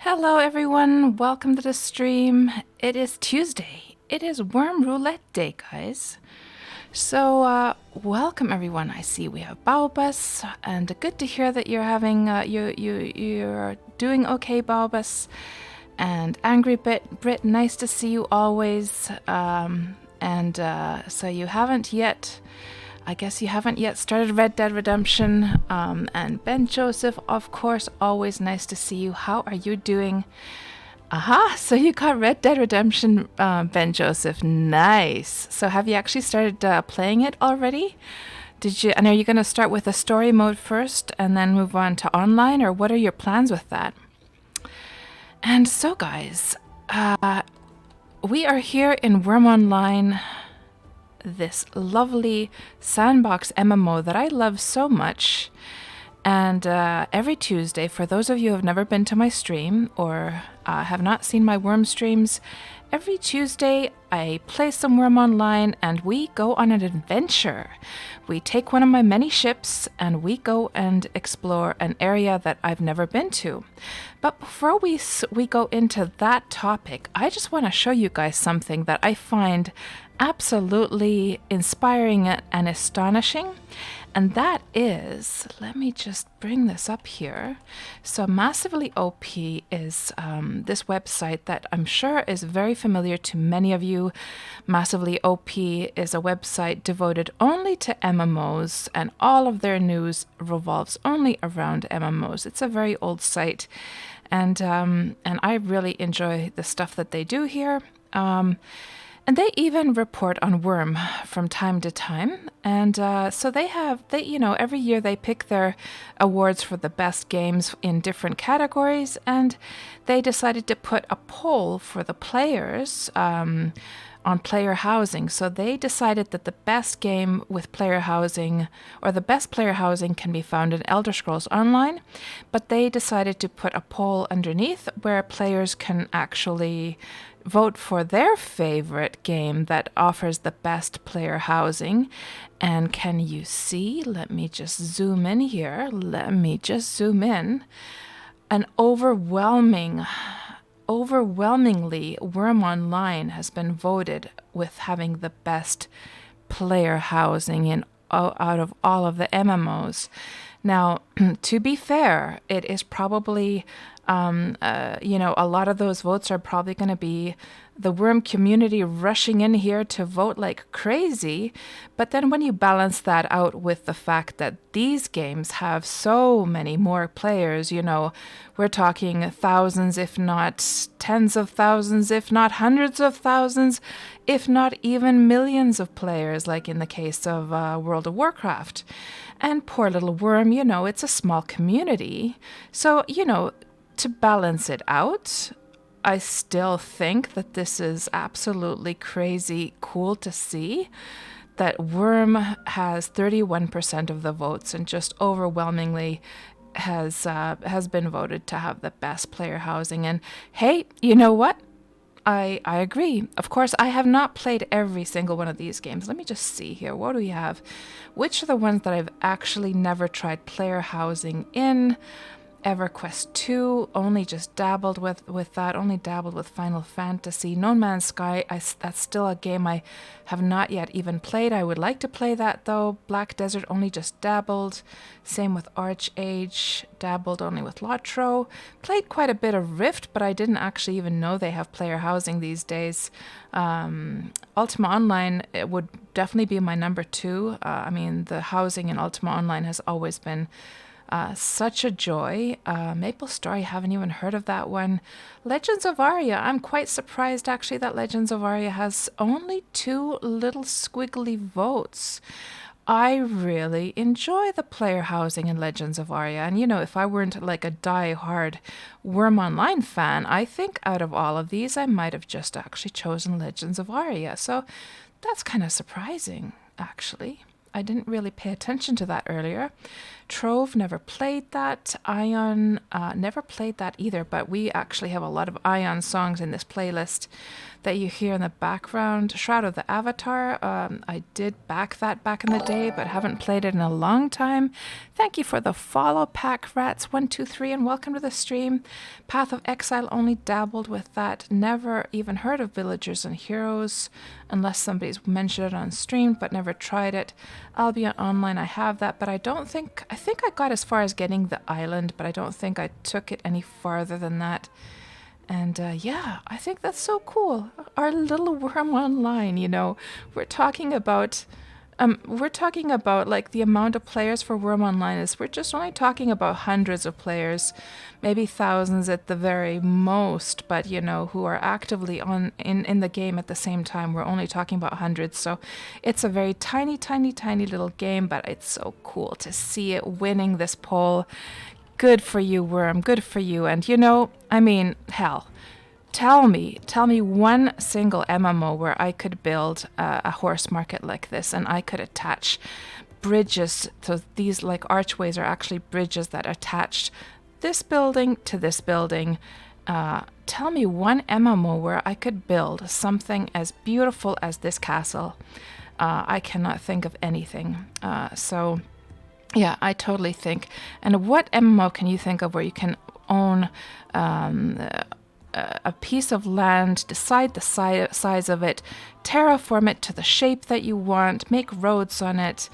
Hello everyone, welcome to the stream. It is Tuesday. It is Wurm Roulette Day, guys. So, welcome everyone. I see we have Baobus, and good to hear that you're having you're doing okay, Baobus. And Angry Brit, nice to see you always. So you haven't yet. I guess you haven't yet started Red Dead Redemption. And Ben Joseph, of course, always nice to see you. How are you doing? Aha, so you got Red Dead Redemption, Ben Joseph. Nice. So have you actually started playing it already? Did you? And are you going to start with a story mode first and then move on to online, or what are your plans with that? And so, guys, we are here in Wurm Online, this lovely Sandbox MMO that I love so much. And every Tuesday, for those of you who have never been to my stream or have not seen my Wurm streams, every Tuesday I play some Wurm Online and we go on an adventure. We take one of my many ships and we go and explore an area that I've never been to. But before we go into that topic, I just want to show you guys something that I find absolutely inspiring and astonishing. And that is, let me just bring this up here. So Massively OP is this website that I'm sure is very familiar to many of you. Massively OP is a website devoted only to MMOs, and all of their news revolves only around MMOs. It's a very old site, and I really enjoy the stuff that they do here. And they even report on Wurm from time to time. And so every year they pick their awards for the best games in different categories. And they decided to put a poll for the players on player housing. So they decided that the best game with player housing, or the best player housing, can be found in Elder Scrolls Online. But they decided to put a poll underneath where players can actually vote for their favorite game that offers the best player housing. And can you see? Let me just zoom in here. An overwhelmingly, Wurm Online has been voted with having the best player housing out of all of the MMOs. Now, to be fair, it is probably, a lot of those votes are probably going to be the Wurm community rushing in here to vote like crazy. But then when you balance that out with the fact that these games have so many more players, we're talking thousands, if not tens of thousands, if not hundreds of thousands, if not even millions of players, like in the case of World of Warcraft. And poor little Wurm, it's a small community. So, to balance it out, I still think that this is absolutely crazy cool to see that Wurm has 31% of the votes and just overwhelmingly has been voted to have the best player housing. And hey, you know what? I agree. Of course, I have not played every single one of these games. Let me just see here. What do we have? Which are the ones that I've actually never tried player housing in? EverQuest 2, only just dabbled with that, only dabbled with Final Fantasy. No Man's Sky, that's still a game I have not yet even played. I would like to play that though. Black Desert, only just dabbled. Same with Archage, dabbled only with Lotro. Played quite a bit of Rift, but I didn't actually even know they have player housing these days. Ultima Online, it would definitely be my number 2. The housing in Ultima Online has always been such a joy. Maple Story, haven't even heard of that one. Legends of Aria, I'm quite surprised actually that Legends of Aria has only 2 little squiggly votes. I really enjoy the player housing in Legends of Aria. And if I weren't like a die-hard Wurm Online fan, I think out of all of these, I might have just actually chosen Legends of Aria. So that's kind of surprising, actually. I didn't really pay attention to that earlier. Trove, never played that. Ion, never played that either, but we actually have a lot of Ion songs in this playlist that you hear in the background. Shroud of the Avatar, I did back that back in the day, but haven't played it in a long time. Thank you for the follow, Pack Rats 123, and welcome to the stream. Path of Exile, only dabbled with that. Never even heard of Villagers and Heroes, unless somebody's mentioned it on stream, but never tried it. Albion Online, I have that, but I think I got as far as getting the island, but I don't think I took it any farther than that. And yeah, I think that's so cool. Our little Wurm Online, you know, we're talking about like the amount of players for Wurm Online is, we're just only talking about hundreds of players, maybe thousands at the very most, but you know, who are actively in the game at the same time. We're only talking about hundreds, so it's a very tiny little game, but it's so cool to see it winning this poll. Good for you, Wurm, good for you. And you know, I mean, hell, tell me one single MMO where I could build a horse market like this, and I could attach bridges. So these like archways are actually bridges that attach this building to this building. Tell me one MMO where I could build something as beautiful as this castle. I cannot think of anything. So yeah, I totally think. And what MMO can you think of where you can own a piece of land, decide the size of it, terraform it to the shape that you want, make roads on it?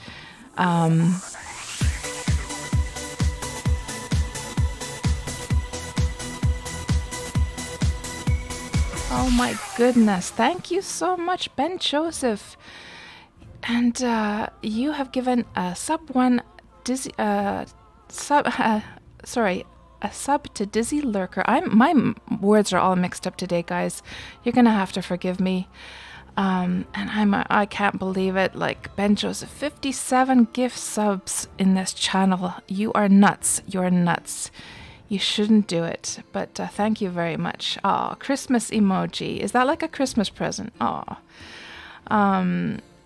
Oh my goodness, thank you so much, Ben Joseph. And you have given a sub to Dizzy Lurker. My words are all mixed up today, guys. You're gonna have to forgive me. And I can't believe it. Like, Ben Joseph, 57 gift subs in this channel. You are nuts. You're nuts. You shouldn't do it. But thank you very much. Oh, Christmas emoji. Is that like a Christmas present? Oh.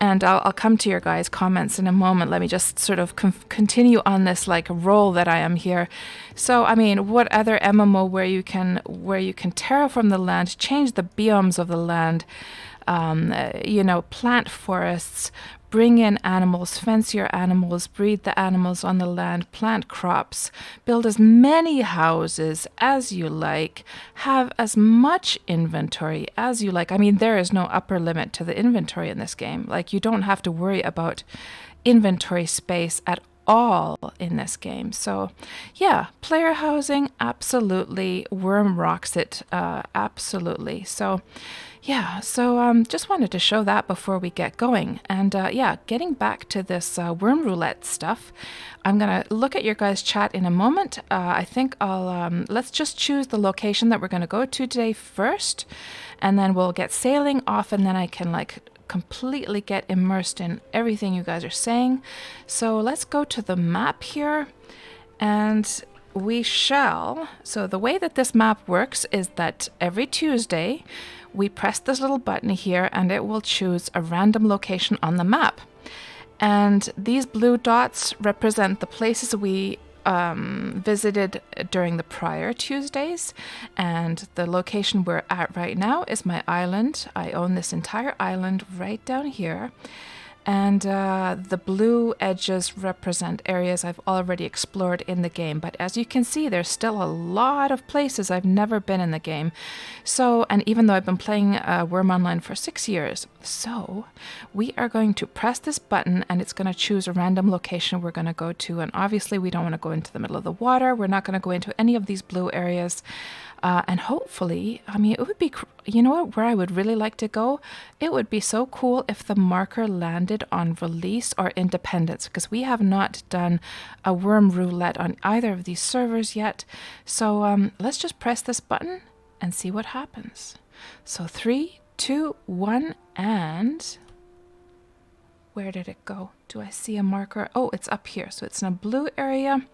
And I'll come to your guys' comments in a moment. Let me just sort of continue on this like roll that I am here. So, I mean, what other MMO where you can terraform the land, change the biomes of the land, you know, plant forests, bring in animals, fence your animals, breed the animals on the land, plant crops, build as many houses as you like, have as much inventory as you like. I mean, there is no upper limit to the inventory in this game. Like, you don't have to worry about inventory space at all in this game. So yeah, player housing, absolutely. Wurm rocks it, absolutely. So yeah, so just wanted to show that before we get going. And yeah, getting back to this Wurm Roulette stuff, I'm going to look at your guys' chat in a moment. I think let's just choose the location that we're going to go to today first, and then we'll get sailing off, and then I can like completely get immersed in everything you guys are saying. So let's go to the map here, and we shall. So the way that this map works is that every Tuesday, we press this little button here and it will choose a random location on the map. And these blue dots represent the places we visited during the prior Tuesdays. And the location we're at right now is my island. I own this entire island right down here. And the blue edges represent areas I've already explored in the game. But as you can see, there's still a lot of places I've never been in the game. So, and even though I've been playing Wurm Online for 6 years, so we are going to press this button and it's going to choose a random location we're going to go to. And obviously we don't want to go into the middle of the water. We're not going to go into any of these blue areas. And hopefully, I mean, it would be, you know what, where I would really like to go? It would be so cool if the marker landed on Release or Independence, because we have not done a Wurm Roulette on either of these servers yet. So let's just press this button and see what happens. So 3, 2, 1, and where did it go? Do I see a marker? Oh, it's up here. So it's in a blue area.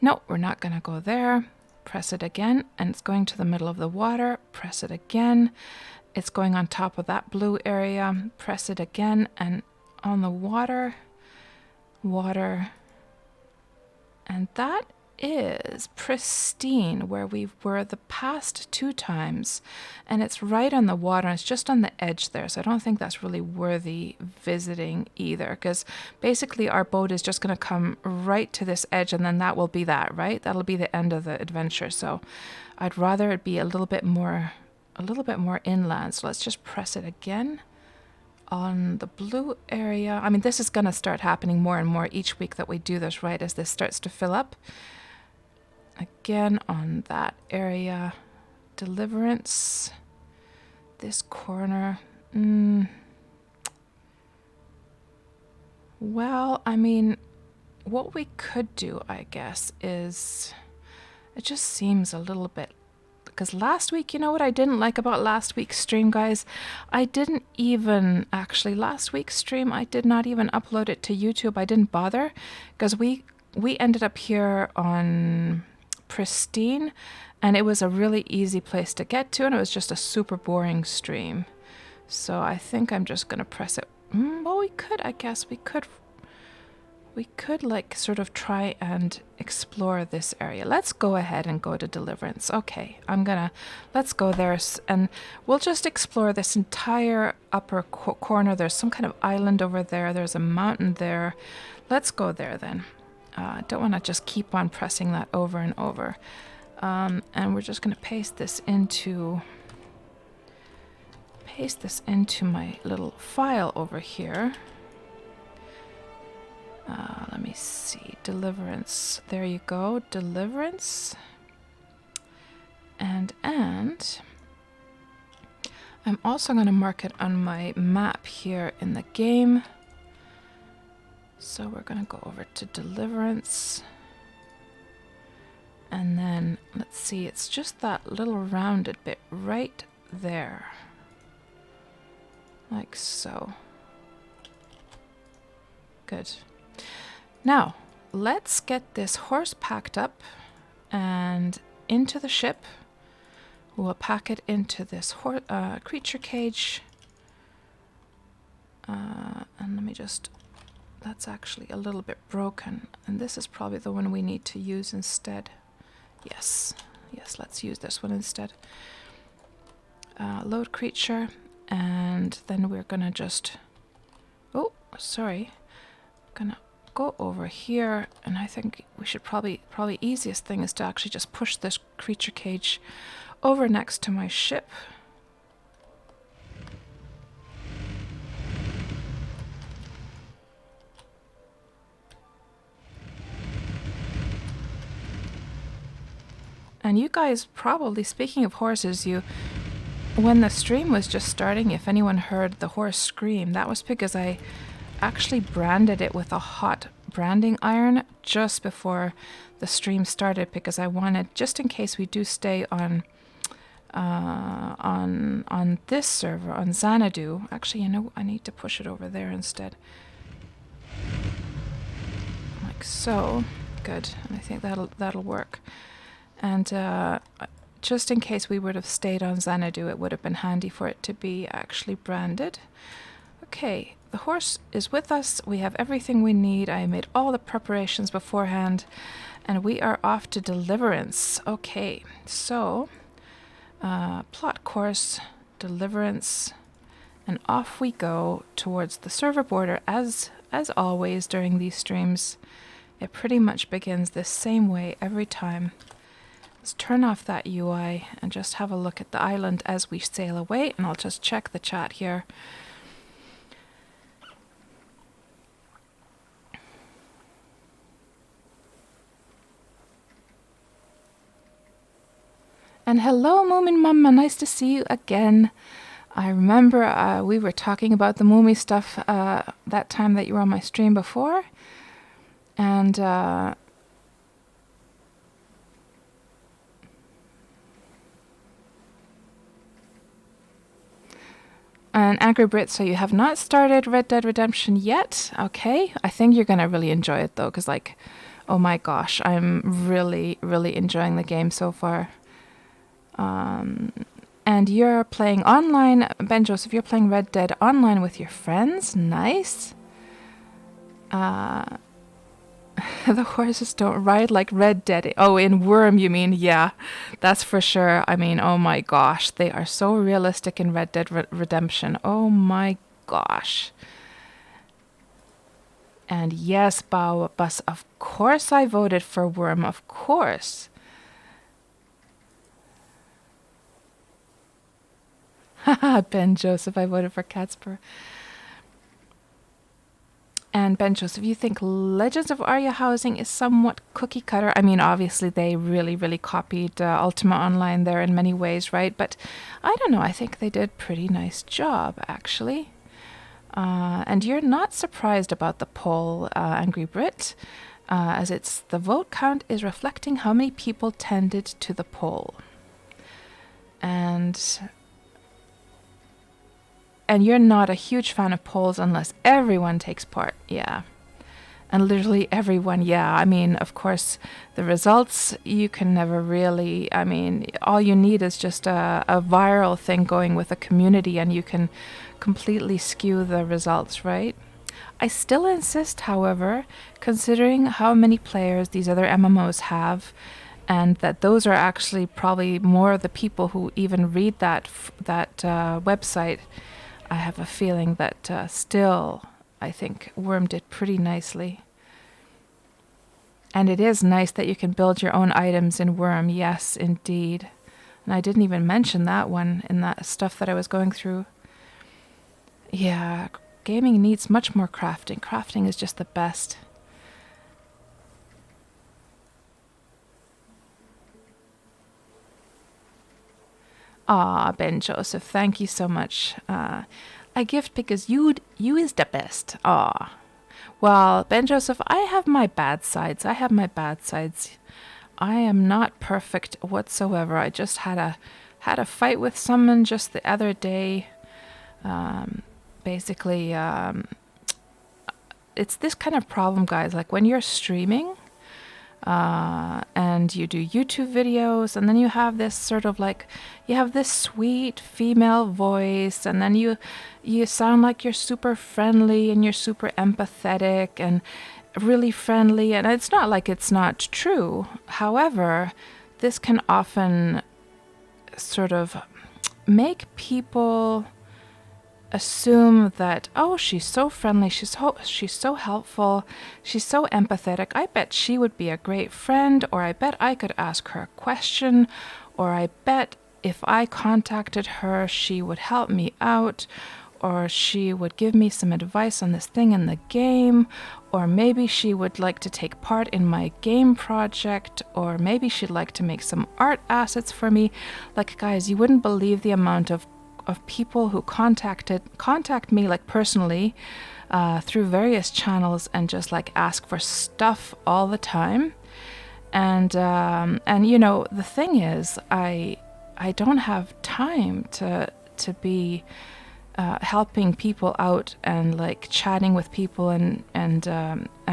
No, we're not going to go there. Press it again, and it's going to the middle of the water. Press it again. It's going on top of that blue area. Press it again, and on the water. water. And that is pristine where we were the past 2 times. And it's right on the water. It's just on the edge there. So I don't think that's really worthy visiting either. Because basically our boat is just going to come right to this edge. And then that will be that, right? That'll be the end of the adventure. So I'd rather it be a little bit more inland. So let's just press it again on the blue area. I mean, this is going to start happening more and more each week that we do this, right? As this starts to fill up. Again on that area. Deliverance. This corner. Well, I mean, what we could do, I guess, is... It just seems a little bit... Because last week, you know what I didn't like about last week's stream, guys? I didn't even... Actually, last week's stream, I did not even upload it to YouTube. I didn't bother. Because we ended up here on... Pristine, and it was a really easy place to get to, and it was just a super boring stream. So I think I'm just gonna press it. Well, we could, I guess we could like sort of try and explore this area. Let's go ahead and go to Deliverance. Okay, let's go there, and we'll just explore this entire upper corner. There's some kind of island over there. There's a mountain there. Let's go there then. I don't want to just keep on pressing that over and over. And we're just going to paste this into my little file over here. Let me see. Deliverance. There you go. Deliverance. And I'm also going to mark it on my map here in the game. So we're going to go over to Deliverance. And then, let's see, it's just that little rounded bit right there. Like so. Good. Now, let's get this horse packed up and into the ship. We'll pack it into this creature cage. And let me just... That's actually a little bit broken, and this is probably the one we need to use instead. Yes, let's use this one instead. Load creature, and then we're gonna just... Oh, sorry. Gonna go over here, and I think we should probably easiest thing is to actually just push this creature cage over next to my ship. And you guys probably, speaking of horses, when the stream was just starting, if anyone heard the horse scream, that was because I actually branded it with a hot branding iron just before the stream started, because I wanted, just in case we do stay on this server, on Xanadu. Actually, you know, I need to push it over there instead. Like so. Good. And I think that'll work. And just in case we would have stayed on Xanadu, it would have been handy for it to be actually branded. Okay, the horse is with us. We have everything we need. I made all the preparations beforehand, and we are off to Deliverance. Okay, so plot course, Deliverance, and off we go towards the server border. As always during these streams, it pretty much begins the same way every time. Let's turn off that UI and just have a look at the island as we sail away, and I'll just check the chat here. And hello, Moomin Mama, nice to see you again. I remember we were talking about the Moomy stuff that time that you were on my stream before. And Angry Brit, so you have not started Red Dead Redemption yet? Okay, I think you're going to really enjoy it though, because like, oh my gosh, I'm really, really enjoying the game so far. And you're playing online, Ben Joseph, you're playing Red Dead online with your friends? Nice. The horses don't ride like Red Dead. Oh, in Wurm, you mean? Yeah, that's for sure. I mean, oh my gosh, they are so realistic in Red Dead Redemption. Oh my gosh. And yes, Bus, of course I voted for Wurm, of course. Haha, Ben Joseph, I voted for KatsPurr. And Ben Joseph, you think Legends of Arya Housing is somewhat cookie cutter? I mean, obviously they really copied Ultima Online there in many ways, right? But I don't know, I think they did a pretty nice job, actually. And you're not surprised about the poll, Angry Brit, as the vote count is reflecting how many people tended to the poll. And you're not a huge fan of polls unless everyone takes part. Yeah. And literally everyone, yeah. I mean, of course, the results, you can never really, I mean, all you need is just a viral thing going with a community and you can completely skew the results, right? I still insist, however, considering how many players these other MMOs have, and that those are actually probably more of the people who even read that website, I have a feeling that still, I think Wurm did pretty nicely. And it is nice that you can build your own items in Wurm. Yes, indeed. And I didn't even mention that one in that stuff that I was going through. Yeah, gaming needs much more crafting. Crafting is just the best. Ah, Ben Joseph, thank you so much. I gift because you is the best. Ah. Well, Ben Joseph, I have my bad sides. I am not perfect whatsoever. I just had a fight with someone just the other day. Basically, it's this kind of problem, guys. Like when you're streaming, and you do YouTube videos, and then you have this sort of like, you have this sweet female voice, and then you sound like you're super friendly and you're super empathetic and really friendly, and it's not like it's not true. However, this can often sort of make people assume that, oh, she's so friendly, she's so helpful, she's so empathetic, I bet she would be a great friend, or I bet I could ask her a question, or I bet if I contacted her she would help me out, or she would give me some advice on this thing in the game, or maybe she would like to take part in my game project, or maybe she'd like to make some art assets for me. Like, guys, you wouldn't believe the amount of people who contact me like personally through various channels and just like ask for stuff all the time. And you know, the thing is, I don't have time to be helping people out and like chatting with people and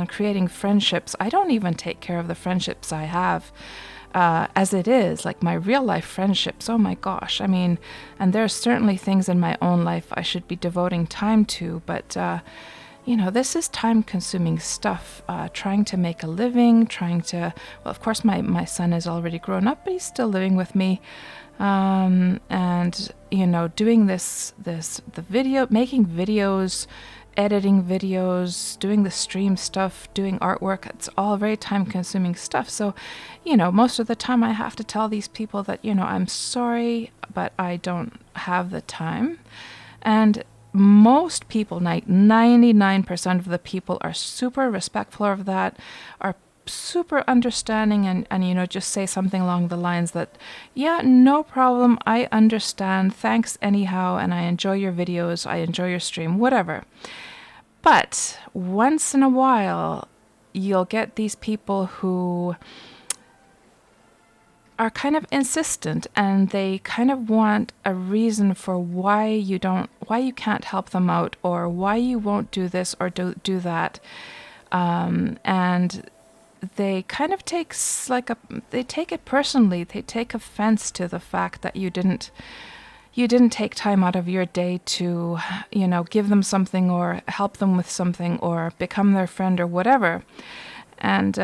creating friendships. I don't even take care of the friendships I have. As it is, like my real life friendships, oh my gosh. I mean, and there's certainly things in my own life I should be devoting time to, but you know, this is time consuming stuff, trying to make a living, well, of course my son is already grown up, but he's still living with me. And you know, doing making videos, editing videos, doing the stream stuff, doing artwork, it's all very time consuming stuff. So, you know, most of the time I have to tell these people that, you know, I'm sorry, but I don't have the time. And most people, 99% of the people are super respectful of that, are super understanding, and you know, just say something along the lines that, yeah, no problem, I understand, thanks anyhow, and I enjoy your videos, I enjoy your stream, whatever. But once in a while you'll get these people who are kind of insistent, and they kind of want a reason for why you can't help them out, or why you won't do this or do that, and they kind of take it personally. They take offense to the fact that you didn't take time out of your day to, you know, give them something or help them with something or become their friend or whatever. And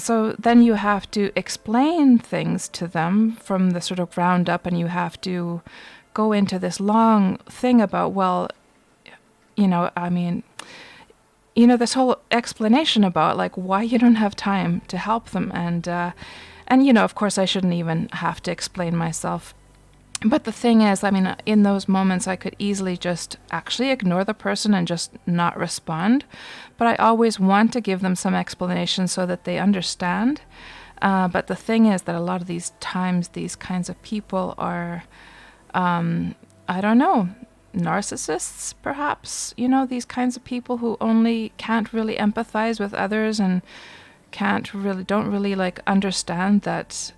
so then you have to explain things to them from the sort of ground up, and you have to go into this long thing about, well, I mean, this whole explanation about like why you don't have time to help them, and of course I shouldn't even have to explain myself. But the thing is, I mean, in those moments, I could easily just actually ignore the person and just not respond. But I always want to give them some explanation so that they understand. But the thing is that a lot of these times, these kinds of people are, I don't know, narcissists, perhaps. These kinds of people who only can't really empathize with others and don't really like understand that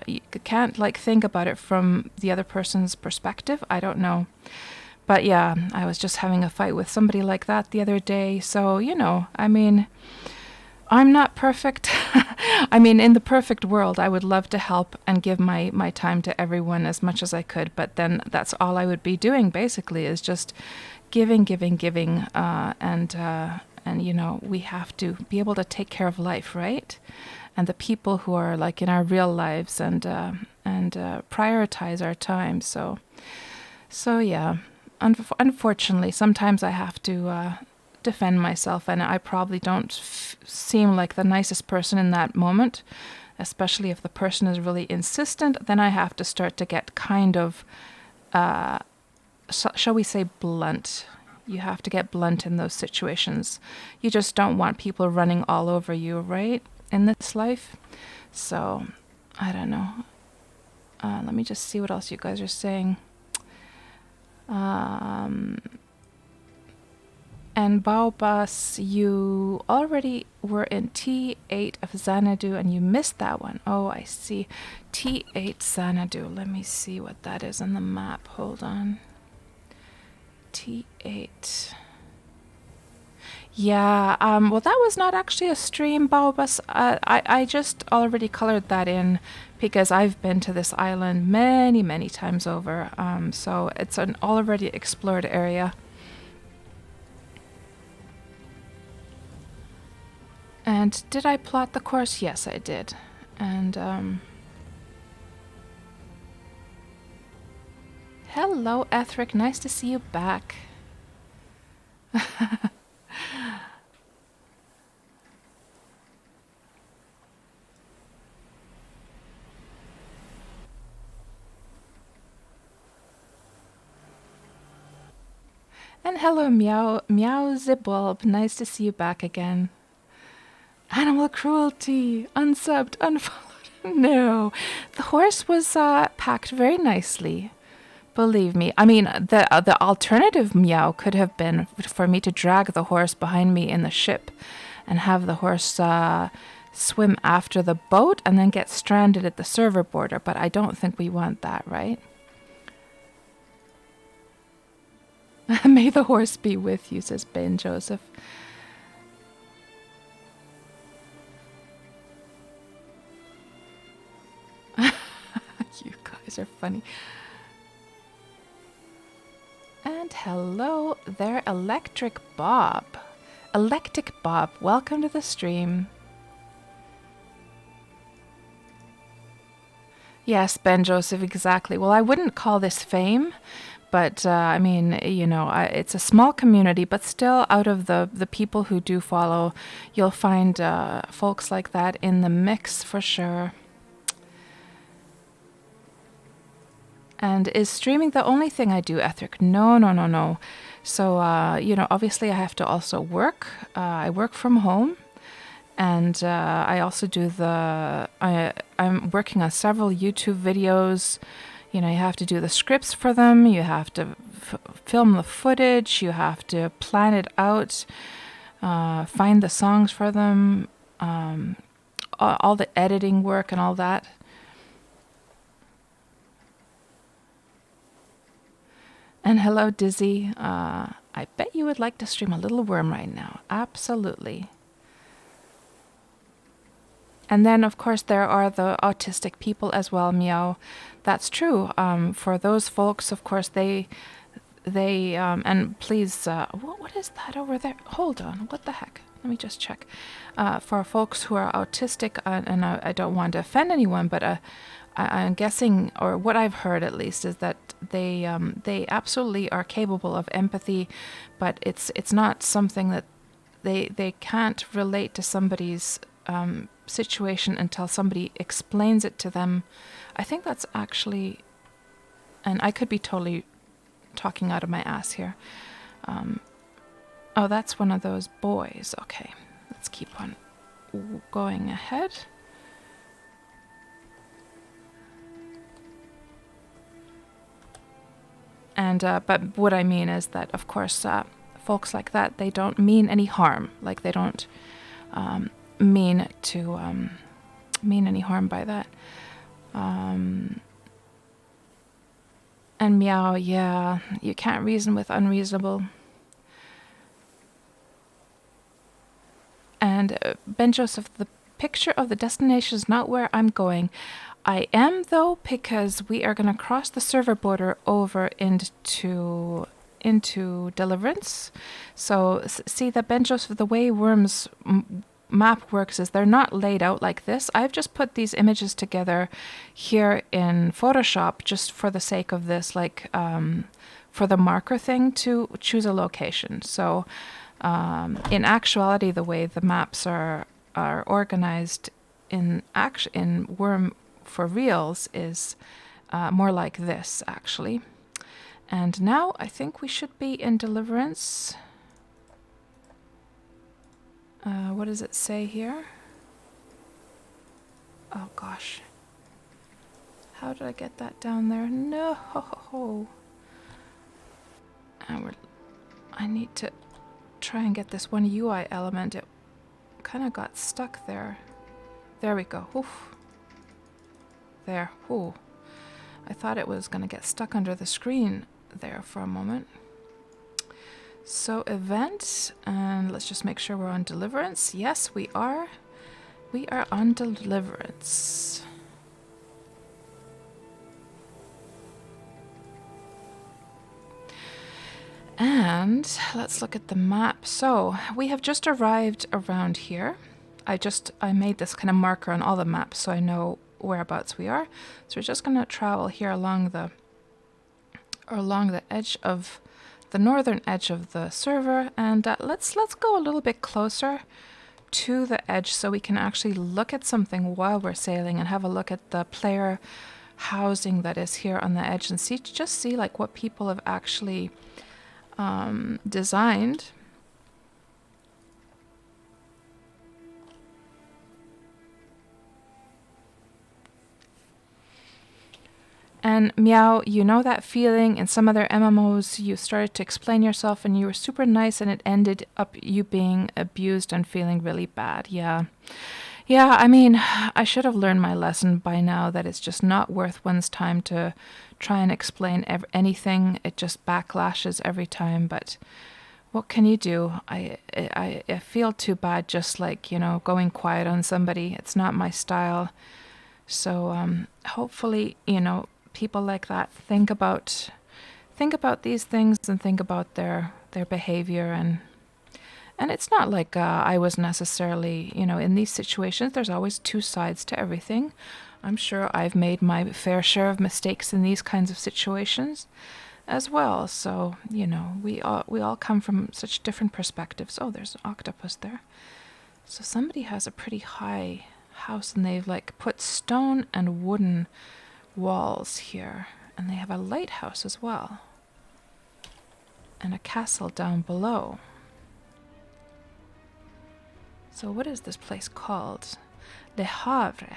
you can't like think about it from the other person's perspective. I don't know. But yeah, I was just having a fight with somebody like that the other day. So, I mean, I'm not perfect. I mean, in the perfect world, I would love to help and give my time to everyone as much as I could. But then that's all I would be doing, basically, is just giving, and we have to be able to take care of life, right? And the people who are like in our real lives and prioritize our time. So yeah, unfortunately, sometimes I have to defend myself, and I probably don't seem like the nicest person in that moment, especially if the person is really insistent. Then I have to start to get kind of, shall we say, blunt. You have to get blunt in those situations. You just don't want people running all over you, right? In this life. So, I don't know. Let me just see what else you guys are saying. And Baobas, you already were in T8 of Xanadu and you missed that one. Oh, I see. T8 Xanadu. Let me see what that is on the map. Hold on. T8. Yeah, well, that was not actually a stream, Baobas. I just already colored that in because I've been to this island many, many times over. So it's an already explored area. And did I plot the course? Yes, I did. And, hello, Ethric. Nice to see you back. And hello, Zibulb. Nice to see you back again. Animal cruelty. Unsubbed, unfollowed. No. The horse was packed very nicely. Believe me. I mean, the alternative meow could have been for me to drag the horse behind me in the ship and have the horse swim after the boat and then get stranded at the server border. But I don't think we want that, right? May the horse be with you, says Ben Joseph. You guys are funny. And hello there, Electric Bob. Electric Bob, welcome to the stream. Yes, Ben Joseph, exactly. Well, I wouldn't call this fame, but I mean, it's a small community, but still out of the people who do follow, you'll find folks like that in the mix for sure. And is streaming the only thing I do, Ethric? No. So, obviously I have to also work. I work from home. And I also do I'm working on several YouTube videos. You have to do the scripts for them. You have to film the footage. You have to plan it out, find the songs for them, all the editing work and all that. And hello, Dizzy. I bet you would like to stream a little worm right now. Absolutely. And then, of course, there are the autistic people as well, Meow. That's true. For those folks, of course, and please, what is that over there? Hold on. What the heck? let me just check. For folks who are autistic, and I don't want to offend anyone, but I'm guessing, or what I've heard at least, is that they absolutely are capable of empathy, but it's not something that they can't relate to somebody's situation until somebody explains it to them. I think that's actually, and I could be totally talking out of my ass here. Oh, that's one of those boys. Okay, let's keep on going ahead. And but what I mean is that, of course, folks like that, they don't mean any harm. Like, they don't mean to mean any harm by that. And meow, yeah, you can't reason with unreasonable. And Ben Joseph, the picture of the destination is not where I'm going. I am, though, because we are going to cross the server border over into Deliverance. So see that, Ben Joseph, the way Wurm's map works is they're not laid out like this. I've just put these images together here in Photoshop just for the sake of this, like for the marker thing to choose a location. So in actuality, the way the maps are organized in Wurm for reals is more like this, actually. And now I think we should be in Deliverance. What does it say here? Oh gosh. How did I get that down there? No. And I need to try and get this one UI element. It kind of got stuck there. There we go. Oof. There. Ooh. I thought it was going to get stuck under the screen there for a moment. So event, and let's just make sure we're on Deliverance. Yes, we are. We are on Deliverance. And let's look at the map. So we have just arrived around here. I made this kind of marker on all the maps so I know whereabouts we are. So we're just going to travel here along the edge of the northern edge of the server, and let's go a little bit closer to the edge so we can actually look at something while we're sailing and have a look at the player housing that is here on the edge and see like what people have actually designed. And meow, you know that feeling in some other MMOs, you started to explain yourself and you were super nice and it ended up you being abused and feeling really bad. Yeah, I mean, I should have learned my lesson by now that it's just not worth one's time to try and explain anything. It just backlashes every time, but what can you do? I feel too bad just like, going quiet on somebody. It's not my style. So hopefully, people like that think about these things and think about their behavior, and it's not like I was necessarily, in these situations there's always two sides to everything. I'm sure I've made my fair share of mistakes in these kinds of situations as well. So, we all come from such different perspectives. Oh, there's an octopus there. So somebody has a pretty high house and they've like put stone and wooden walls here, and they have a lighthouse as well and a castle down below. So what is this place called? Le Havre.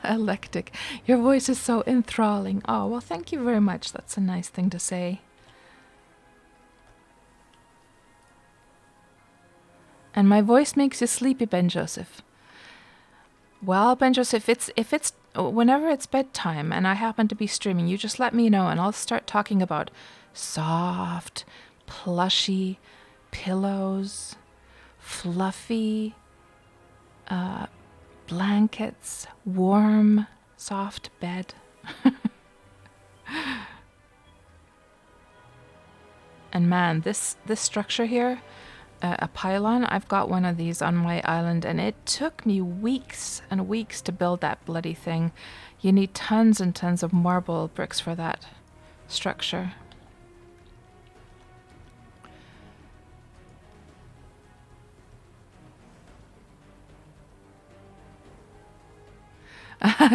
Electric. Your voice is so enthralling. Oh, well, thank you very much. That's a nice thing to say. And my voice makes you sleepy, Ben Joseph. Well, Ben Joseph, if it's whenever it's bedtime and I happen to be streaming, you just let me know and I'll start talking about soft, plushy pillows, fluffy, Blankets, warm, soft bed. And man, this structure here, a pylon, I've got one of these on my island, and it took me weeks and weeks to build that bloody thing. You need tons and tons of marble bricks for that structure.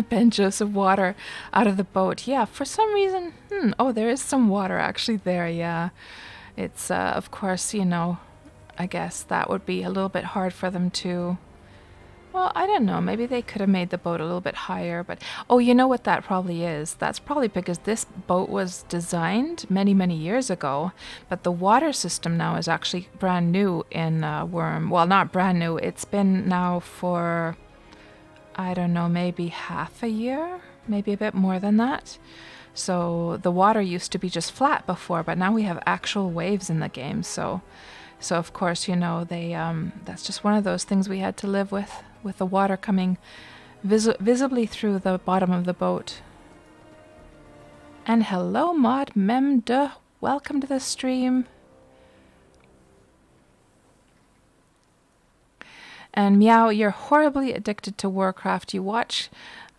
Ben Joseph, water out of the boat. Yeah, for some reason, oh, there is some water actually there, yeah. It's, of course, you know, I guess that would be a little bit hard for them to... Well, I don't know. Maybe they could have made the boat a little bit higher, but... Oh, you know what that probably is? That's probably because this boat was designed many, many years ago, but the water system now is actually brand new in Wurm. Well, not brand new. It's been now for, I don't know, maybe half a year? Maybe a bit more than that. So the water used to be just flat before, but now we have actual waves in the game. So of course, you know, they that's just one of those things we had to live with the water coming visibly through the bottom of the boat. And hello, Mod Mem de, welcome to the stream. And Meow, you're horribly addicted to Warcraft. You watch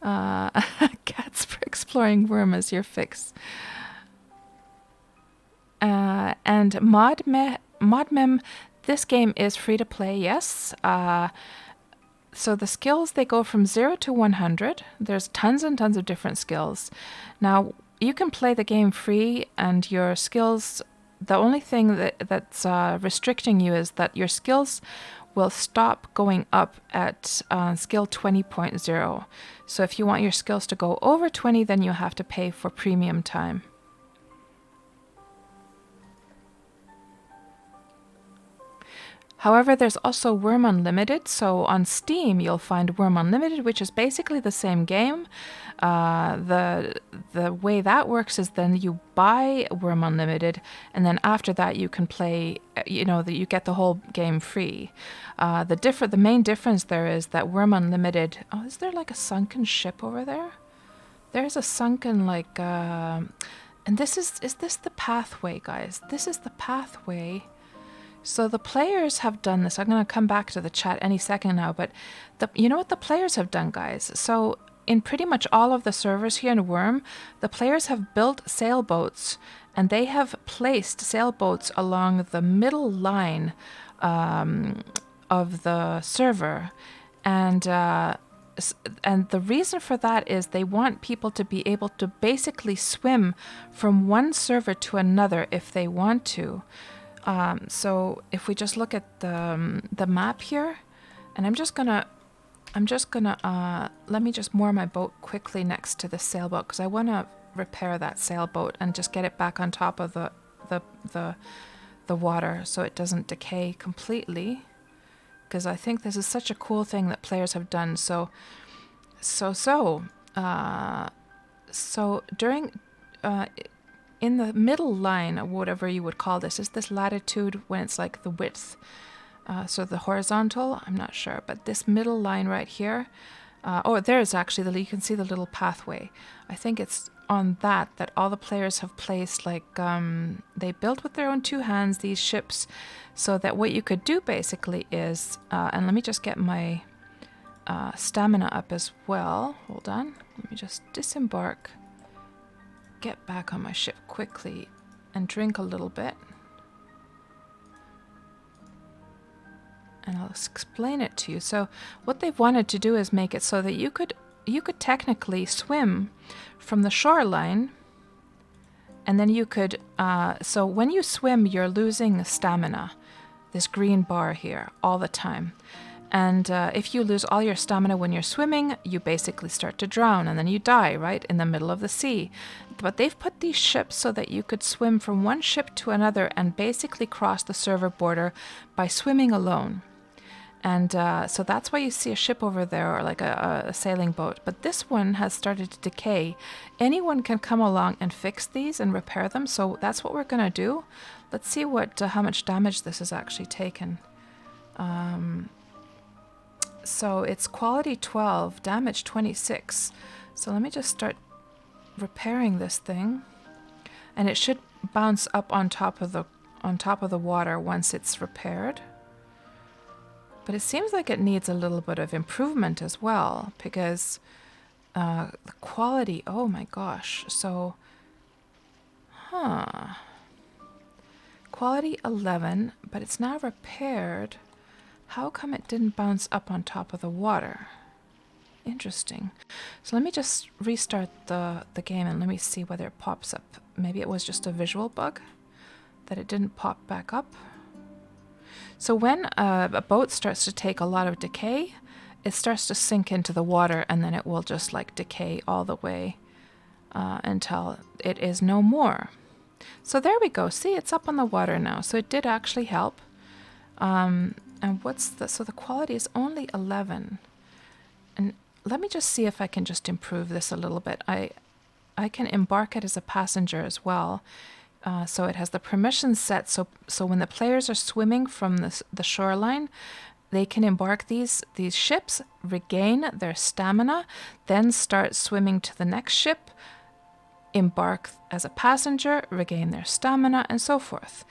KatsPurr exploring Wurm as your fix. And Modmem, this game is free to play, yes. So the skills, they go from 0 to 100. There's tons and tons of different skills. Now, you can play the game free, and your skills, the only thing that's restricting you is that your skills will stop going up at skill 20.0. So if you want your skills to go over 20, then you have to pay for premium time. However, there's also Wurm Unlimited. So on Steam, you'll find Wurm Unlimited, which is basically the same game. The way that works is then you buy Wurm Unlimited, and then after that you can play. You know, that you get the whole game free. The main difference there is that Wurm Unlimited. Oh, is there like a sunken ship over there? There's a sunken like. And this is this the pathway, guys? This is the pathway. So the players have done this. I'm going to come back to the chat any second now, but you know what the players have done, guys? So in pretty much all of the servers here in Wurm, the players have built sailboats, and they have placed sailboats along the middle line of the server. And the reason for that is they want people to be able to basically swim from one server to another if they want to. So if we just look at the map here, and I'm just gonna let me just moor my boat quickly next to the sailboat, because I want to repair that sailboat and just get it back on top of the water so it doesn't decay completely, because I think this is such a cool thing that players have done. So during in the middle line, or whatever you would call this, is this latitude when it's like the width. So the horizontal, I'm not sure, but this middle line right here. Oh, there's actually, you can see the little pathway. I think it's on that all the players have placed, like, they built with their own two hands these ships, so that what you could do basically is, and let me just get my stamina up as well. Hold on, let me just disembark. Get back on my ship quickly and drink a little bit, and I'll explain it to you. So what they've wanted to do is make it so that you could technically swim from the shoreline, and then you could so when you swim, you're losing stamina, this green bar here, all the time. And if you lose all your stamina when you're swimming, you basically start to drown, and then you die right in the middle of the sea. But they've put these ships so that you could swim from one ship to another and basically cross the server border by swimming alone. And so that's why you see a ship over there, or like a sailing boat. But this one has started to decay. Anyone can come along and fix these and repair them. So that's what we're going to do. Let's see how much damage this has actually taken. So it's quality 12, damage 26. So let me just start repairing this thing. And it should bounce up on top of the water once it's repaired. But it seems like it needs a little bit of improvement as well, because the quality, oh my gosh. So, quality 11, but it's now repaired. How come it didn't bounce up on top of the water? Interesting. So let me just restart the game and let me see whether it pops up. Maybe it was just a visual bug that it didn't pop back up. So when a boat starts to take a lot of decay, it starts to sink into the water, and then it will just like decay all the way until it is no more. So there we go. See, it's up on the water now. So it did actually help. And so the quality is only 11. And let me just see if I can just improve this a little bit. I can embark it as a passenger as well. So it has the permissions set, so when the players are swimming from the shoreline, they can embark these ships, regain their stamina, then start swimming to the next ship, embark as a passenger, regain their stamina, and so forth.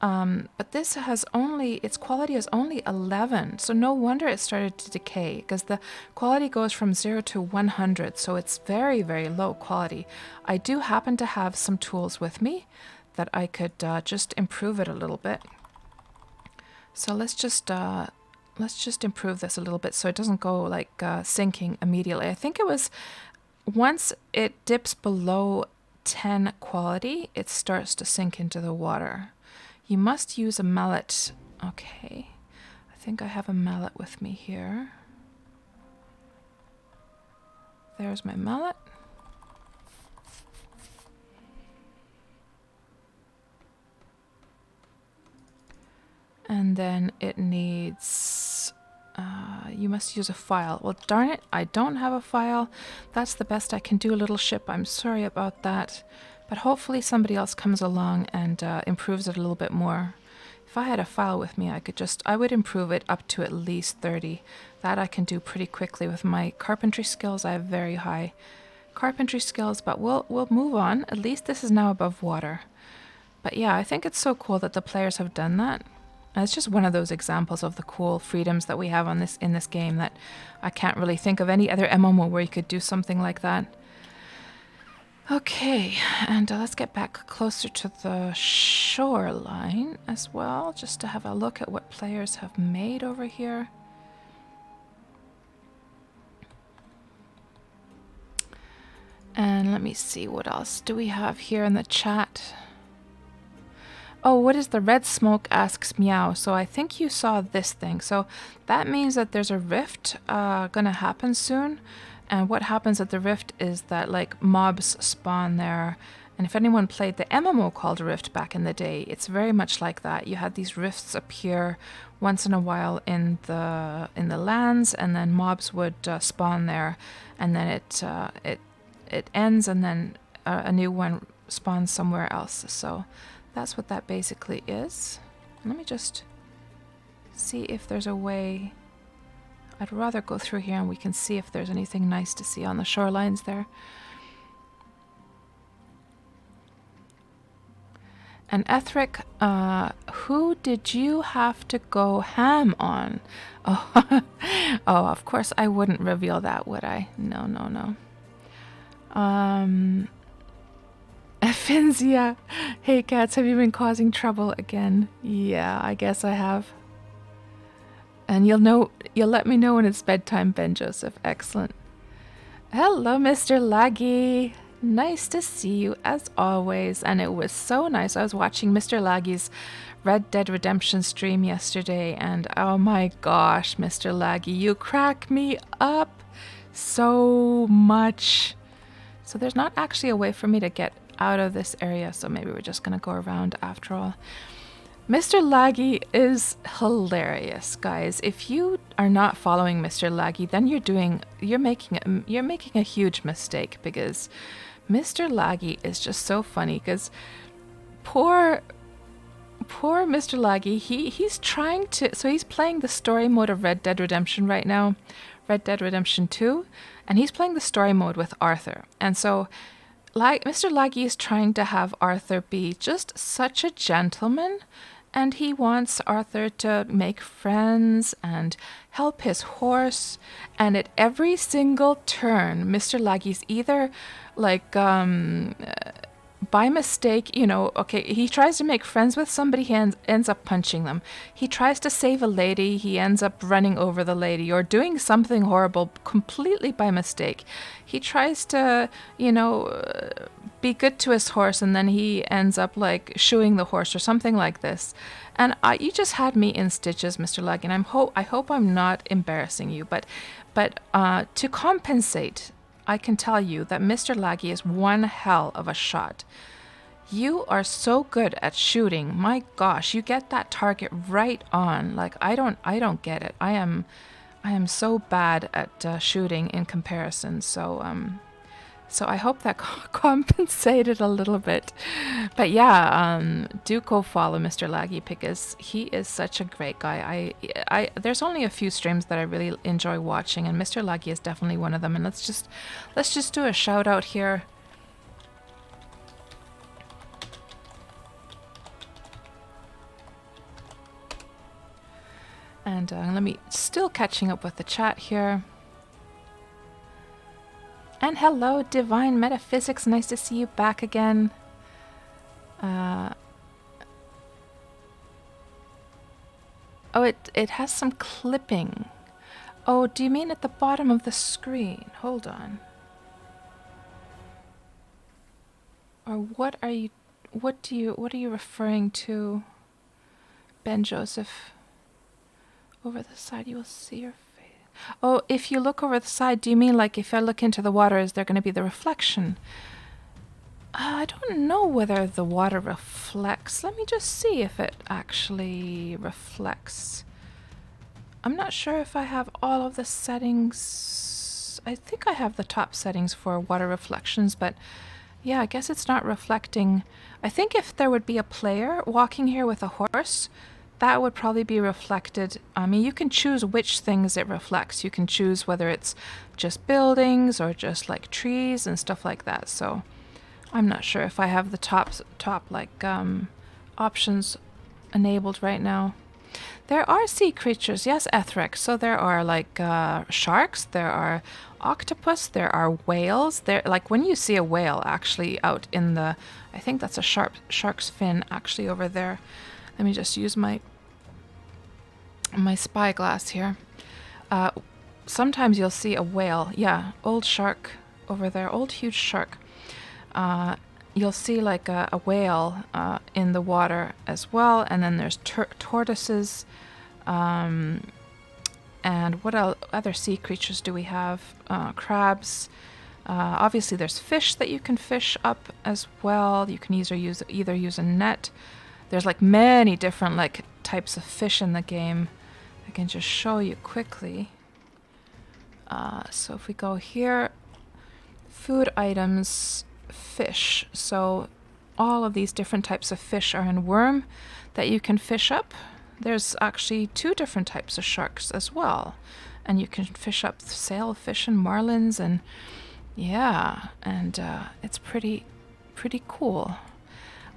But this has its quality is only 11, so no wonder it started to decay, because the quality goes from 0 to 100, so it's very, very low quality. I do happen to have some tools with me that I could just improve it a little bit. So let's just improve this a little bit so it doesn't go like sinking immediately. I think it was once it dips below 10 quality, it starts to sink into the water. You must use a mallet. Okay, I think I have a mallet with me here. There's my mallet. And then it needs, you must use a file. Well, darn it, I don't have a file. That's the best I can do, little ship. I'm sorry about that. But hopefully somebody else comes along and improves it a little bit more. If I had a file with me, I would improve it up to at least 30. That I can do pretty quickly with my carpentry skills. I have very high carpentry skills, but we'll move on. At least this is now above water. But yeah, I think it's so cool that the players have done that. And it's just one of those examples of the cool freedoms that we have in this game that I can't really think of any other MMO where you could do something like that. Okay, and let's get back closer to the shoreline as well, just to have a look at what players have made over here. And let me see, what else do we have here in the chat? Oh, what is the red smoke asks meow. So I think you saw this thing. So that means that there's a rift gonna happen soon. And what happens at the rift is that like mobs spawn there. And if anyone played the MMO called Rift back in the day, it's very much like that. You had these rifts appear once in a while in the lands, and then mobs would spawn there, and then it ends, and then a new one spawns somewhere else. So that's what that basically is. Let me just see if there's a way. I'd rather go through here and we can see if there's anything nice to see on the shorelines there. And Ethric, who did you have to go ham on? Oh, oh, of course I wouldn't reveal that, would I? No, no, no. Finzia, hey cats, have you been causing trouble again? Yeah, I guess I have. And you'll let me know when it's bedtime, Ben Joseph. Excellent. Hello, Mr. Laggy. Nice to see you as always. And it was so nice. I was watching Mr. Laggy's Red Dead Redemption stream yesterday, and oh my gosh, Mr. Laggy, you crack me up so much. So there's not actually a way for me to get out of this area, so maybe we're just gonna go around after all. Mr. Laggy is hilarious, guys. If you are not following Mr. Laggy, then you're making a huge mistake, because Mr. Laggy is just so funny. Because poor poor Mr. Laggy, he's trying to, so he's playing the story mode of Red Dead Redemption right now, Red Dead Redemption 2, and he's playing the story mode with Arthur. And so Mr. Laggy is trying to have Arthur be just such a gentleman, and he wants Arthur to make friends and help his horse. And at every single turn, Mr. Laggy's either like by mistake, you know, okay, he tries to make friends with somebody, he ends up punching them. He tries to save a lady, he ends up running over the lady or doing something horrible completely by mistake. He tries to, you know, be good to his horse, and then he ends up like shoeing the horse or something like this. And you just had me in stitches, Mr. Laggy, and I hope I'm not embarrassing you, but to compensate, I can tell you that Mr. Laggy is one hell of a shot. You are so good at shooting. My gosh, you get that target right on. Like I don't get it. I am so bad at shooting in comparison. So I hope that compensated a little bit. But yeah, do go follow Mr. Laggy because he is such a great guy. There's only a few streams that I really enjoy watching, and Mr. Laggy is definitely one of them. And let's just do a shout out here. And let me still catching up with the chat here. And hello, Divine Metaphysics. Nice to see you back again. Oh, it has some clipping. Oh, do you mean at the bottom of the screen? Hold on. Or what are you referring to? Ben Joseph. Over the side you will see your face. Oh, if you look over the side, do you mean like if I look into the water, is there going to be the reflection? I don't know whether the water reflects. Let me just see if it actually reflects. I'm not sure if I have all of the settings. I think I have the top settings for water reflections, but yeah, I guess it's not reflecting. I think if there would be a player walking here with a horse, that would probably be reflected. I mean, you can choose which things it reflects. You can choose whether it's just buildings or just like trees and stuff like that. So I'm not sure if I have the top like options enabled right now. There are sea creatures, yes, Ethric. So there are like sharks, there are octopus, there are whales. There, like when you see a whale actually out in the, I think that's a shark's fin actually over there. Let me just use my spyglass here. Sometimes you'll see a whale. Yeah, old shark over there, old huge shark. You'll see like a whale in the water as well. And then there's tortoises. And what other sea creatures do we have? Crabs. Obviously there's fish that you can fish up as well. You can either use a net. There's like many different like types of fish in the game. I can just show you quickly. So if we go here, food items, fish. So all of these different types of fish are in Wurm that you can fish up. There's actually 2 different types of sharks as well. And you can fish up sailfish and marlins, and yeah, and it's pretty cool.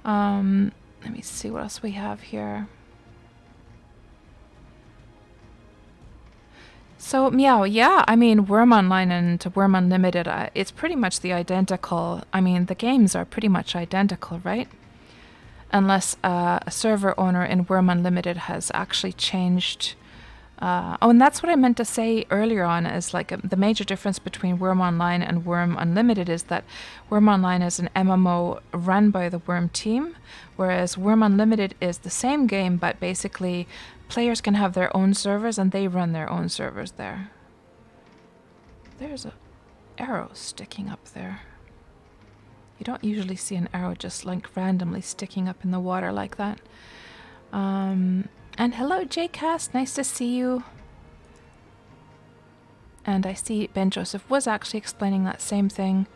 Let me see what else we have here. So, Meow, yeah, I mean, Wurm Online and Wurm Unlimited, it's pretty much the identical. I mean, the games are pretty much identical, right? Unless a server owner in Wurm Unlimited has actually changed. Oh, and that's what I meant to say earlier on, is like the major difference between Wurm Online and Wurm Unlimited is that Wurm Online is an MMO run by the Wurm team, whereas Wurm Unlimited is the same game, but basically players can have their own servers and they run their own servers there. There's an arrow sticking up there. You don't usually see an arrow just like randomly sticking up in the water like that. And hello, JCast. Nice to see you. And I see Ben Joseph was actually explaining that same thing.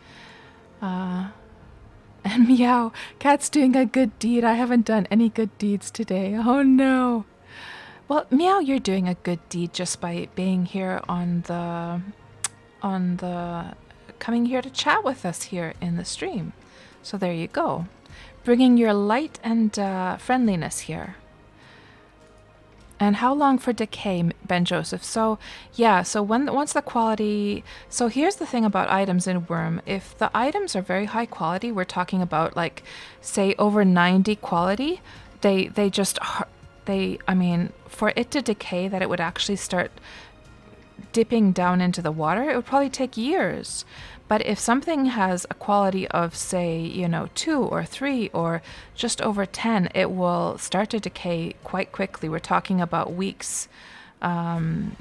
And And meow, Cat's doing a good deed. I haven't done any good deeds today. Oh no. Well, meow, you're doing a good deed just by being here on the coming here to chat with us here in the stream. So there you go. Bringing your light and friendliness here. And how long for decay, Ben Joseph? So yeah, so once the quality, so here's the thing about items in Wurm. If the items are very high quality, we're talking about like, say over 90 quality, they just I mean, for it to decay, that it would actually start dipping down into the water, it would probably take years. But if something has a quality of, say, 2 or 3 or just over 10, it will start to decay quite quickly. We're talking about weeks, even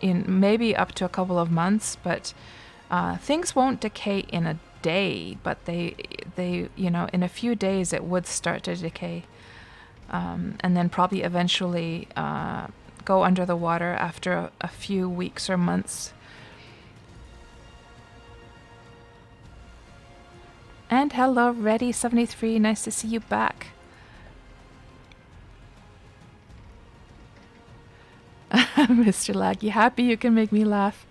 maybe up to a couple of months. But things won't decay in a day, but they in a few days it would start to decay, and then probably eventually go under the water after a few weeks or months. And hello, Reddy73. Nice to see you back. Mr. Laggy, happy you can make me laugh.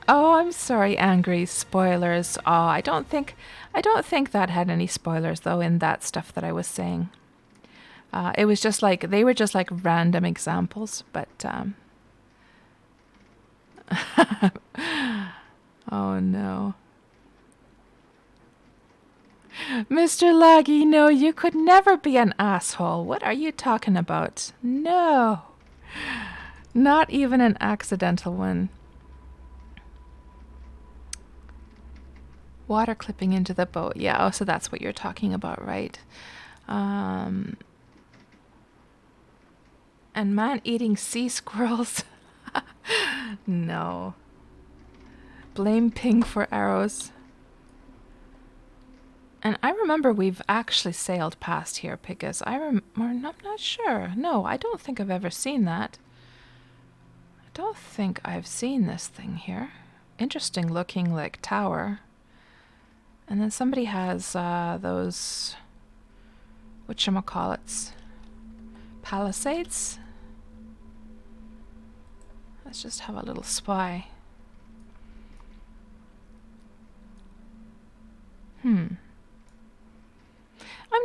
Oh, I'm sorry, Angry. Spoilers. Oh, I don't think that had any spoilers though in that stuff that I was saying. It was just like they were just like random examples, but oh no. Mr. Laggy, no, you could never be an asshole. What are you talking about? No. Not even an accidental one. Water clipping into the boat. Yeah, oh, so that's what you're talking about, right? And man-eating sea squirrels. No. Blame Ping for arrows. And I remember we've actually sailed past here, Pigus. I'm not sure. No, I don't think I've ever seen that. I don't think I've seen this thing here. Interesting looking, like, tower. And then somebody has those, whatchamacallits, palisades? Let's just have a little spy. I'm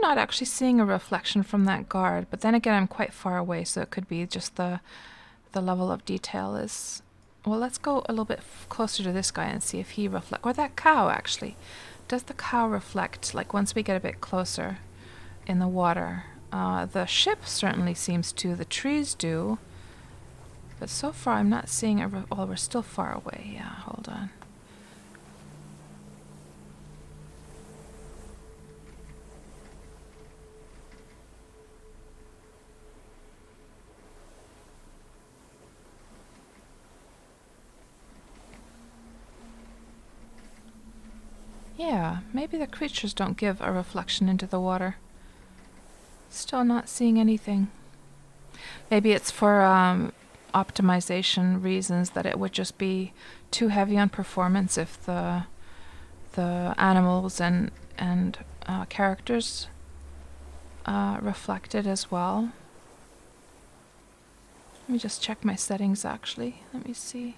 not actually seeing a reflection from that guard, but then again I'm quite far away, so it could be just the level of detail is... Well, let's go a little bit closer to this guy and see if he reflects. Or that cow, actually. Does the cow reflect, like, once we get a bit closer in the water? The ship certainly seems to. The trees do. But so far I'm not seeing a... Well, we're still far away. Yeah, hold on. Yeah, maybe the creatures don't give a reflection into the water. Still not seeing anything. Maybe it's for optimization reasons, that it would just be too heavy on performance if the animals and characters reflected as well. Let me just check my settings actually. Let me see.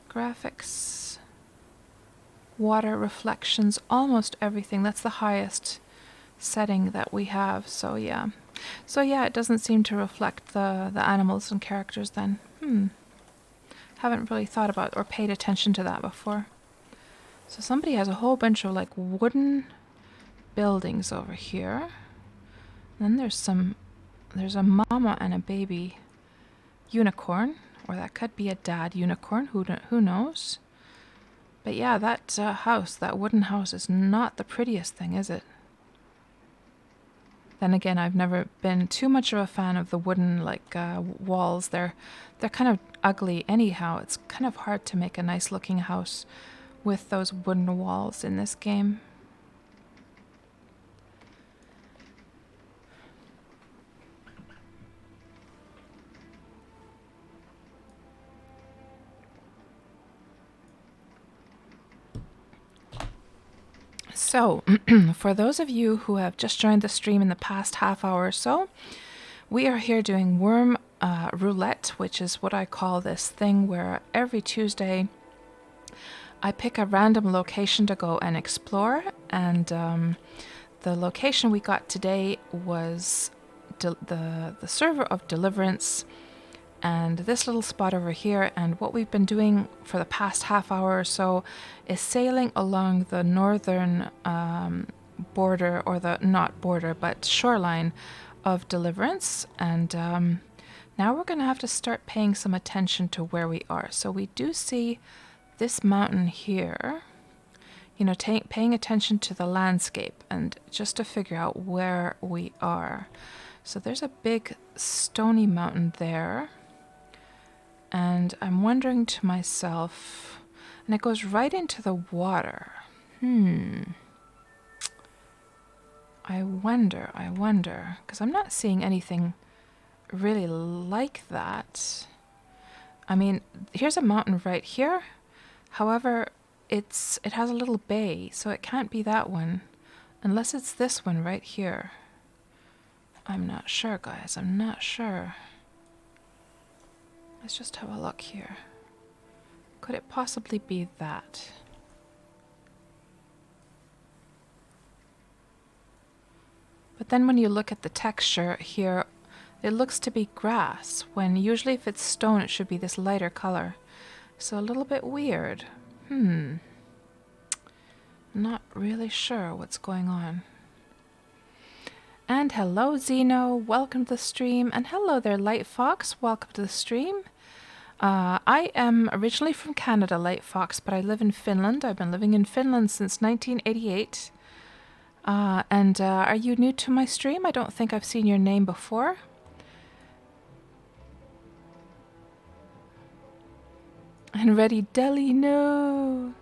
Graphics. Water reflections, almost everything. That's the highest setting that we have, so yeah. So yeah, it doesn't seem to reflect the animals and characters then. Haven't really thought about or paid attention to that before. So somebody has a whole bunch of like wooden buildings over here. And then there's a mama and a baby unicorn, or that could be a dad unicorn, who knows? But yeah, that house, that wooden house, is not the prettiest thing, is it? Then again, I've never been too much of a fan of the wooden walls. They're kind of ugly anyhow. It's kind of hard to make a nice looking house with those wooden walls in this game. So, for those of you who have just joined the stream in the past half hour or so, we are here doing Wurm Roulette, which is what I call this thing where every Tuesday I pick a random location to go and explore. And the location we got today was the server of Deliverance and this little spot over here. And what we've been doing for the past half hour or so is sailing along the northern border, or the not border but shoreline of Deliverance. And now we're going to have to start paying some attention to where we are. So we do see this mountain here, you know, paying attention to the landscape and just to figure out where we are. So there's a big stony mountain there. And I'm wondering to myself, and it goes right into the water. I wonder, because I'm not seeing anything really like that. I mean, here's a mountain right here. However, it has a little bay, so it can't be that one, unless it's this one right here. I'm not sure, guys. I'm not sure. Let's just have a look here. Could it possibly be that? But then when you look at the texture here, it looks to be grass, when usually if it's stone it should be this lighter color. So a little bit weird. Not really sure what's going on. And hello Zeno, welcome to the stream. And hello there Light Fox, welcome to the stream. I am originally from Canada, Light Fox, but I live in Finland. I've been living in Finland since 1988. And are you new to my stream? I don't think I've seen your name before. And Ready Deli, no.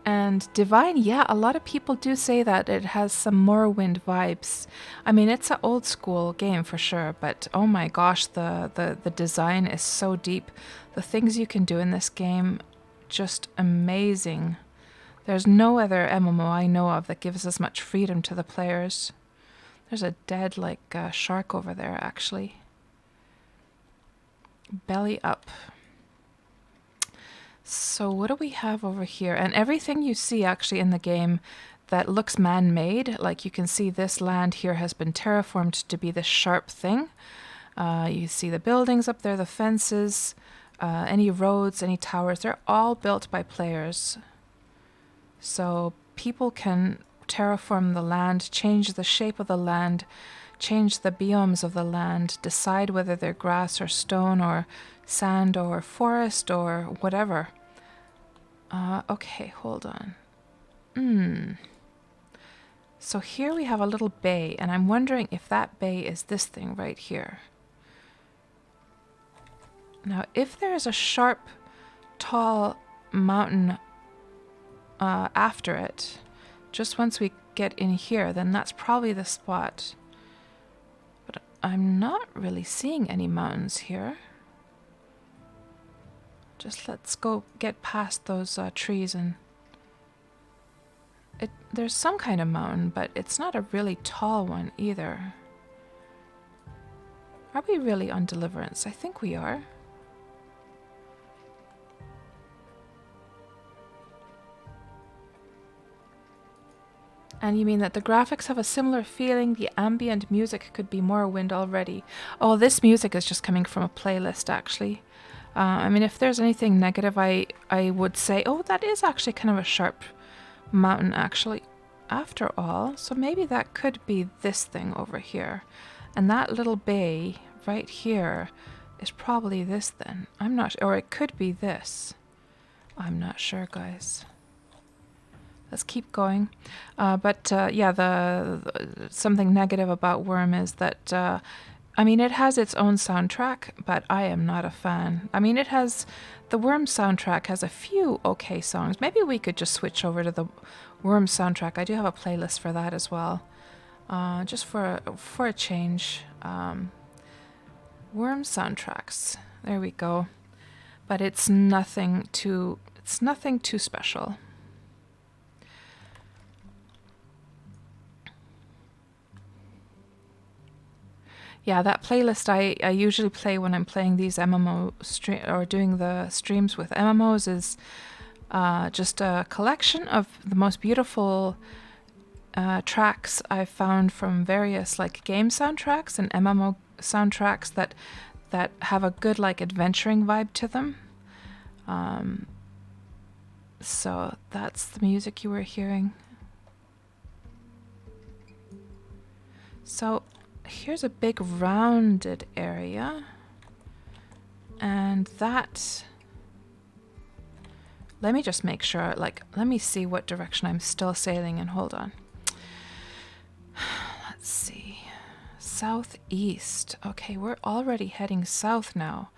And Divine, yeah, a lot of people do say that it has some Morrowind vibes. I mean, it's an old school game for sure, but oh my gosh, the design is so deep. The things you can do in this game, just amazing. There's no other MMO I know of that gives as much freedom to the players. There's a dead, shark over there, actually. Belly up. So what do we have over here? And everything you see actually in the game that looks man-made, like you can see this land here has been terraformed to be this sharp thing. You see the buildings up there, the fences, any roads, any towers, they're all built by players. So people can terraform the land, change the shape of the land, change the biomes of the land, decide whether they're grass or stone or sand or forest or whatever. Okay, hold on. So here we have a little bay, and I'm wondering if that bay is this thing right here. Now, if there is a sharp, tall mountain after it, just once we get in here, then that's probably the spot. But I'm not really seeing any mountains here. Just let's go get past those trees, and there's some kind of mountain, but it's not a really tall one either. Are we really on Deliverance? I think we are. And you mean that the graphics have a similar feeling, the ambient music could be Morrowind already. Oh, this music is just coming from a playlist, actually. I mean, if there's anything negative, I would say, oh, that is actually kind of a sharp mountain, actually, after all. So maybe that could be this thing over here. And that little bay right here is probably this then. I'm not sure, or it could be this. I'm not sure, guys. Let's keep going. Yeah, something negative about Wurm is that, I mean, it has its own soundtrack, but I am not a fan. I mean, the Wurm soundtrack has a few okay songs. Maybe we could just switch over to the Wurm soundtrack. I do have a playlist for that as well. Just for a change. Wurm soundtracks. There we go. But it's nothing too special. Yeah, that playlist I usually play when I'm playing these MMO stream or doing the streams with MMOs is just a collection of the most beautiful tracks I've found from various like game soundtracks and MMO soundtracks that have a good like adventuring vibe to them. So that's the music you were hearing. So here's a big rounded area, and that, let me just make sure, like, let me see what direction I'm still sailing in. Hold on. Let's see. Southeast. Okay, we're already heading south now.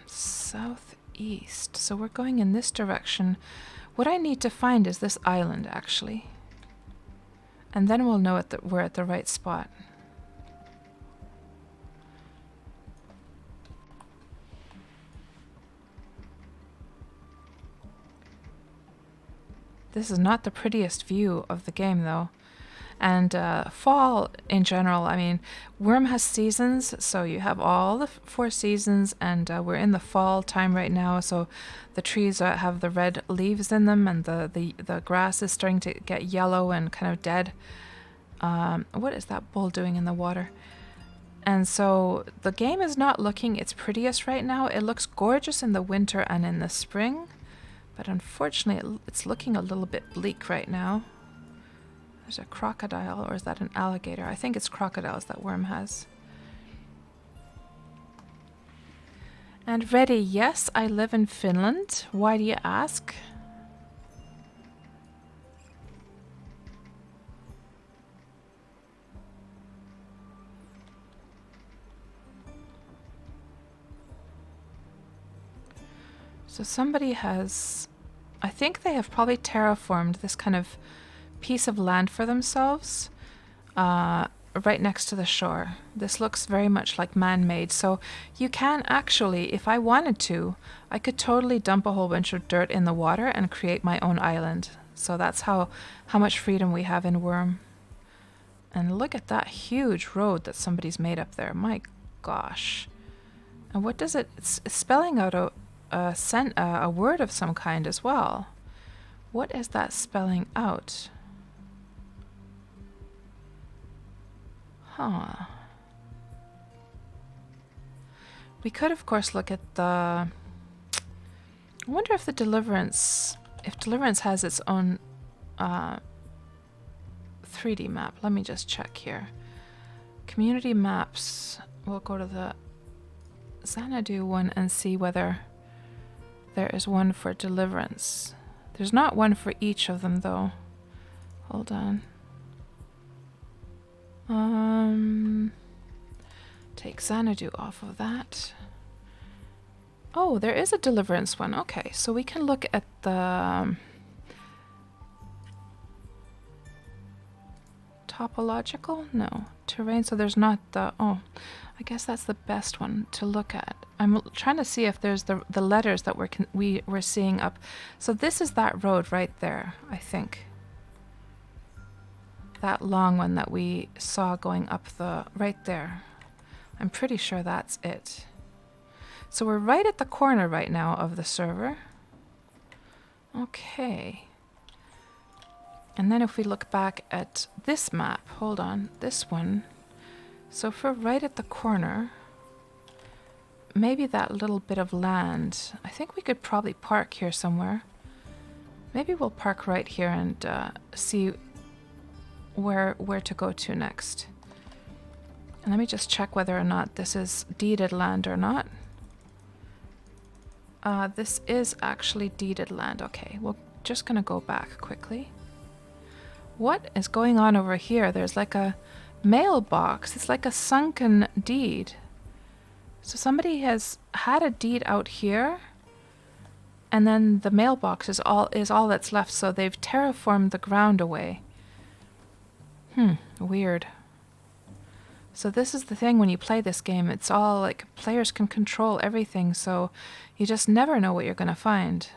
Southeast. So we're going in this direction. What I need to find is this island, actually. And then we'll know that we're at the right spot. This is not the prettiest view of the game, though. And fall in general, I mean, Wurm has seasons, so you have all the 4 seasons, and we're in the fall time right now, so the trees have the red leaves in them, and the grass is starting to get yellow and kind of dead. What is that bull doing in the water? And so the game is not looking its prettiest right now. It looks gorgeous in the winter and in the spring, but unfortunately it's looking a little bit bleak right now. There's a crocodile, or is that an alligator? I think it's crocodiles that Wurm has. And ready, yes, I live in Finland. Why do you ask? So somebody has, I think they have probably terraformed this kind of piece of land for themselves right next to the shore. This looks very much like man-made, so you can actually, if I wanted to, I could totally dump a whole bunch of dirt in the water and create my own island. So that's how much freedom we have in Wurm. And look at that huge road that somebody's made up there. My gosh. And what does it, it's spelling out a word of some kind as well. What is that spelling out? Huh. We could, of course, look at the... I wonder if the Deliverance... If Deliverance has its own 3D map. Let me just check here. Community maps. We'll go to the Xanadu one and see whether there is one for Deliverance. There's not one for each of them, though. Hold on. Take Xanadu off of that. Oh, there is a Deliverance one. Okay, so we can look at the topological? No. Terrain, so there's not the... Oh, I guess that's the best one to look at. I'm trying to see if there's the letters that we're seeing up. So this is that road right there, I think. That long one that we saw going up the... right there. I'm pretty sure that's it. So we're right at the corner right now of the server. Okay. And then if we look back at this map, hold on, this one. So if we're right at the corner, maybe that little bit of land, I think we could probably park here somewhere. Maybe we'll park right here and see where to go to next. And let me just check whether or not this is deeded land or not. This is actually deeded land. Okay, we're just gonna go back quickly. What is going on over here? There's like a mailbox. It's like a sunken deed. So somebody has had a deed out here, and then the mailbox is all that's left. So they've terraformed the ground away. Weird. So this is the thing when you play this game. It's all like players can control everything, so you just never know what you're gonna find.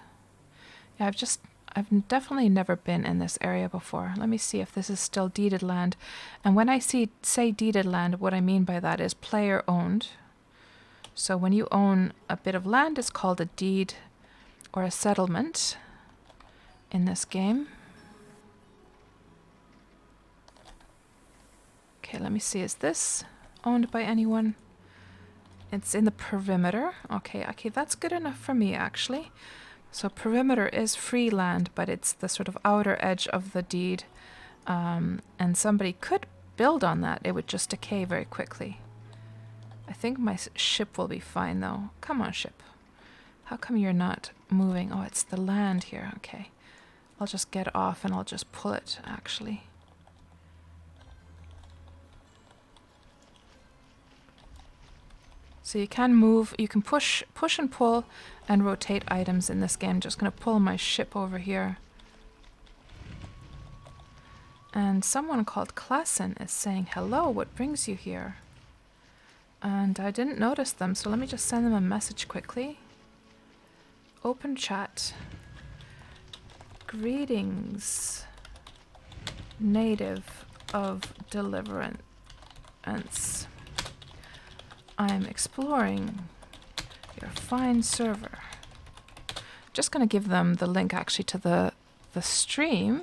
Yeah, I've definitely never been in this area before. Let me see if this is still deeded land. And when I say deeded land, what I mean by that is player owned. So when you own a bit of land, it's called a deed or a settlement in this game. Okay, let me see. Is this owned by anyone? It's in the perimeter. Okay, that's good enough for me, actually. So perimeter is free land, but it's the sort of outer edge of the deed. And somebody could build on that. It would just decay very quickly. I think my ship will be fine, though. Come on, ship. How come you're not moving? Oh, it's the land here. Okay. I'll just get off and I'll just pull it, actually. So you can move, you can push and pull and rotate items in this game. I'm just going to pull my ship over here. And someone called Klassen is saying, hello, what brings you here? And I didn't notice them, so let me just send them a message quickly. Open chat. Greetings, native of Deliverance. I'm exploring your fine server. Just going to give them the link actually to the stream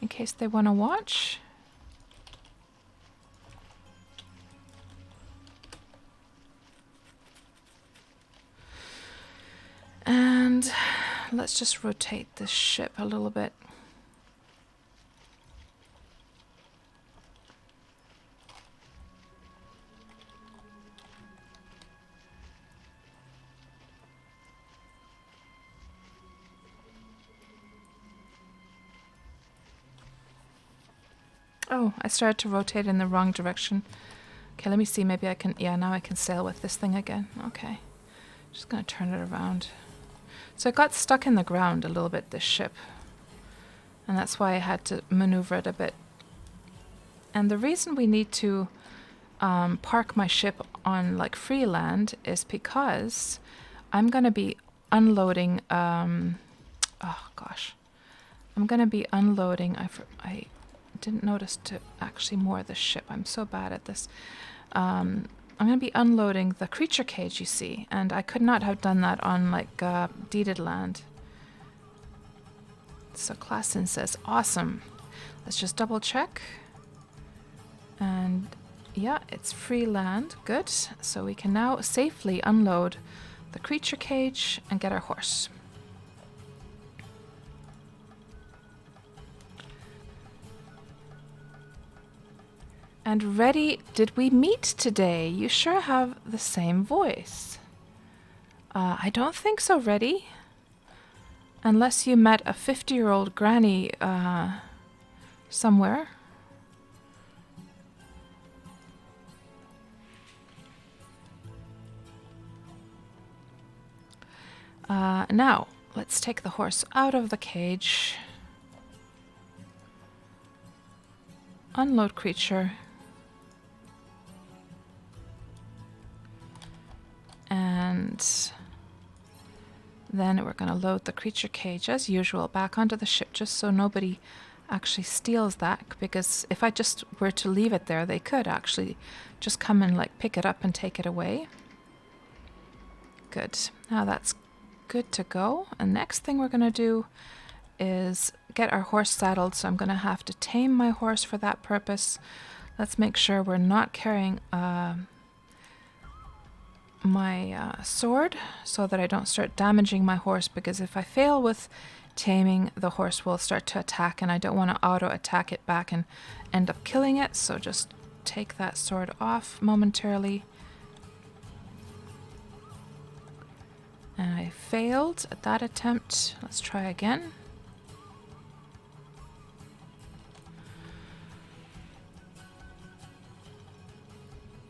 in case they want to watch. And let's just rotate this ship a little bit. Oh, I started to rotate in the wrong direction. Okay, let me see. Maybe I can... Yeah, now I can sail with this thing again. Okay. Just going to turn it around. So it got stuck in the ground a little bit, this ship. And that's why I had to maneuver it a bit. And the reason we need to park my ship on like free land is because I'm going to be unloading... oh, gosh. I'm going to be unloading... I didn't notice to actually moor the ship. I'm so bad at this. I'm going to be unloading the creature cage, you see, and I could not have done that on like deeded land. So Klassen says, awesome. Let's just double check. And yeah, it's free land. Good. So we can now safely unload the creature cage and get our horse. And Reddy, did we meet today? You sure have the same voice. I don't think so, Reddy. Unless you met a 50-year-old granny somewhere. Now, let's take the horse out of the cage. Unload creature. And then we're going to load the creature cage as usual back onto the ship just so nobody actually steals that, because if I just were to leave it there, they could actually just come and like pick it up and take it away. Good. Now that's good to go. And next thing we're going to do is get our horse saddled, so I'm going to have to tame my horse for that purpose. Let's make sure we're not carrying my sword so that I don't start damaging my horse, because if I fail with taming, the horse will start to attack and I don't want to auto attack it back and end up killing it. So just take that sword off momentarily. And I failed at that attempt. Let's try again.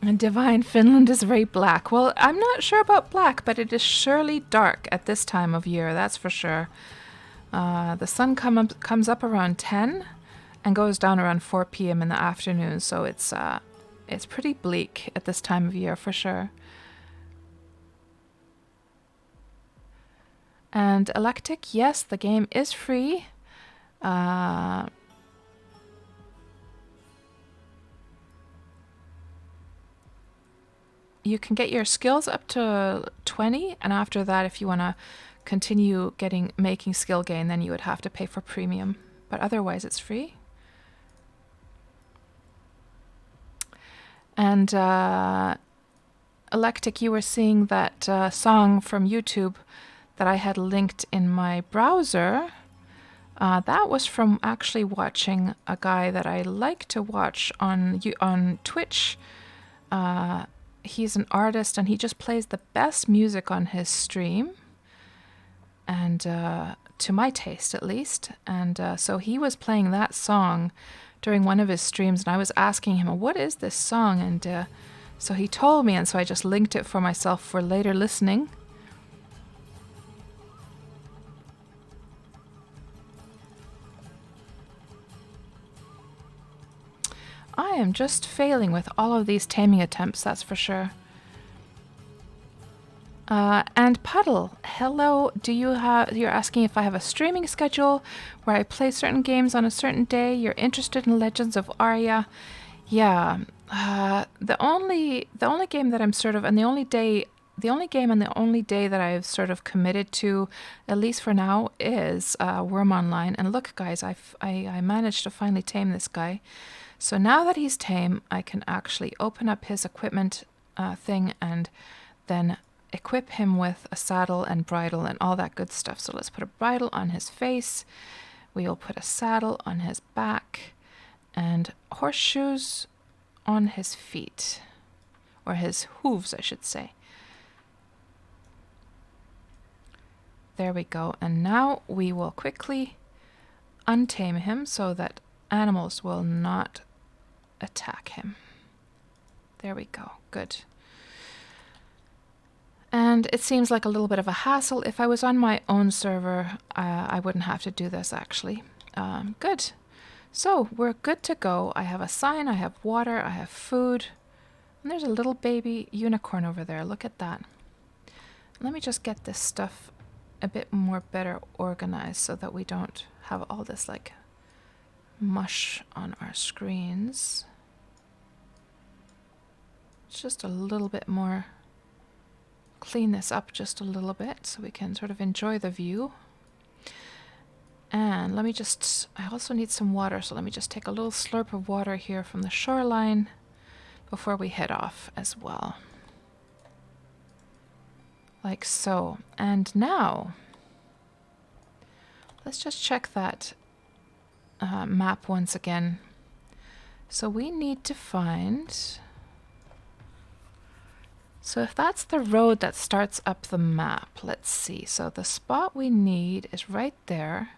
And Divine Finland is very black. Well, I'm not sure about black, but it is surely dark at this time of year, that's for sure. The sun comes up around 10 and goes down around 4 p.m. in the afternoon, so it's pretty bleak at this time of year for sure. And Electic, yes, the game is free. You can get your skills up to 20, and after that, if you want to continue making skill gain, then you would have to pay for premium. But otherwise, it's free. And Electic, you were seeing that song from YouTube that I had linked in my browser. That was from actually watching a guy that I like to watch on Twitch. He's an artist and he just plays the best music on his stream, and to my taste at least. And so he was playing that song during one of his streams, and I was asking him, what is this song? And so he told me, and so I just linked it for myself for later listening. I am just failing with all of these taming attempts, that's for sure. And Puddle, hello, you're asking if I have a streaming schedule where I play certain games on a certain day. You're interested in Legends of Arya. Yeah, the only game that I'm sort of, and the only game and the only day that I've sort of committed to, at least for now, is Wurm Online. And look, guys, I managed to finally tame this guy. So now that he's tame, I can actually open up his equipment thing and then equip him with a saddle and bridle and all that good stuff. So let's put a bridle on his face. We will put a saddle on his back and horseshoes on his feet, or his hooves, I should say. There we go. And now we will quickly untame him so that animals will not attack him. There we go. Good. And it seems like a little bit of a hassle. If I was on my own server, I wouldn't have to do this, actually. Good. So we're good to go. I have a sign, I have water, I have food. And there's a little baby unicorn over there. Look at that. Let me just get this stuff a bit more better organized so that we don't have all this like mush on our screens. Just a little bit more. Clean this up just a little bit so we can sort of enjoy the view. And I also need some water, so let me just take a little slurp of water here from the shoreline before we head off as well. Like so. And now, let's just check that map once again. So we need to find... So if that's the road that starts up the map, let's see. So the spot we need is right there.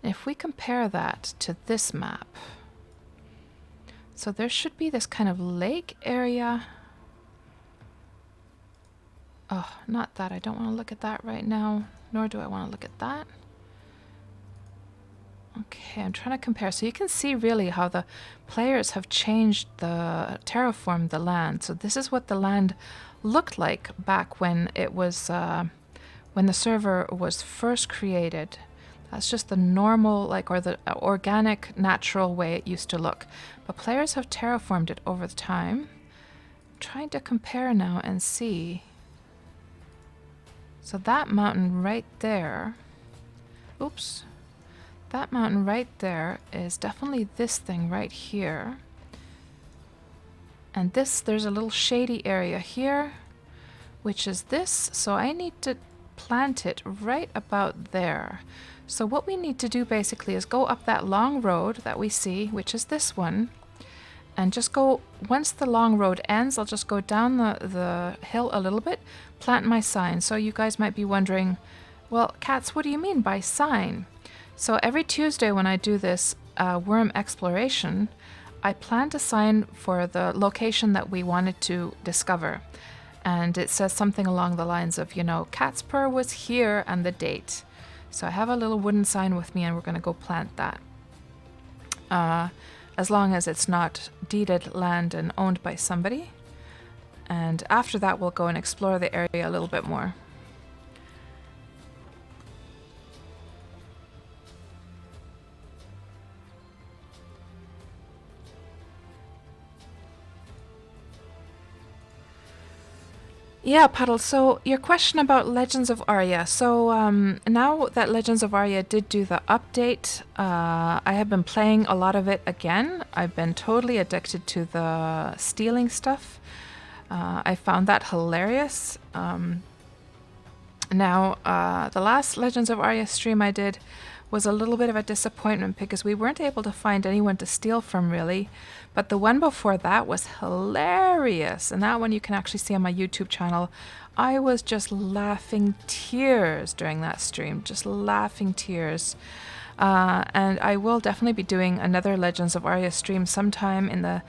If we compare that to this map, so there should be this kind of lake area. Oh, not that. I don't want to look at that right now, nor do I want to look at that. Okay, I'm trying to compare. So you can see really how the players have terraformed the land. So this is what the land looked like back when it was, when the server was first created. That's just the normal, or the organic, natural way it used to look. But players have terraformed it over the time. I'm trying to compare now and see. So that mountain right there, oops, that mountain right there is definitely this thing right here. And there's a little shady area here, which is this. So I need to plant it right about there. So what we need to do basically is go up that long road that we see, which is this one, and just go, once the long road ends, I'll just go down the hill a little bit, plant my sign. So you guys might be wondering, well, Kats, what do you mean by sign? So every Tuesday when I do this worm exploration, I plant a sign for the location that we wanted to discover. And it says something along the lines of, KatsPurr was here and the date. So I have a little wooden sign with me and we're going to go plant that. As long as it's not deeded land and owned by somebody. And after that we'll go and explore the area a little bit more. Yeah, Puddle. So your question about Legends of Arya. So now that Legends of Arya did do the update, I have been playing a lot of it again. I've been totally addicted to the stealing stuff. I found that hilarious. Now, the last Legends of Arya stream I did was a little bit of a disappointment because we weren't able to find anyone to steal from, really. But the one before that was hilarious. And that one you can actually see on my YouTube channel. I was just laughing tears during that stream, just laughing tears. And I will definitely be doing another Legends of Arya stream sometime in the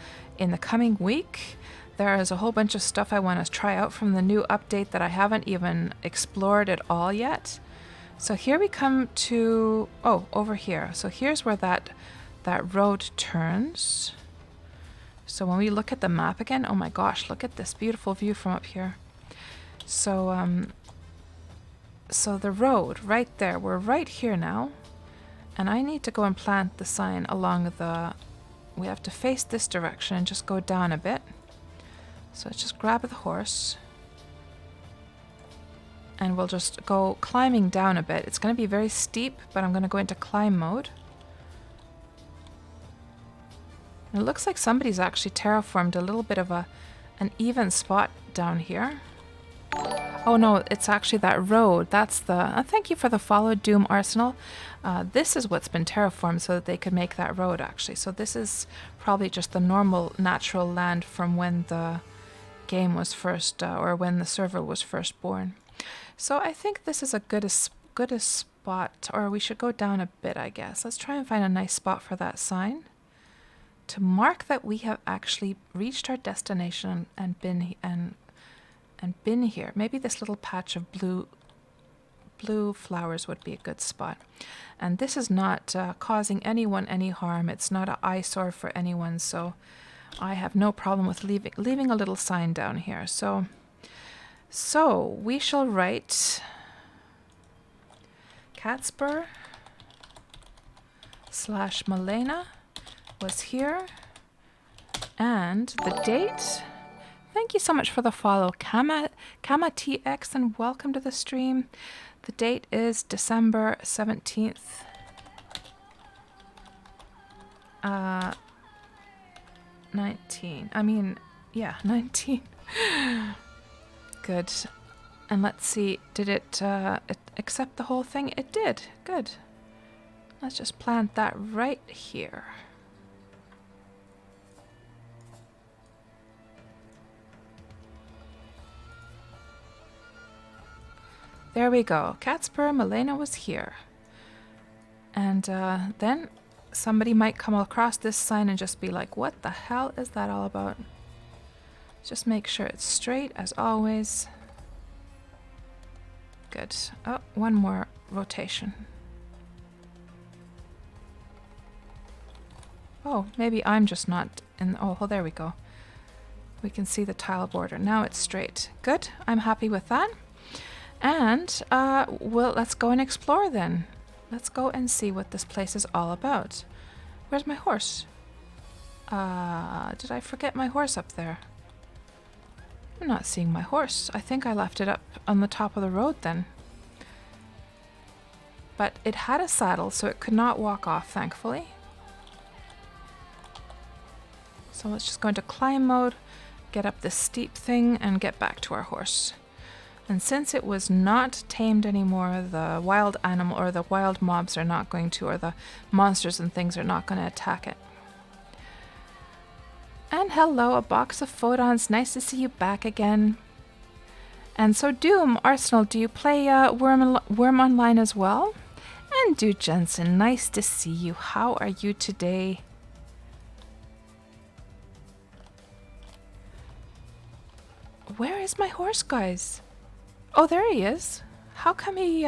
coming week. There is a whole bunch of stuff I want to try out from the new update that I haven't even explored at all yet. So here we come to, oh, over here. So here's where that road turns. So when we look at the map again, oh my gosh, look at this beautiful view from up here. So, so the road right there, we're right here now. And I need to go and plant the sign along the, we have to face this direction and just go down a bit. So let's just grab the horse. And we'll just go climbing down a bit. It's going to be very steep, but I'm going to go into climb mode. And it looks like somebody's actually terraformed a little bit of an even spot down here. Oh no, it's actually that road. That's the... thank you for the follow, Doom Arsenal. This is what's been terraformed so that they could make that road, actually. So this is probably just the normal natural land from when the game was first, or when the server was first born. So I think this is a good spot, or we should go down a bit, I guess. Let's try and find a nice spot for that sign to mark that we have actually reached our destination and been here. Maybe this little patch of blue flowers would be a good spot. And this is not causing anyone any harm. It's not an eyesore for anyone, so I have no problem with leaving a little sign down here. So we shall write KatsPurr / Malena was here, and the date. Thank you so much for the follow, Kama TX, and welcome to the stream. The date is December 17th. 19. I mean, yeah, 19. Good. And let's see, did it accept the whole thing? It did. Good. Let's just plant that right here. There we go. KatsPurr, Malena was here. And then somebody might come across this sign and just be like, what the hell is that all about? Just make sure it's straight as always. Good. Oh, one more rotation. Oh, maybe I'm just not in... oh, there we go. We can see the tile border. Now it's straight. Good. I'm happy with that. And, well, let's go and explore then. Let's go and see what this place is all about. Where's my horse? Did I forget my horse up there? I'm not seeing my horse. I think I left it up on the top of the road then. But it had a saddle, so it could not walk off, thankfully. So let's just go into climb mode, get up this steep thing, and get back to our horse. And since it was not tamed anymore, the wild animal or the wild mobs are not going to, or the monsters and things are not going to attack it. And hello, a box of photons. Nice to see you back again. And so Doom, Arsenal, do you play Wurm Online as well? And Dude Jensen, nice to see you. How are you today? Where is my horse, guys? Oh, there he is. How come he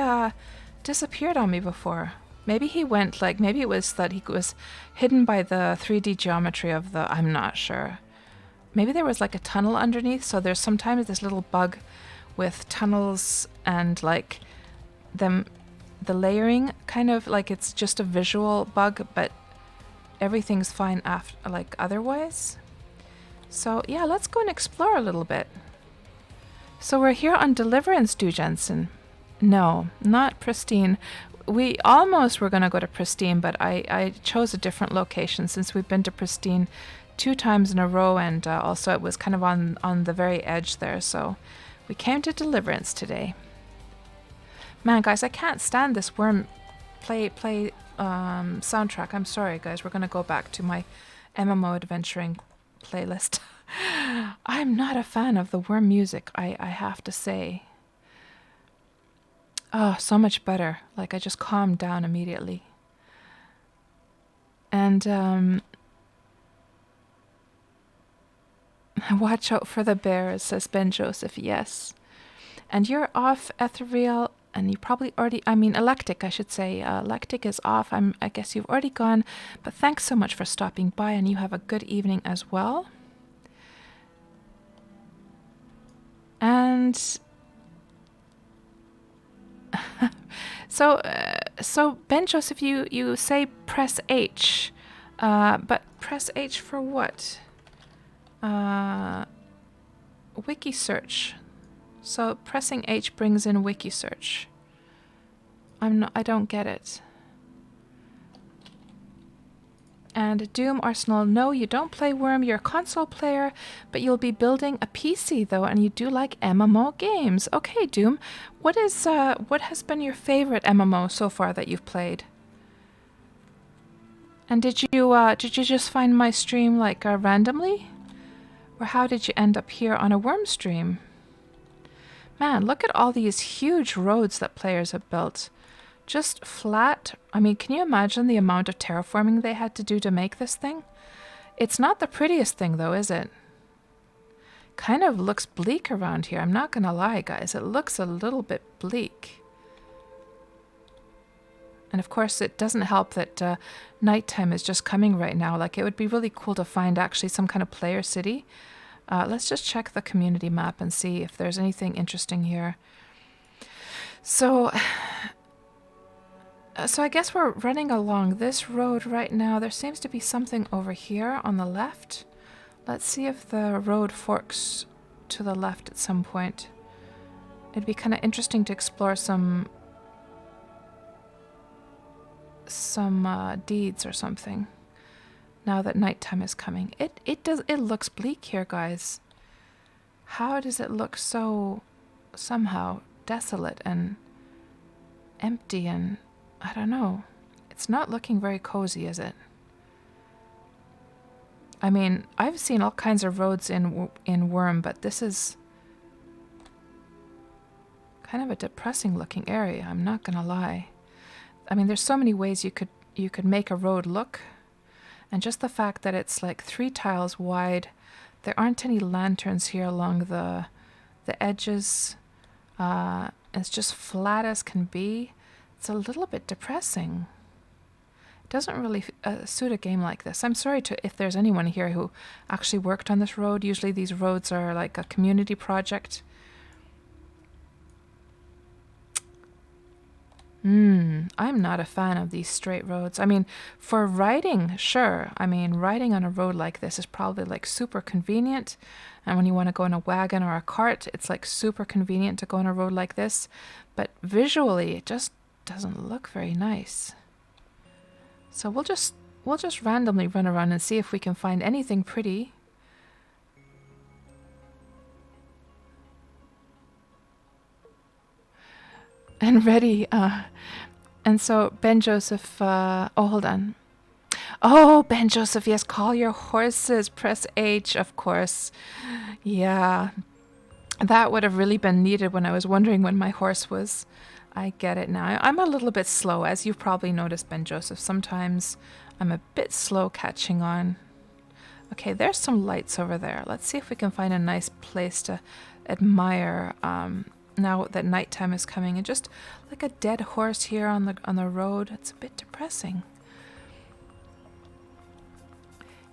disappeared on me before? Maybe he went, like, maybe it was that he was hidden by the 3D geometry of the... I'm not sure. Maybe there was, like, a tunnel underneath, so there's sometimes this little bug with tunnels and, like, the layering, kind of, like, it's just a visual bug, but everything's fine after, like, otherwise. So, yeah, let's go and explore a little bit. So we're here on Deliverance, Du Jensen. No, not Pristine. We almost were going to go to Pristine, but I chose a different location since we've been to Pristine 2 times in a row, and also it was kind of on the very edge there, so we came to Deliverance today. Man, guys, I can't stand this Wurm play soundtrack. I'm sorry, guys. We're going to go back to my MMO adventuring playlist. I'm not a fan of the Wurm music, I have to say. Oh, so much better. Like, I just calmed down immediately. And, watch out for the bears, says Ben Joseph. Yes. And you're off, Ethereal, and you probably already, I mean, Electic, I should say. Electic is off. I guess you've already gone. But thanks so much for stopping by, and you have a good evening as well. And so Ben Joseph, you say press H, but press H for what? Wiki search. So pressing H brings in wiki search. I don't get it. And Doom Arsenal, no, you don't play Wurm, you're a console player, but you'll be building a PC though, and you do like MMO games. Okay, Doom, what has been your favorite MMO so far that you've played? And did you just find my stream like randomly? Or how did you end up here on a Wurm stream? Man, look at all these huge roads that players have built. Just flat. I mean, can you imagine the amount of terraforming they had to do to make this thing? It's not the prettiest thing though, is it? Kind of looks bleak around here. I'm not gonna lie, guys. It looks a little bit bleak. And of course, it doesn't help that nighttime is just coming right now. Like, it would be really cool to find actually some kind of player city. Let's just check the community map and see if there's anything interesting here. So I guess we're running along this road right now. There seems to be something over here on the left. Let's see if the road forks to the left at some point. It'd be kind of interesting to explore some deeds or something now that nighttime is coming. It looks bleak here, guys. How does it look so somehow desolate and empty, and I don't know. It's not looking very cozy, is it? I mean, I've seen all kinds of roads in Wurm, but this is kind of a depressing looking area, I'm not gonna lie. I mean, there's so many ways you could make a road look, and just the fact that it's like 3 tiles wide, there aren't any lanterns here along the edges. It's just flat as can be. It's a little bit depressing. It doesn't really suit a game like this. I'm sorry if there's anyone here who actually worked on this road. Usually these roads are like a community project. I'm not a fan of these straight roads. I mean, for riding, sure. I mean, riding on a road like this is probably like super convenient. And when you want to go in a wagon or a cart, it's like super convenient to go on a road like this. But visually, it just doesn't look very nice. So we'll just randomly run around and see if we can find anything pretty. And ready. And so Ben Joseph, oh, hold on. Oh, Ben Joseph, yes, call your horses. Press H, of course. Yeah, that would have really been needed when I was wondering when my horse was. I get it now. I'm a little bit slow, as you've probably noticed, Ben Joseph. Sometimes I'm a bit slow catching on. Okay, there's some lights over there. Let's see if we can find a nice place to admire now that nighttime is coming. And just like a dead horse here on the road, it's a bit depressing.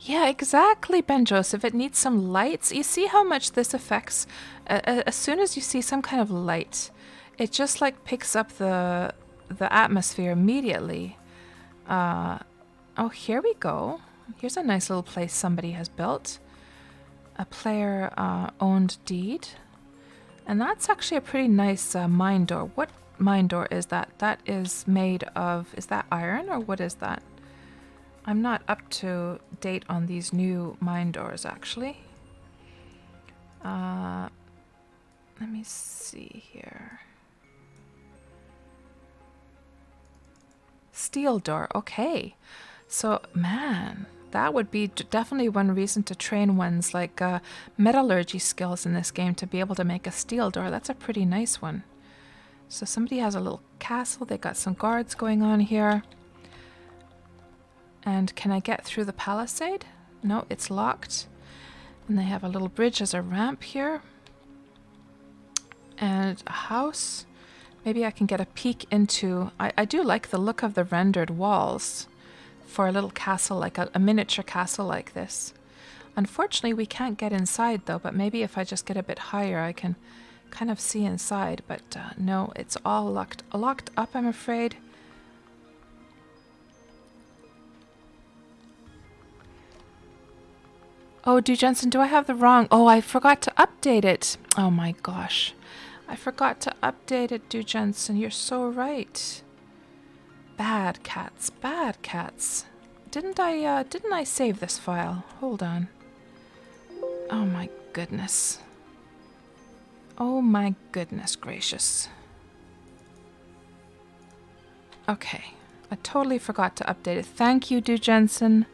Yeah, exactly, Ben Joseph. It needs some lights. You see how much this affects? As soon as you see some kind of light, it just like picks up the atmosphere immediately. Oh, here we go. Here's a nice little place somebody has built. A player owned deed. And that's actually a pretty nice mine door. What mine door is that? That is made of, is that iron or what is that? I'm not up to date on these new mine doors actually. Let me see here. Steel door, okay. So, man, that would be definitely one reason to train one's like metallurgy skills in this game to be able to make a steel door. That's a pretty nice one. So somebody has a little castle. They got some guards going on here. And can I get through the palisade? No, it's locked. And they have a little bridge as a ramp here. And a house. Maybe I can get a peek into... I do like the look of the rendered walls for a little castle, like a miniature castle like this. Unfortunately, we can't get inside though, but maybe if I just get a bit higher, I can kind of see inside. But no, it's all locked up, I'm afraid. Oh, Jensen, do I have the wrong... Oh, I forgot to update it. Oh my gosh. I forgot to update it, Jensen. You're so right. Bad cats, bad cats. Didn't I save this file? Hold on. Oh my goodness. Oh my goodness gracious. Okay. I totally forgot to update it. Thank you, Jensen.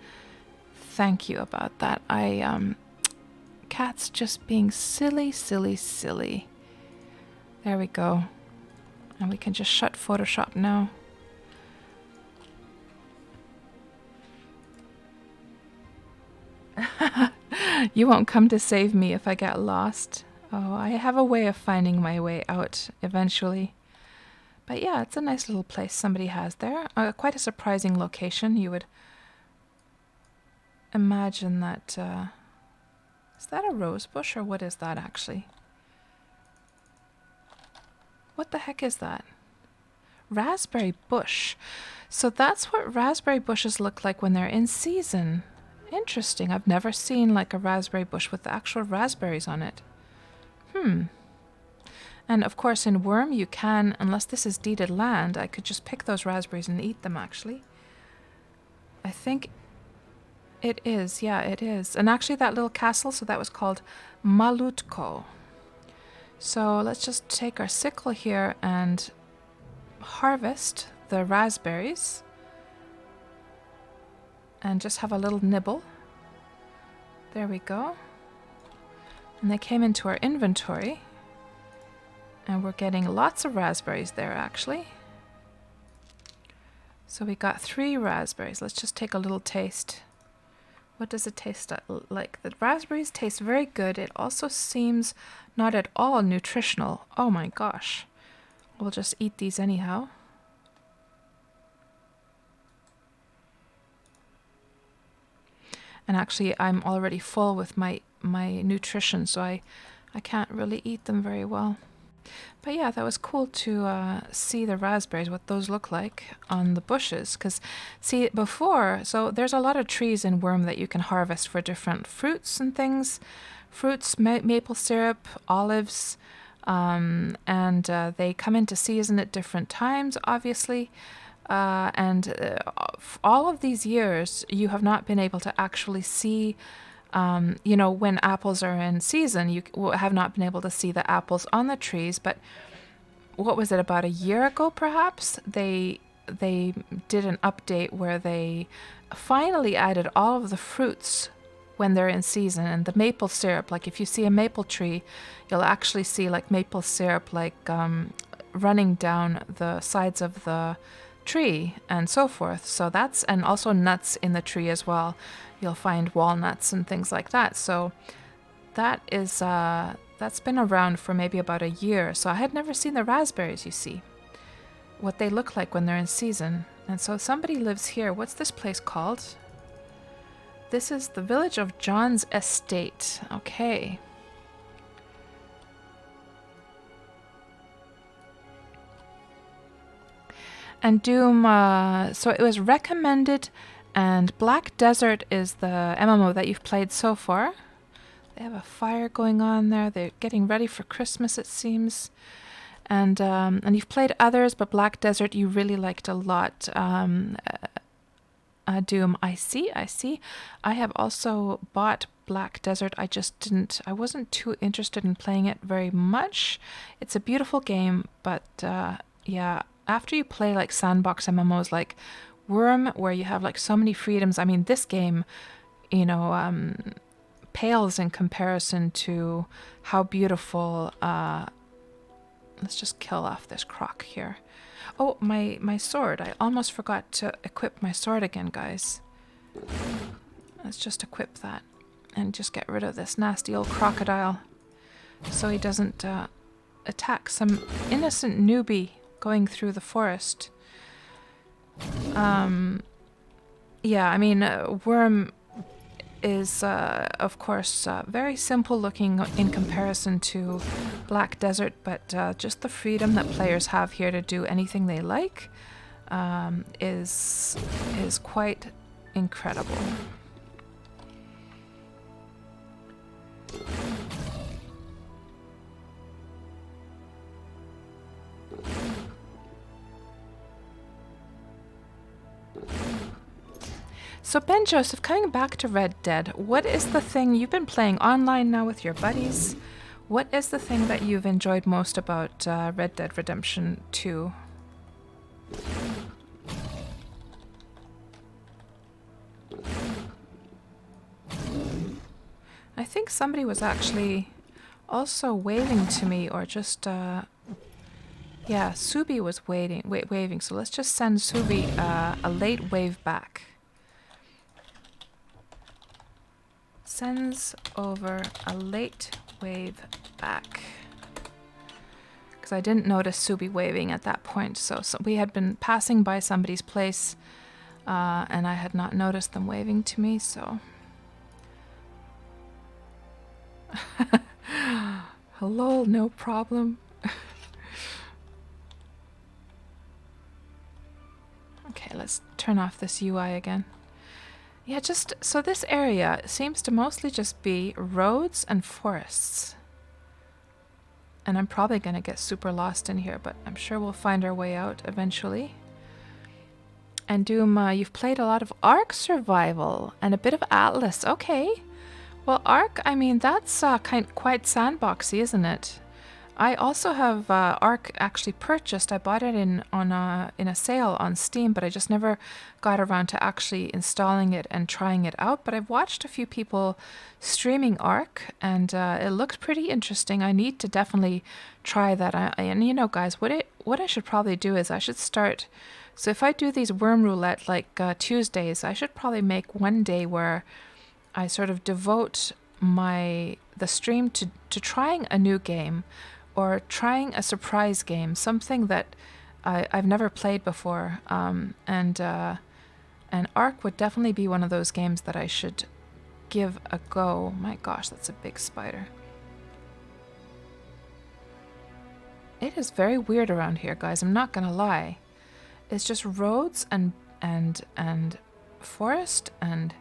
Thank you about that. Cats just being silly, silly, silly. There we go. And we can just shut Photoshop now. You won't come to save me if I get lost. Oh, I have a way of finding my way out eventually. But yeah, it's a nice little place somebody has there. Quite a surprising location. You would imagine that... is that a rose bush or what is that actually? What the heck is that? Raspberry bush. So that's what raspberry bushes look like when they're in season. Interesting. I've never seen like a raspberry bush with the actual raspberries on it. And of course in Wurm you can, unless this is deeded land, I could just pick those raspberries and eat them actually. I think it is. Yeah, it is. And actually that little castle, so that was called Malutko. So let's just take our sickle here and harvest the raspberries and just have a little nibble. There we go. And they came into our inventory and we're getting lots of raspberries there actually. So we got 3 raspberries. Let's just take a little taste. What does it taste like? The raspberries taste very good. It also seems not at all nutritional. Oh my gosh. We'll just eat these anyhow. And actually I'm already full with my nutrition, so I can't really eat them very well. But yeah, that was cool to see the raspberries, what those look like on the bushes. Because, see, before, so there's a lot of trees in Wurm that you can harvest for different fruits and things. Fruits, maple syrup, olives, and they come into season at different times, obviously. All of these years, you have not been able to actually see... you know, when apples are in season, you have not been able to see the apples on the trees. But what was it, about a year ago, perhaps? They did an update where they finally added all of the fruits when they're in season. And the maple syrup, like if you see a maple tree, you'll actually see like maple syrup like running down the sides of the tree and so forth. So that's, and also nuts in the tree as well. You'll find walnuts and things like that. So that is that's been around for maybe about a year. So I had never seen the raspberries, you see, what they look like when they're in season. And so somebody lives here. What's this place called? This is the village of John's Estate. Okay. And Doom, so it was recommended, and Black Desert is the MMO that you've played so far. They have a fire going on there. They're getting ready for Christmas, it seems. And you've played others, but Black Desert you really liked a lot. Doom, I see. I have also bought Black Desert. I wasn't too interested in playing it very much. It's a beautiful game, but yeah, after you play like Sandbox MMOs like Wurm, where you have like so many freedoms, I mean, this game, you know, pales in comparison to how beautiful. Let's just kill off this croc here. Oh, my sword. I almost forgot to equip my sword again, guys. Let's just equip that and just get rid of this nasty old crocodile so he doesn't attack some innocent newbie going through the forest. Yeah, I mean, Wurm is, of course, very simple looking in comparison to Black Desert, but just the freedom that players have here to do anything they like is quite incredible. So Ben Joseph, coming back to Red Dead, what is the thing you've been playing online now with your buddies? What is the thing that you've enjoyed most about Red Dead Redemption 2? I think somebody was actually also waving to me, or just yeah, Subi was waving. So let's just send Subi a late wave back. Sends over a late wave back. Because I didn't notice Subi waving at that point. So we had been passing by somebody's place and I had not noticed them waving to me, so. Hello, no problem. Okay, let's turn off this UI again. Yeah, just so this area seems to mostly just be roads and forests. And I'm probably going to get super lost in here, but I'm sure we'll find our way out eventually. And Doom, you've played a lot of Ark Survival and a bit of Atlas. Okay. Well, Ark, I mean, that's quite sandboxy, isn't it? I also have Ark actually purchased. I bought it in a sale on Steam, but I just never got around to actually installing it and trying it out. But I've watched a few people streaming Ark, and it looks pretty interesting. I need to definitely try that. And you know, guys, what I should probably do is I should start. So if I do these Wurm Roulette like Tuesdays, I should probably make one day where I sort of devote the stream to trying a new game, or trying a surprise game, something that I've never played before. And Ark would definitely be one of those games that I should give a go. My gosh, that's a big spider. It is very weird around here, guys. I'm not gonna lie. It's just roads and forest and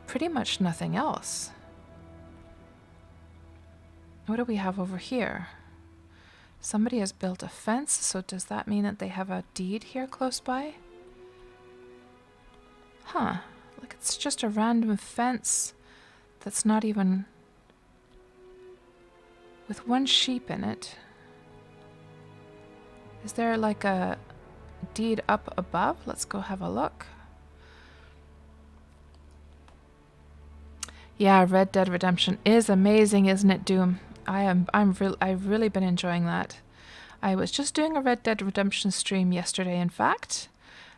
pretty much nothing else. What do we have over here? Somebody has built a fence, so does that mean that they have a deed here close by? Huh. Like, it's just a random fence that's not even with one sheep in it. Is there like a deed up above? Let's go have a look. Yeah, Red Dead Redemption is amazing, isn't it, Doom? I've really been enjoying that. I was just doing a Red Dead Redemption stream yesterday, in fact.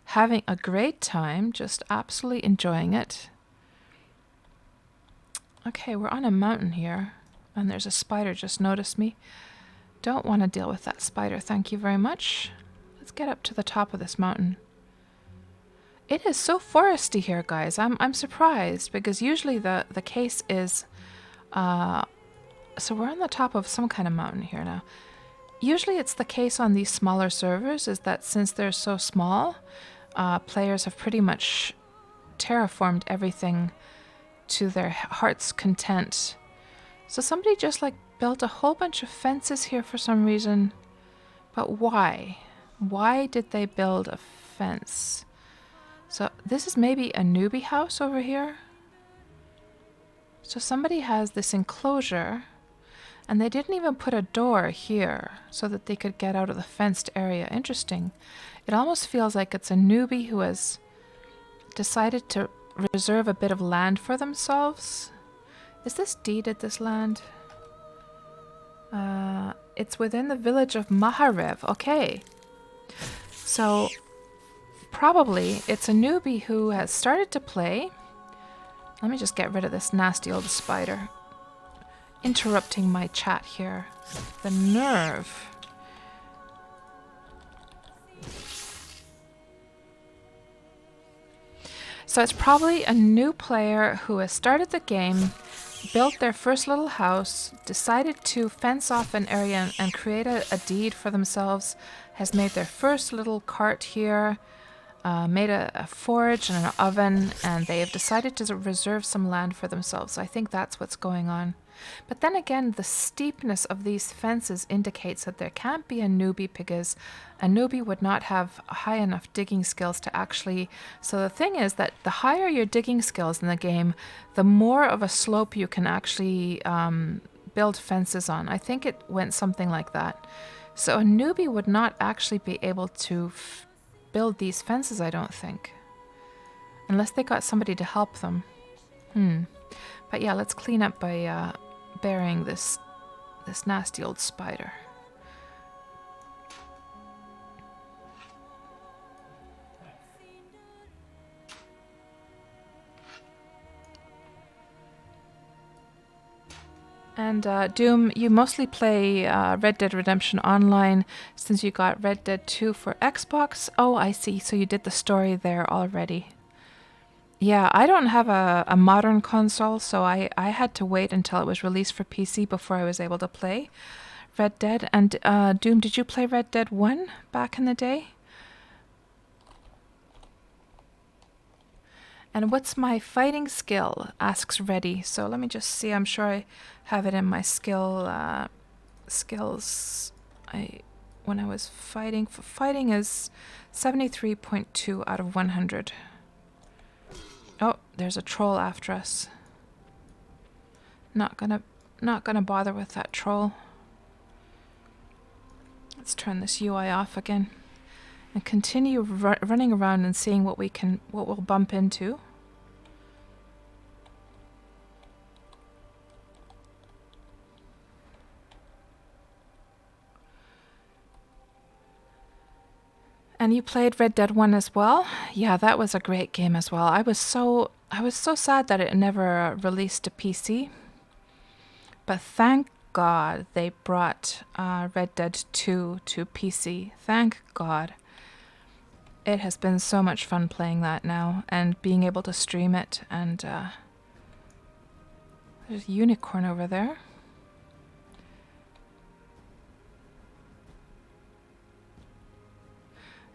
Having a great time, just absolutely enjoying it. Okay, we're on a mountain here, and there's a spider just noticed me. Don't want to deal with that spider, thank you very much. Let's get up to the top of this mountain. It is so foresty here, guys. I'm surprised, because usually the case is so we're on the top of some kind of mountain here now. Usually it's the case on these smaller servers is that since they're so small, players have pretty much terraformed everything to their heart's content. So somebody just like built a whole bunch of fences here for some reason. But why? Why did they build a fence? So this is maybe a newbie house over here. So somebody has this enclosure and they didn't even put a door here so that they could get out of the fenced area. Interesting. It almost feels like it's a newbie who has decided to reserve a bit of land for themselves. Is this deeded, this land? It's within the village of Maharev. Okay. So, probably it's a newbie who has started to play. Let me just get rid of this nasty old spider. Interrupting my chat here. The nerve. So it's probably a new player who has started the game, built their first little house, decided to fence off an area and create a deed for themselves, has made their first little cart here, made a forge and an oven, and they have decided to reserve some land for themselves. So I think that's what's going on. But then again, the steepness of these fences indicates that there can't be a newbie because a newbie would not have high enough digging skills to actually... So the thing is that the higher your digging skills in the game, the more of a slope you can actually build fences on. I think it went something like that. So a newbie would not actually be able to build these fences, I don't think. Unless they got somebody to help them. But yeah, let's clean up by burying this nasty old spider. And Doom, you mostly play Red Dead Redemption Online since you got Red Dead 2 for Xbox. Oh, I see. So you did the story there already. Yeah, I don't have a modern console, so I had to wait until it was released for PC before I was able to play Red Dead. And Doom, did you play Red Dead 1 back in the day? And what's my fighting skill? Asks Reddy. So let me just see. I'm sure I have it in my skills. When I was fighting, fighting is 73.2 out of 100. Oh, there's a troll after us. Not gonna bother with that troll. Let's turn this UI off again and continue running around and seeing what we'll bump into. And you played Red Dead 1 as well? Yeah, that was a great game as well. I was so sad that it never released to PC. But thank God they brought Red Dead 2 to PC. Thank God. It has been so much fun playing that now and being able to stream it. And there's a unicorn over there.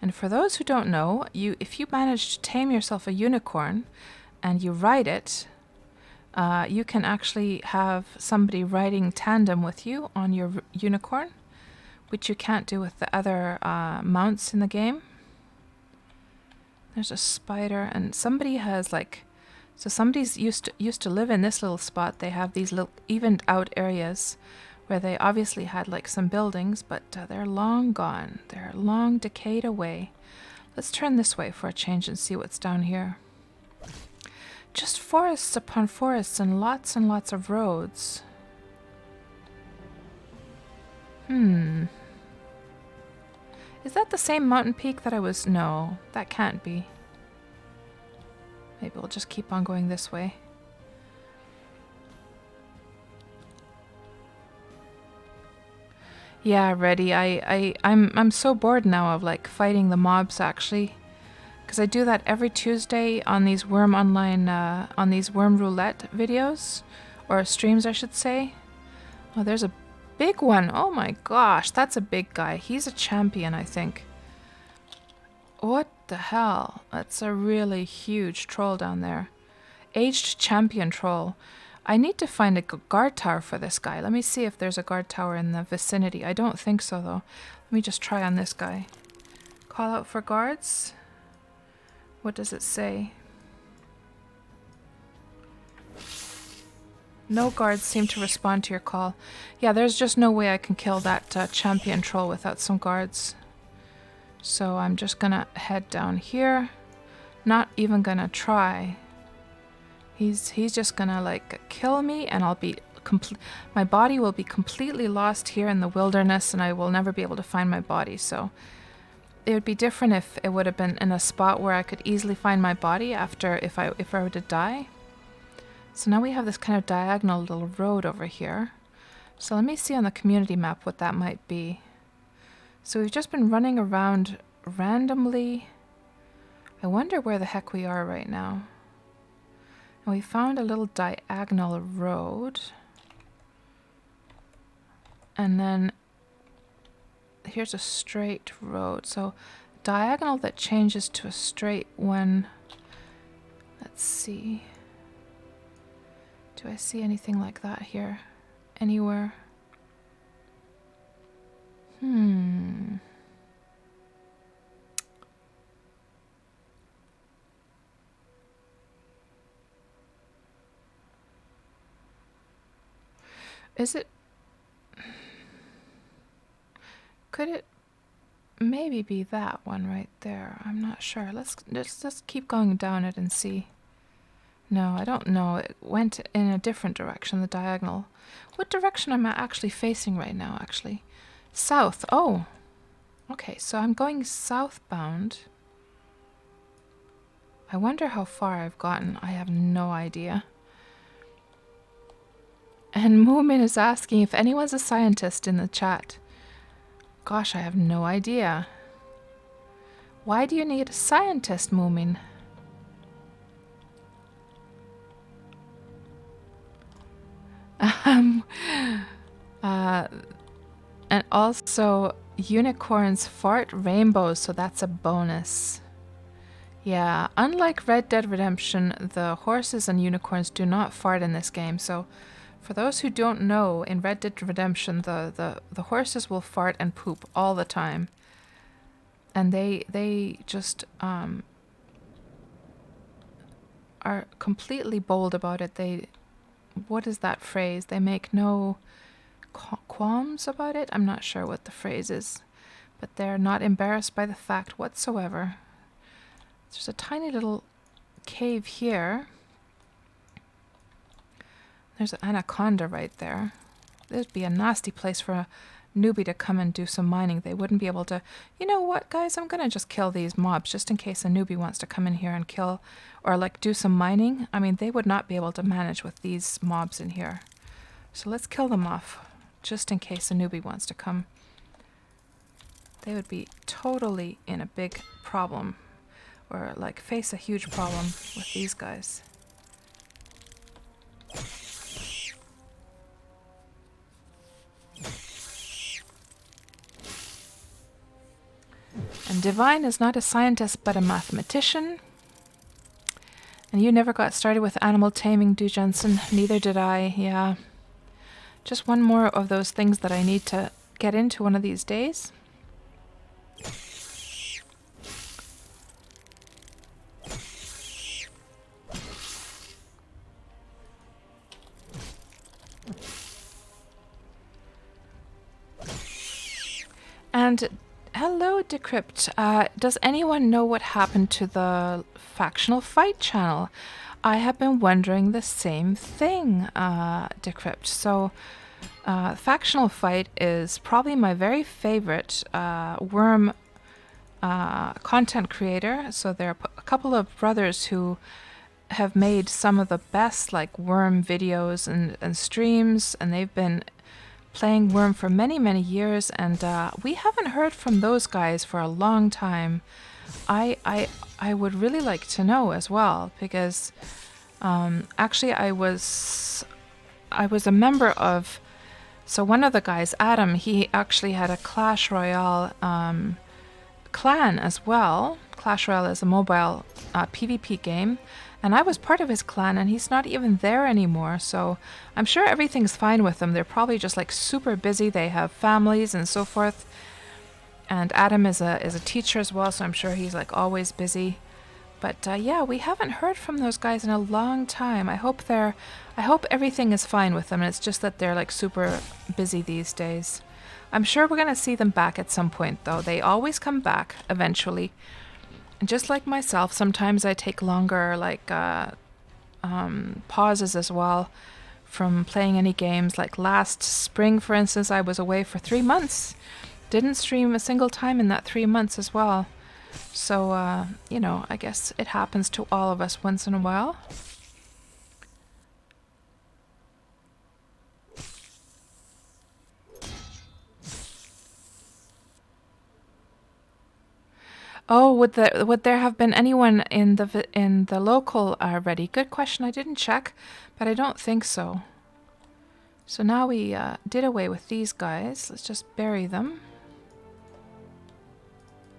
And for those who don't know, if you manage to tame yourself a unicorn and you ride it, you can actually have somebody riding tandem with you on your unicorn, which you can't do with the other mounts in the game. There's a spider, and somebody has so somebody's used to live in this little spot. They have these little evened out areas where they obviously had some buildings, but they're long gone. They're long decayed away. Let's turn this way for a change and see what's down here. Just forests upon forests and lots of roads. Is that the same mountain peak that I was... No, that can't be. Maybe we'll just keep on going this way. Yeah, ready. I'm so bored now of fighting the mobs actually, because I do that every Tuesday on these Wurm Online, on these Wurm Roulette videos, or streams I should say. Oh, there's a big one. Oh my gosh, that's a big guy. He's a champion, I think. What the hell? That's a really huge troll down there. Aged champion troll. I need to find a guard tower for this guy. Let me see if there's a guard tower in the vicinity. I don't think so, though. Let me just try on this guy. Call out for guards. What does it say? No guards seem to respond to your call. Yeah, there's just no way I can kill that champion troll without some guards. So I'm just gonna head down here. Not even gonna try. He's just gonna like kill me, and I'll be my body will be completely lost here in the wilderness, and I will never be able to find my body. So it would be different if it would have been in a spot where I could easily find my body after if I were to die. So now we have this kind of diagonal little road over here. So let me see on the community map what that might be. So we've just been running around randomly. I wonder where the heck we are right now. And we found a little diagonal road. And then here's a straight road. So diagonal that changes to a straight when... Let's see. Do I see anything like that here? Anywhere? Is it... Could it maybe be that one right there? I'm not sure. Let's just keep going down it and see. No, I don't know. It went in a different direction, the diagonal. What direction am I actually facing right now, actually? South. Oh. Okay, so I'm going southbound. I wonder how far I've gotten. I have no idea. And Moomin is asking if anyone's a scientist in the chat. Gosh, I have no idea. Why do you need a scientist, Moomin? And also, unicorns fart rainbows, so that's a bonus. Yeah, unlike Red Dead Redemption, the horses and unicorns do not fart in this game. So, for those who don't know, in Red Dead Redemption, the horses will fart and poop all the time. And they just are completely bold about it. What is that phrase? They make no qualms about it? I'm not sure what the phrase is. But they're not embarrassed by the fact whatsoever. There's a tiny little cave here. There's an anaconda right there. This would be a nasty place for a newbie to come and do some mining. They wouldn't be able to... You know what, guys? I'm going to just kill these mobs just in case a newbie wants to come in here and kill or like do some mining. I mean, they would not be able to manage with these mobs in here. So let's kill them off just in case a newbie wants to come. They would be totally in a big problem or like face a huge problem with these guys. And Divine is not a scientist but a mathematician. And you never got started with animal taming, Du Jensen. Neither did I, yeah. Just one more of those things that I need to get into one of these days. And hello, Decrypt. Does anyone know what happened to the Factional Fight channel? I have been wondering the same thing, Decrypt. So, Factional Fight is probably my very favorite Wurm content creator. So there are a couple of brothers who have made some of the best like Wurm videos and streams, and they've been playing Wurm for many, many years, and we haven't heard from those guys for a long time. I would really like to know as well, because actually I was a member of, so one of the guys, Adam, he actually had a Clash Royale clan as well. Clash Royale is a mobile PvP game, And I was part of his clan, and he's not even there anymore, so I'm sure everything's fine with them. They're probably just like super busy. They have families and so forth. And Adam is a teacher as well, so I'm sure he's like always busy. But yeah, we haven't heard from those guys in a long time. I hope everything is fine with them, and it's just that they're like super busy these days. I'm sure we're gonna see them back at some point, though. They always come back eventually. And just like myself, sometimes I take longer, like, pauses as well from playing any games. Like last spring, for instance, I was away for 3 months. Didn't stream a single time in that 3 months as well. So, you know, I guess it happens to all of us once in a while. Oh, would there have been anyone in the local already? Good question. I didn't check, but I don't think so. So now we did away with these guys. Let's just bury them.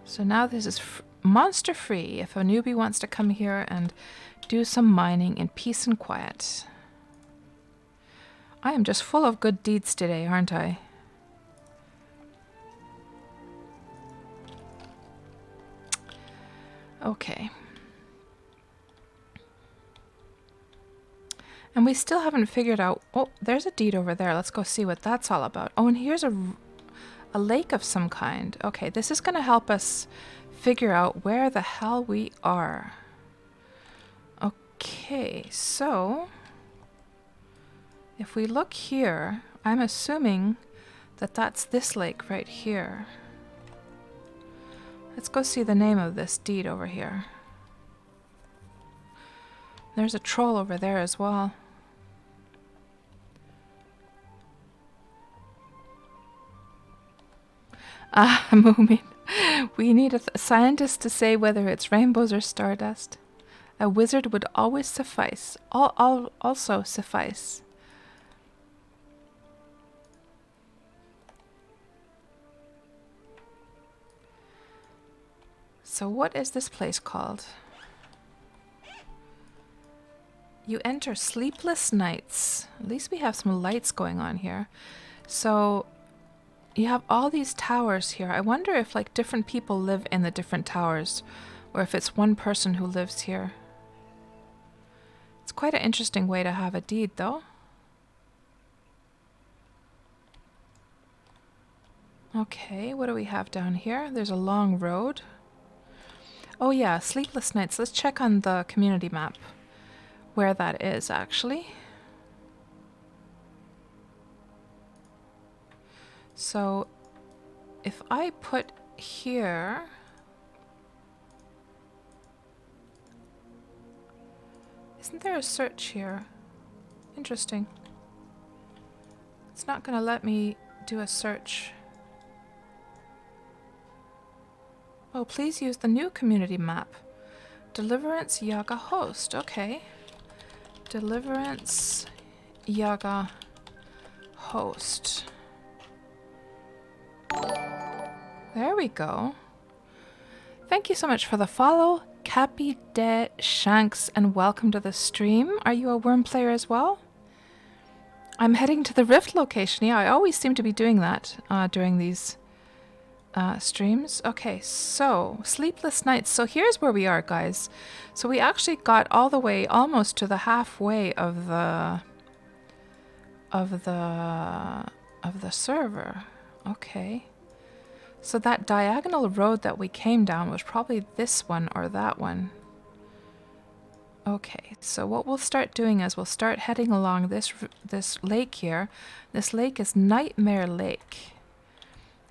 So now this is monster free if a newbie wants to come here and do some mining in peace and quiet. I am just full of good deeds today, aren't I? Okay. And we still haven't figured out... Oh, there's a deed over there. Let's go see what that's all about. Oh, and here's a lake of some kind. Okay, this is going to help us figure out where the hell we are. Okay, so... if we look here, I'm assuming that that's this lake right here. Let's go see the name of this deed over here. There's a troll over there as well. Ah, Moomin. We need a scientist to say whether it's rainbows or stardust. A wizard would always suffice. Also suffice. So what is this place called? You enter sleepless nights. At least we have some lights going on here. So you have all these towers here. I wonder if like different people live in the different towers, or if it's one person who lives here. It's quite an interesting way to have a deed, though. Okay, what do we have down here? There's a long road. Oh yeah, sleepless nights. Let's check on the community map where that is, actually. So if I put here... Isn't there a search here? Interesting. It's not going to let me do a search. Oh, please use the new community map. Deliverance Yaga host. Okay. Deliverance Yaga host. There we go. Thank you so much for the follow, Cappy De Shanks, and welcome to the stream. Are you a Wurm player as well? I'm heading to the Rift location. Yeah, I always seem to be doing that during these streams. Okay, so sleepless nights. So here's where we are, guys. So we actually got all the way almost to the halfway of the server. Okay. So that diagonal road that we came down was probably this one or that one. Okay, so what we'll start doing is we'll start heading along this lake here. This lake is Nightmare Lake.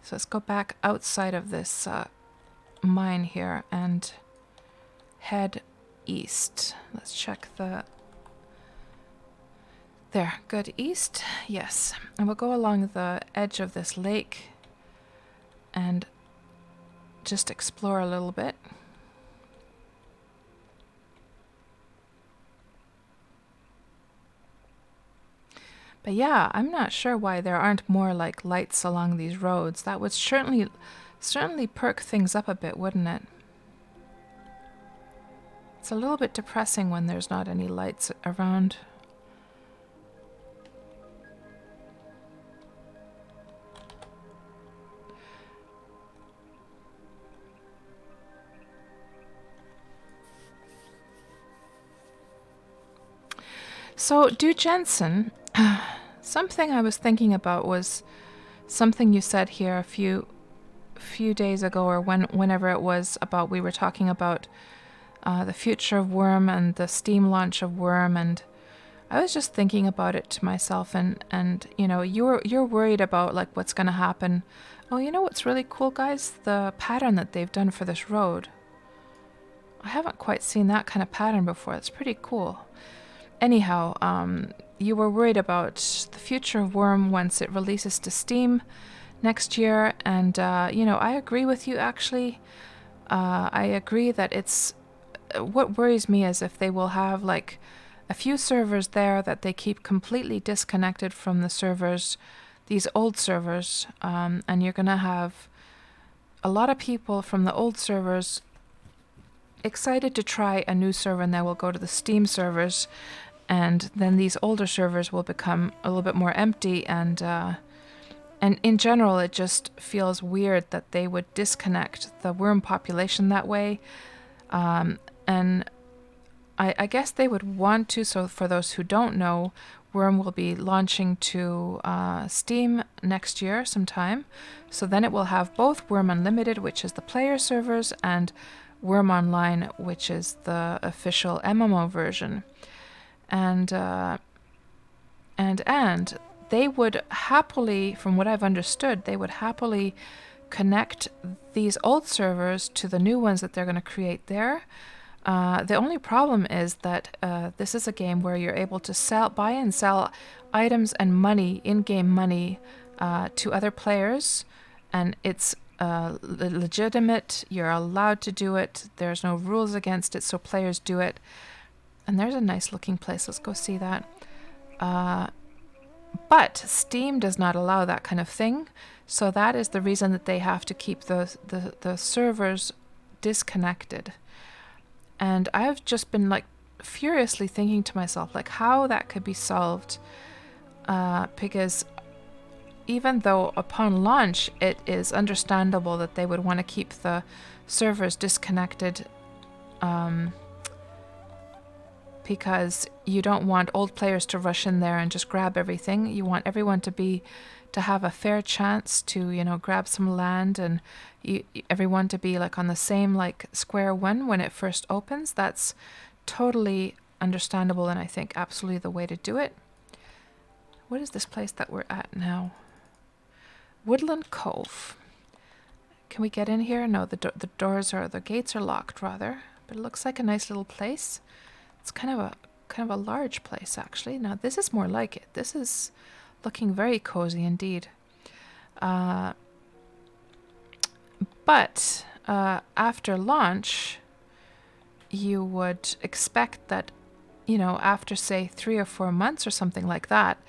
So let's go back outside of this mine here and head east. Let's check the... There, good, east, yes. And we'll go along the edge of this lake and just explore a little bit. But yeah, I'm not sure why there aren't more like lights along these roads. That would certainly perk things up a bit, wouldn't it? It's a little bit depressing when there's not any lights around. So, Du Jensen, something I was thinking about was something you said here a few days ago, or whenever it was, about we were talking about the future of Wurm and the Steam launch of Wurm, and I was just thinking about it to myself, and you know, you're worried about like what's going to happen. Oh, you know what's really cool, guys? The pattern that they've done for this road. I haven't quite seen that kind of pattern before. It's pretty cool. Anyhow, you were worried about the future of Wurm once it releases to Steam next year, and you know, I agree with you actually. I agree that it's what worries me is if they will have like a few servers there that they keep completely disconnected from the servers, these old servers, and you're gonna have a lot of people from the old servers excited to try a new server, and they will go to the Steam servers, and then these older servers will become a little bit more empty, and in general it just feels weird that they would disconnect the Wurm population that way, and I guess they would want to. So for those who don't know, Wurm will be launching to Steam next year sometime, so then it will have both Wurm Unlimited, which is the player servers, and Wurm Online, which is the official MMO version. And they would happily, from what I've understood, they would happily connect these old servers to the new ones that they're going to create there. The only problem is that this is a game where you're able to buy and sell items and money, in-game money, to other players, and it's legitimate. You're allowed to do it. There's no rules against it, so players do it. And there's a nice looking place. Let's go see that. But Steam does not allow that kind of thing. So that is the reason that they have to keep the servers disconnected. And I've just been like furiously thinking to myself like how that could be solved. Because even though upon launch it is understandable that they would want to keep the servers disconnected, because you don't want old players to rush in there and just grab everything. You want everyone to have a fair chance to, you know, grab some land, and everyone to be like on the same like square one when it first opens. That's totally understandable, and I think absolutely the way to do it. What is this place that we're at now? Woodland Cove. Can we get in here? No, the gates are locked rather, but it looks like a nice little place. It's kind of a large place actually. Now this is more like it. This is looking very cozy indeed. But after launch, you would expect that, you know, after say 3 or 4 months or something like that,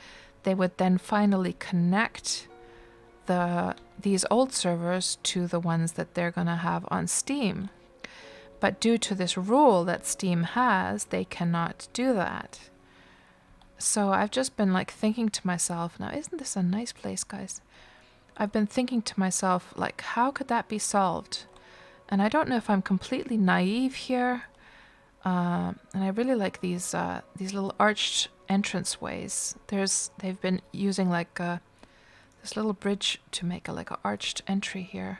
they would then finally connect these old servers to the ones that they're going to have on Steam. But due to this rule that Steam has, they cannot do that. So I've just been like thinking to myself, now isn't this a nice place, guys? I've been thinking to myself, like, how could that be solved? And I don't know if I'm completely naive here. And I really like these little arched entranceways. They've been using like this little bridge to make like an arched entry here.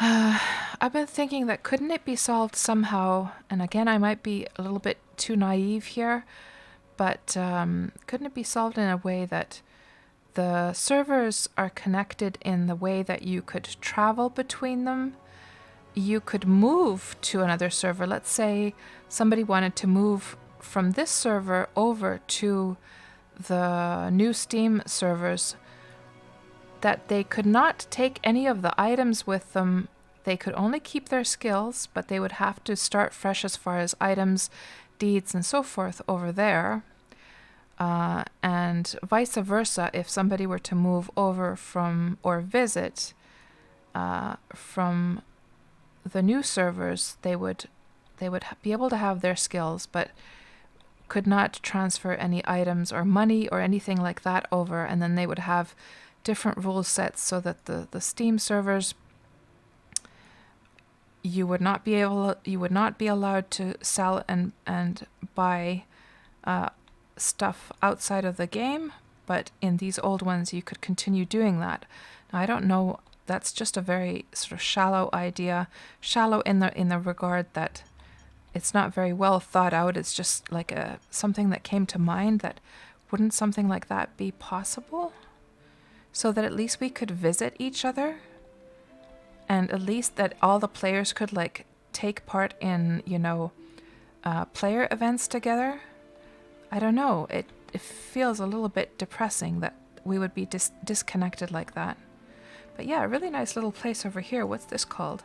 I've been thinking that couldn't it be solved somehow, and again I might be a little bit too naive here, but couldn't it be solved in a way that the servers are connected in the way that you could travel between them? You could move to another server. Let's say somebody wanted to move from this server over to the new Steam servers, that they could not take any of the items with them. They could only keep their skills, but they would have to start fresh as far as items, deeds, and so forth over there. And vice versa, if somebody were to move over from or visit from the new servers, they would They would be able to have their skills, but could not transfer any items or money or anything like that over. And then they would have different rule sets so that the Steam servers, you would not be allowed to sell and buy stuff outside of the game, but in these old ones you could continue doing that. Now, I don't know, that's just a very sort of shallow idea, shallow in the regard that it's not very well thought out. It's just like something that came to mind, that wouldn't something like that be possible? So that at least we could visit each other, and at least that all the players could like take part in, player events together. I don't know. It feels a little bit depressing that we would be disconnected like that. But yeah, a really nice little place over here. What's this called?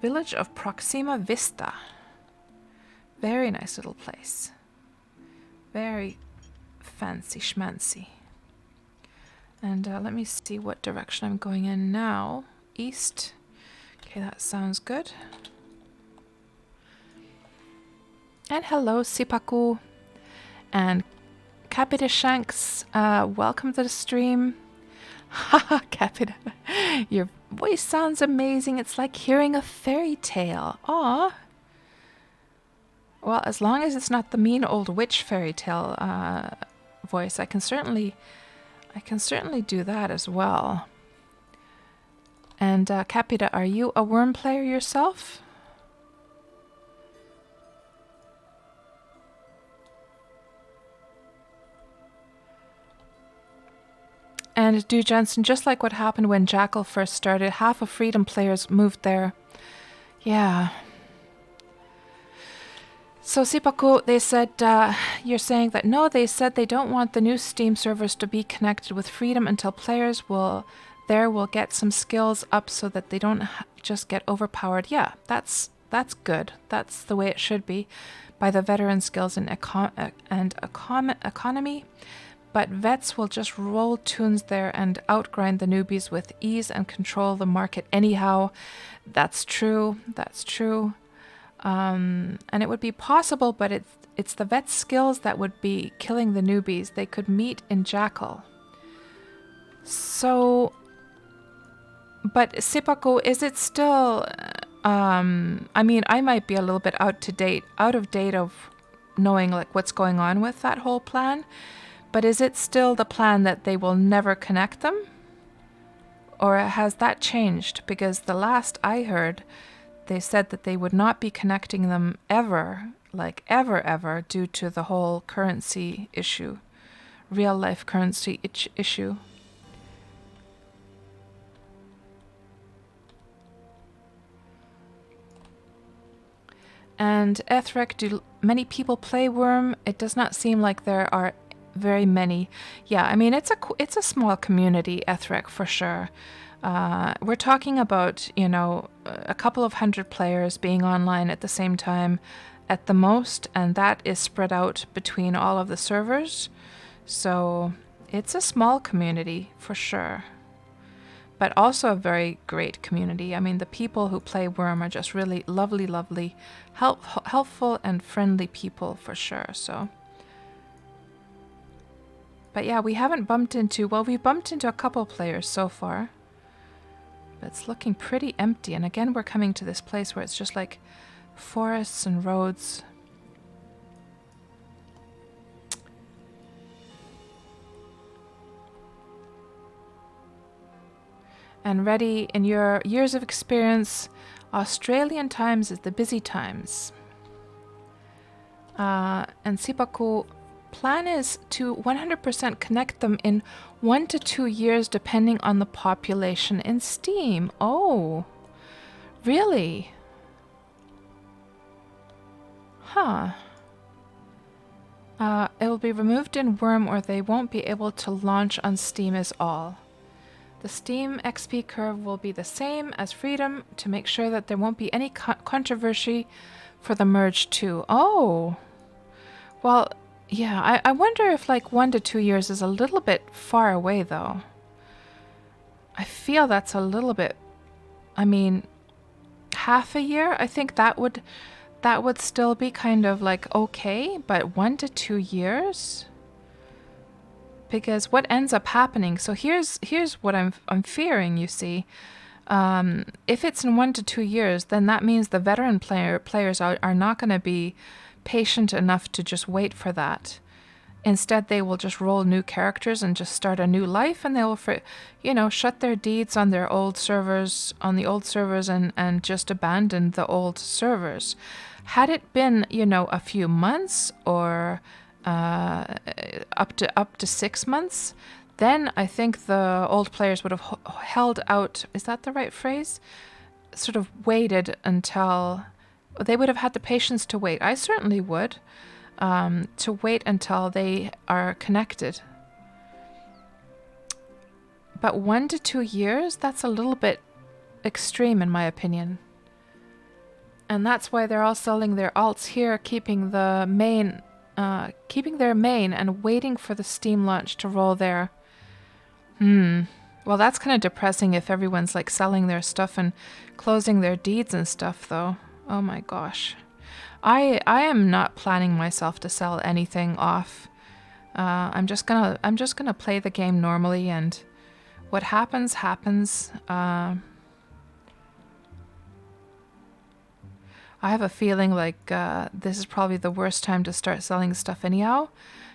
Village of Proxima Vista. Very nice little place. Very fancy schmancy. And let me see what direction I'm going in now. East. Okay, that sounds good. And hello, Sipaku. And Capita Shanks, welcome to the stream. Haha, Capita. Your voice sounds amazing. It's like hearing a fairy tale. Aw. Well, as long as it's not the mean old witch fairy tale voice, I can certainly do that as well. And Capita, are you a Wurm player yourself? And Do Jensen, just like what happened when Jackal first started, half of Freedom players moved there. Yeah. So Sipaku, they said, you're saying that no, they said they don't want the new Steam servers to be connected with Freedom until players will get some skills up so that they don't just get overpowered. Yeah, that's good. That's the way it should be, by the veteran skills and economy. But vets will just roll tunes there and outgrind the newbies with ease and control the market anyhow. That's true. That's true. And it would be possible, but it's the vet skills that would be killing the newbies. They could meet in Jackal. So, but Sipaku, is it still? I mean, I might be a little bit out of date of knowing like what's going on with that whole plan. But is it still the plan that they will never connect them? Or has that changed? Because the last I heard, they said that they would not be connecting them ever, like ever, due to the whole currency issue, real life currency issue. And Ethrek, do many people play Wurm? It does not seem like there are very many. Yeah, I mean, it's a small community, Ethrek, for sure. We're talking about, a couple of hundred players being online at the same time at the most, and that is spread out between all of the servers. So it's a small community for sure, but also a very great community. I mean, the people who play Wurm are just really lovely, helpful and friendly people for sure. So. But yeah, we've bumped into a couple players so far. But it's looking pretty empty. And again, we're coming to this place where it's just like forests and roads. And ready, in your years of experience, Australian times is the busy times. And Sipaku, plan is to 100% connect them in 1 to 2 years depending on the population in Steam. Oh, really? Huh. It will be removed in Wurm or they won't be able to launch on Steam as all. The Steam XP curve will be the same as Freedom to make sure that there won't be any controversy for the merge too. Oh, well, yeah, I wonder if like 1 to 2 years is a little bit far away though. I feel that's a little bit, I mean, half a year, I think that would that would still be kind of like okay, but 1 to 2 years? Because what ends up happening, so here's what I'm fearing, you see. If it's in 1 to 2 years, then that means the veteran players are not going to be patient enough to just wait for that. Instead, they will just roll new characters and just start a new life, and they will, shut their deeds on their old servers, and just abandon the old servers. Had it been, a few months or up to 6 months, then I think the old players would have held out. Is that the right phrase? Sort of waited until they would have had the patience to wait. I certainly would. To wait until they are connected. But 1 to 2 years, that's a little bit extreme in my opinion. And that's why they're all selling their alts here, keeping their main and waiting for the Steam launch to roll there. Well, that's kind of depressing if everyone's like selling their stuff and closing their deeds and stuff though. Oh my gosh. I am not planning myself to sell anything off. I'm just gonna play the game normally, and what happens happens. I have a feeling like this is probably the worst time to start selling stuff anyhow.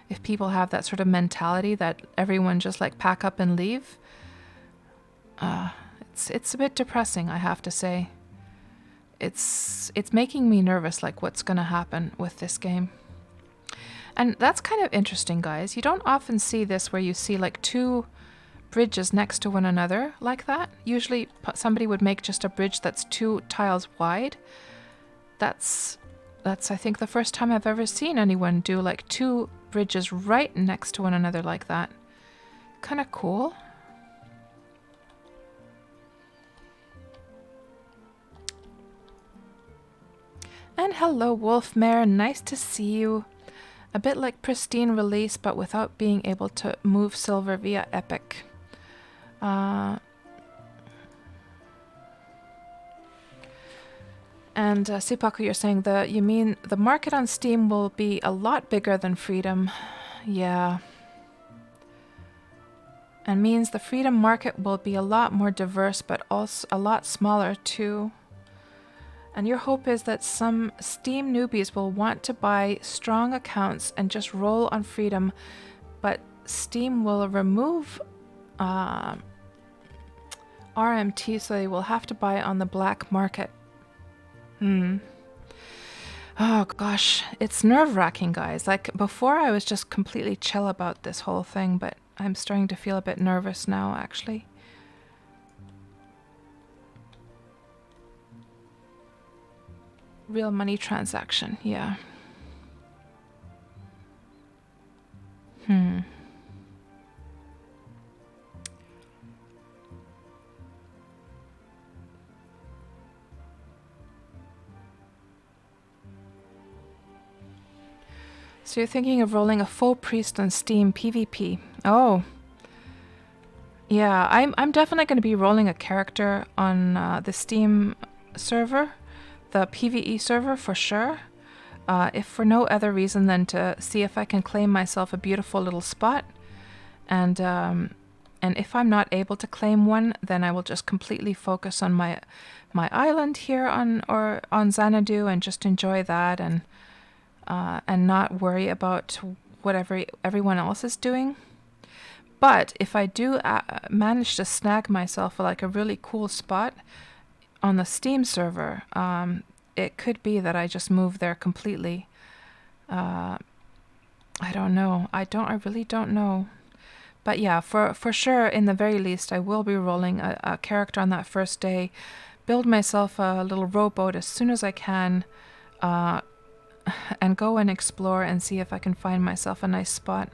If people have that sort of mentality that everyone just like pack up and leave, it's a bit depressing, I have to say. It's making me nervous, like what's going to happen with this game. And that's kind of interesting, guys. You don't often see this where you see like two bridges next to one another like that. Usually somebody would make just a bridge that's 2 tiles wide. That's I think the first time I've ever seen anyone do like 2 bridges right next to one another like that. Kind of cool. And hello, Wolfmare. Nice to see you. A bit like Pristine Release, but without being able to move silver via Epic. And Sipaku, you're saying you mean the market on Steam will be a lot bigger than Freedom. Yeah. And means the Freedom market will be a lot more diverse, but also a lot smaller too. And your hope is that some Steam newbies will want to buy strong accounts and just roll on Freedom, but Steam will remove RMT, so they will have to buy on the black market. Oh gosh, it's nerve-wracking, guys. Like before I was just completely chill about this whole thing, but I'm starting to feel a bit nervous now, actually. Real money transaction, yeah. So you're thinking of rolling a full priest on Steam PvP. Oh. Yeah, I'm definitely going to be rolling a character on the Steam server, the PvE server for sure. If for no other reason than to see if I can claim myself a beautiful little spot. And if I'm not able to claim one, then I will just completely focus on my island here on Xanadu and just enjoy that and not worry about whatever everyone else is doing. But if I do manage to snag myself like a really cool spot on the Steam server, it could be that I just move there completely. I don't know. I really don't know. But yeah, for sure, in the very least, I will be rolling a character on that first day, build myself a little rowboat as soon as I can, and go and explore and see if I can find myself a nice spot.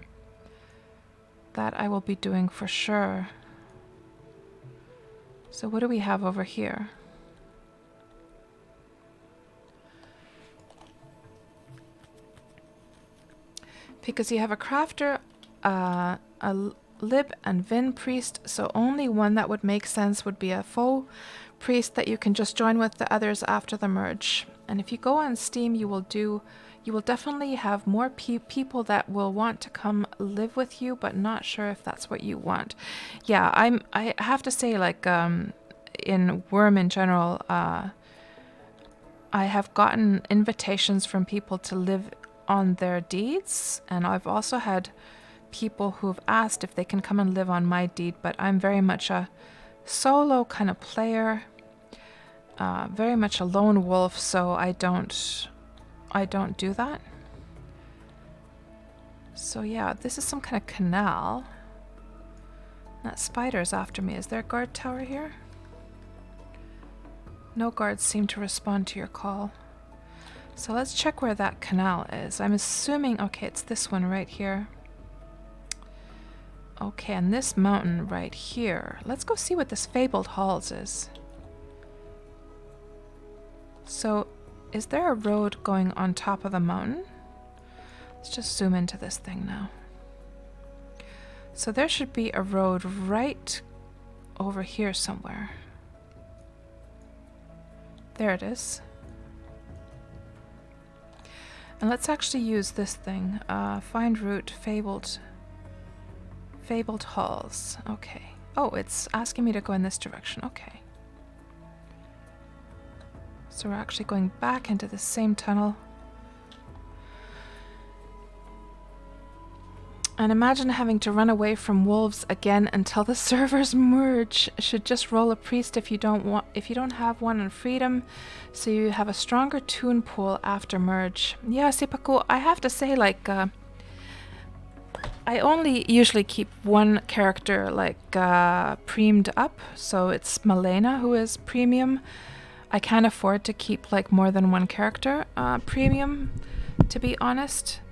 That I will be doing for sure. So what do we have over here? Because you have a crafter, a lib and vin priest, so only one that would make sense would be a faux priest that you can just join with the others after the merge. And if you go on Steam, you will definitely have more people that will want to come live with you, but not sure if that's what you want. Yeah, I have to say, like, in Wurm in general, I have gotten invitations from people to live on their deeds, and I've also had people who've asked if they can come and live on my deed, but I'm very much a solo kind of player, very much a lone wolf, so I don't do that. So yeah, this is some kind of canal. That spider's after me. Is there a guard tower here? No guards seem to respond to your call. So let's check where that canal is. I'm assuming, okay, it's this one right here. Okay, and this mountain right here. Let's go see what this Fabled Halls is. So, is there a road going on top of the mountain? Let's just zoom into this thing now. So there should be a road right over here somewhere. There it is. And let's actually use this thing. Find route, Fabled Halls. Okay. Oh, it's asking me to go in this direction. Okay. So we're actually going back into the same tunnel. And imagine having to run away from wolves again until the servers merge. Should just roll a priest if you don't have one on freedom, so you have a stronger toon pool after merge. Yeah, Sipaku, I have to say, like, I only usually keep one character, like, premed up, so it's Malena who is premium. I can't afford to keep, like, more than one character premium, to be honest.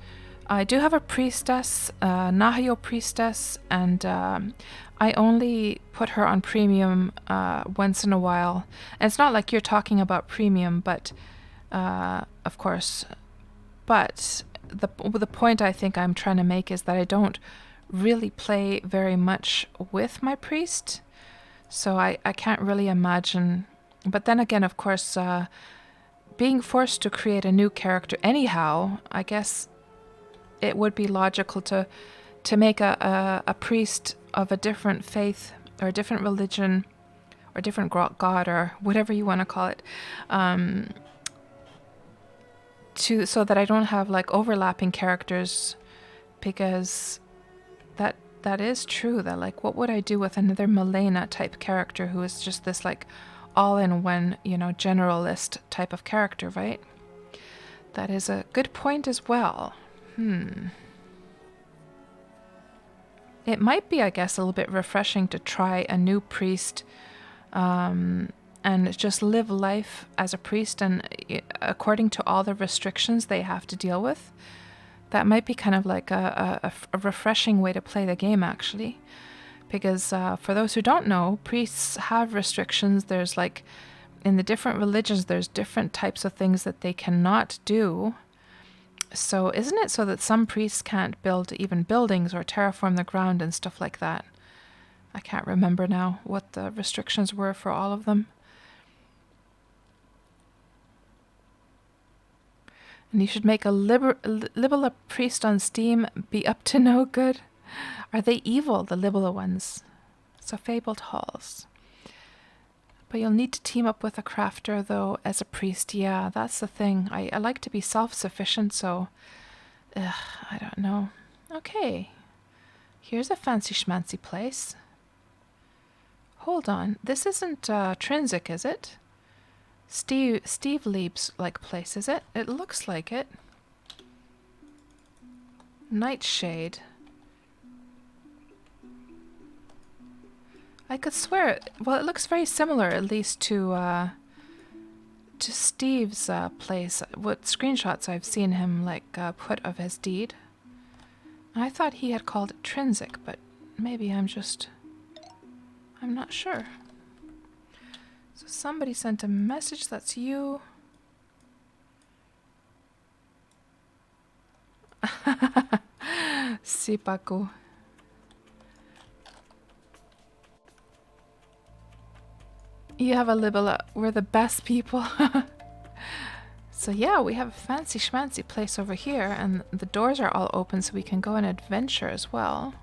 I do have a priestess, Nahyo priestess, and I only put her on premium once in a while. And it's not like you're talking about premium, but of course. But the point I think I'm trying to make is that I don't really play very much with my priest, so I can't really imagine. But then again, of course, being forced to create a new character anyhow, I guess it would be logical to make a priest of a different faith or a different religion or different god or whatever you want to call it, so that I don't have, like, overlapping characters, because that is true. That, like, what would I do with another Malena type character who is just this, like, all-in-one, generalist type of character, right? That is a good point as well. It might be, I guess, a little bit refreshing to try a new priest and just live life as a priest, and according to all the restrictions they have to deal with. That might be kind of like a refreshing way to play the game, actually. Because for those who don't know, priests have restrictions. There's, like, in the different religions, there's different types of things that they cannot do. So isn't it so that some priests can't build even buildings or terraform the ground and stuff like that? I can't remember now what the restrictions were for all of them. And you should make a Libella priest on Steam be up to no good. Are they evil, the Libella ones? So Fabled Halls. But you'll need to team up with a crafter, though, as a priest. Yeah, that's the thing. I like to be self-sufficient, so I don't know. Okay. Here's a fancy schmancy place. Hold on. This isn't Trinsic, is it? Steve Lieb's, like, place, is it? It looks like it. Nightshade. I could swear, well, it looks very similar, at least to Steve's place. What screenshots I've seen him, like, put of his deed. I thought he had called it Trinsic, but maybe I'm not sure. So somebody sent a message. That's you. Sipaku. You have a little, we're the best people. So yeah, we have a fancy schmancy place over here, and the doors are all open so we can go on adventure as well.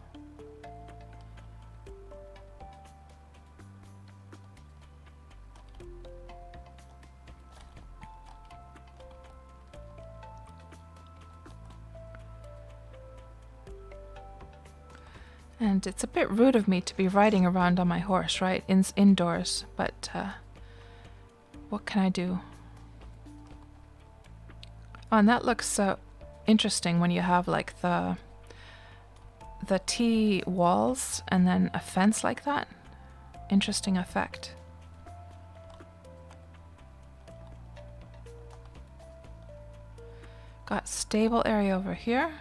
And it's a bit rude of me to be riding around on my horse, right? Indoors, but what can I do? Oh, and that looks interesting when you have like the T walls and then a fence like that. Interesting effect. Got stable area over here.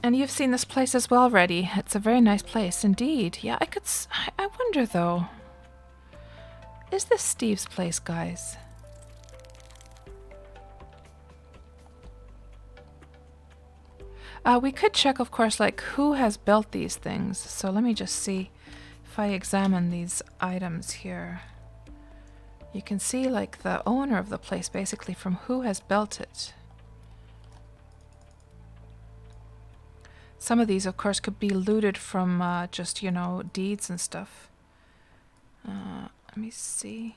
And you've seen this place as well already. It's a very nice place indeed. Yeah, I wonder though. Is this Steve's place, guys? We could check, of course, like who has built these things. So let me just see if I examine these items here. You can see like the owner of the place basically from who has built it. Some of these, of course, could be looted from just, you know, deeds and stuff. Let me see.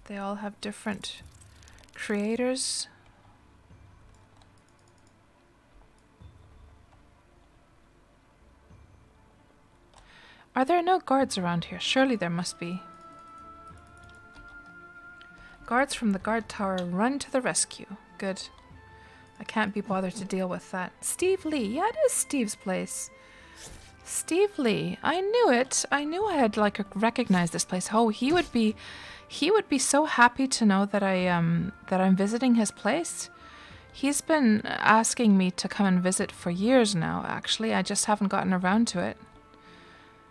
They all have different creators. Are there no guards around here? Surely there must be. Guards from the guard tower run to the rescue. Good. I can't be bothered to deal with that. Steve Lee. Yeah, it is Steve's place. Steve Lee. I knew it. I knew I had like recognized this place. Oh, he would be so happy to know that I'm visiting his place. He's been asking me to come and visit for years now, actually. I just haven't gotten around to it.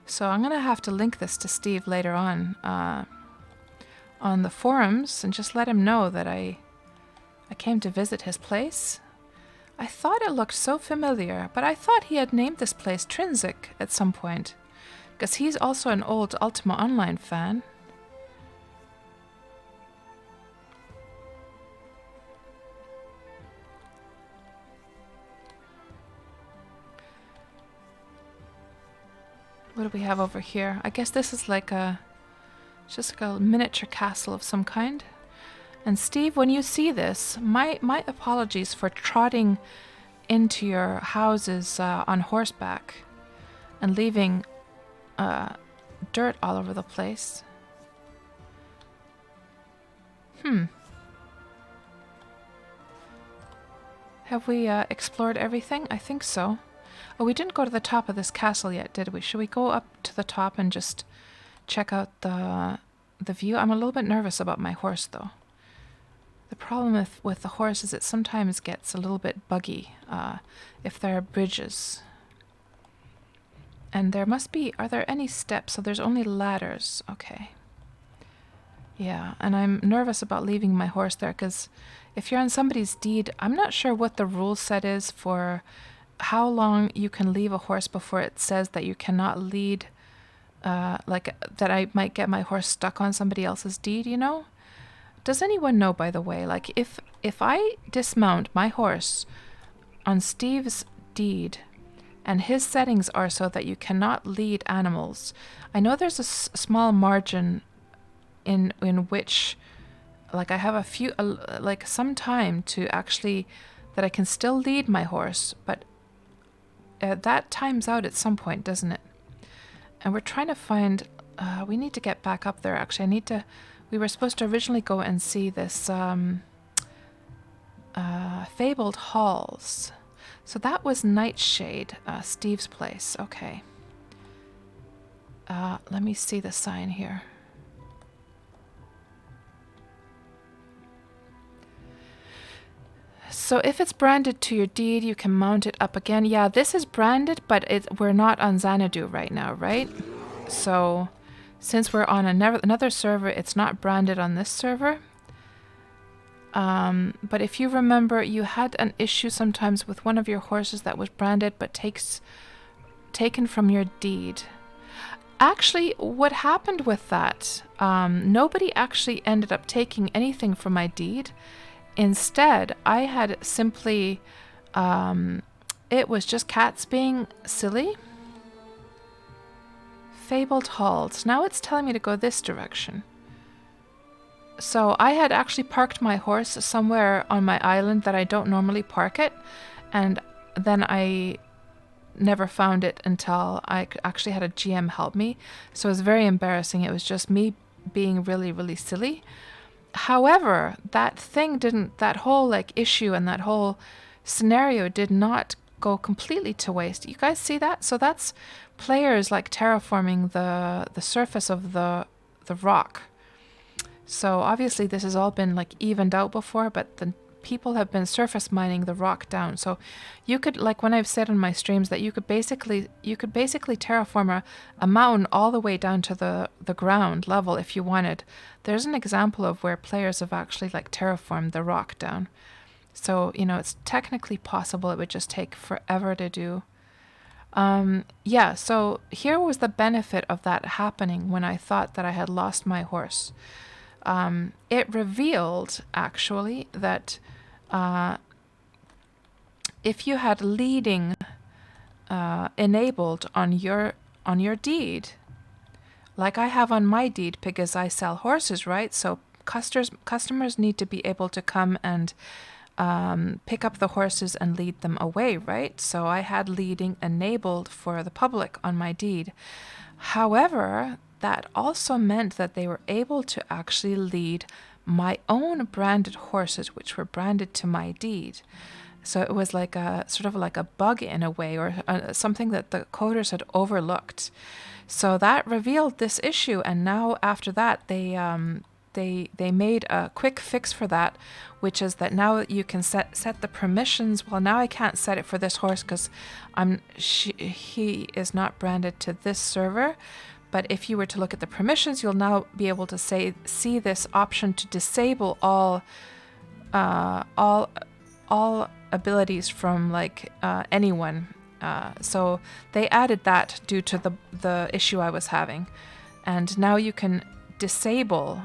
So I'm going to have to link this to Steve later on the forums and just let him know that I came to visit his place. I thought it looked so familiar, but I thought he had named this place Trinsic at some point, because he's also an old Ultima Online fan. What do we have over here? I guess this is like just like a miniature castle of some kind. And Steve, when you see this, my apologies for trotting into your houses on horseback and leaving dirt all over the place. Have we explored everything? I think so. Oh, we didn't go to the top of this castle yet, did we? Should we go up to the top and just check out the view? I'm a little bit nervous about my horse, though. The problem with the horse is it sometimes gets a little bit buggy if there are bridges. And there must be... Are there any steps? So there's only ladders. Okay. Yeah, and I'm nervous about leaving my horse there because if you're on somebody's deed, I'm not sure what the rule set is for how long you can leave a horse before it says that you cannot lead, like that I might get my horse stuck on somebody else's deed, you know? Does anyone know, by the way, like if I dismount my horse on Steve's deed and his settings are so that you cannot lead animals, I know there's a small margin in which, like, I have a few, like some time to actually, that I can still lead my horse, but that times out at some point, doesn't it? And we're trying to find, we need to get back up there, actually. We were supposed to originally go and see this Fabled Halls. So that was Nightshade, Steve's place. Okay. Let me see the sign here. So if it's branded to your deed, you can mount it up again. Yeah, this is branded, but we're not on Xanadu right now, right? So since we're on another server, it's not branded on this server. But if you remember, you had an issue sometimes with one of your horses that was branded but taken from your deed. Actually, what happened with that, nobody actually ended up taking anything from my deed. Instead, I had simply, it was just cats being silly. Fabled halls. Now it's telling me to go this direction. So I had actually parked my horse somewhere on my island that I don't normally park it, and then I never found it until I actually had a GM help me. So it was very embarrassing. It was just me being really, really silly. However, that whole like issue and that whole scenario did not go completely to waste. You guys see that? So that's players like terraforming the surface of the rock. So obviously this has all been like evened out before, but the people have been surface mining the rock down. So you could, like when I've said in my streams, that you could basically terraform a mountain all the way down to the ground level if you wanted. There's an example of where players have actually like terraformed the rock down. So, you know, it's technically possible. It would just take forever to do. Yeah, so here was the benefit of that happening when I thought that I had lost my horse. It revealed actually that if you had leading enabled on your deed, like I have on my deed because I sell horses, right? So customers need to be able to come and pick up the horses and lead them away, right? So I had leading enabled for the public on my deed. However, that also meant that they were able to actually lead my own branded horses, which were branded to my deed. So it was like a sort of like a bug in a way, or something that the coders had overlooked. So that revealed this issue, and now after that, they made a quick fix for that, which is that now you can set the permissions. Well, now I can't set it for this horse because he is not branded to this server. But if you were to look at the permissions, you'll now be able to see this option to disable all abilities from like anyone. So they added that due to the issue I was having, and now you can disable.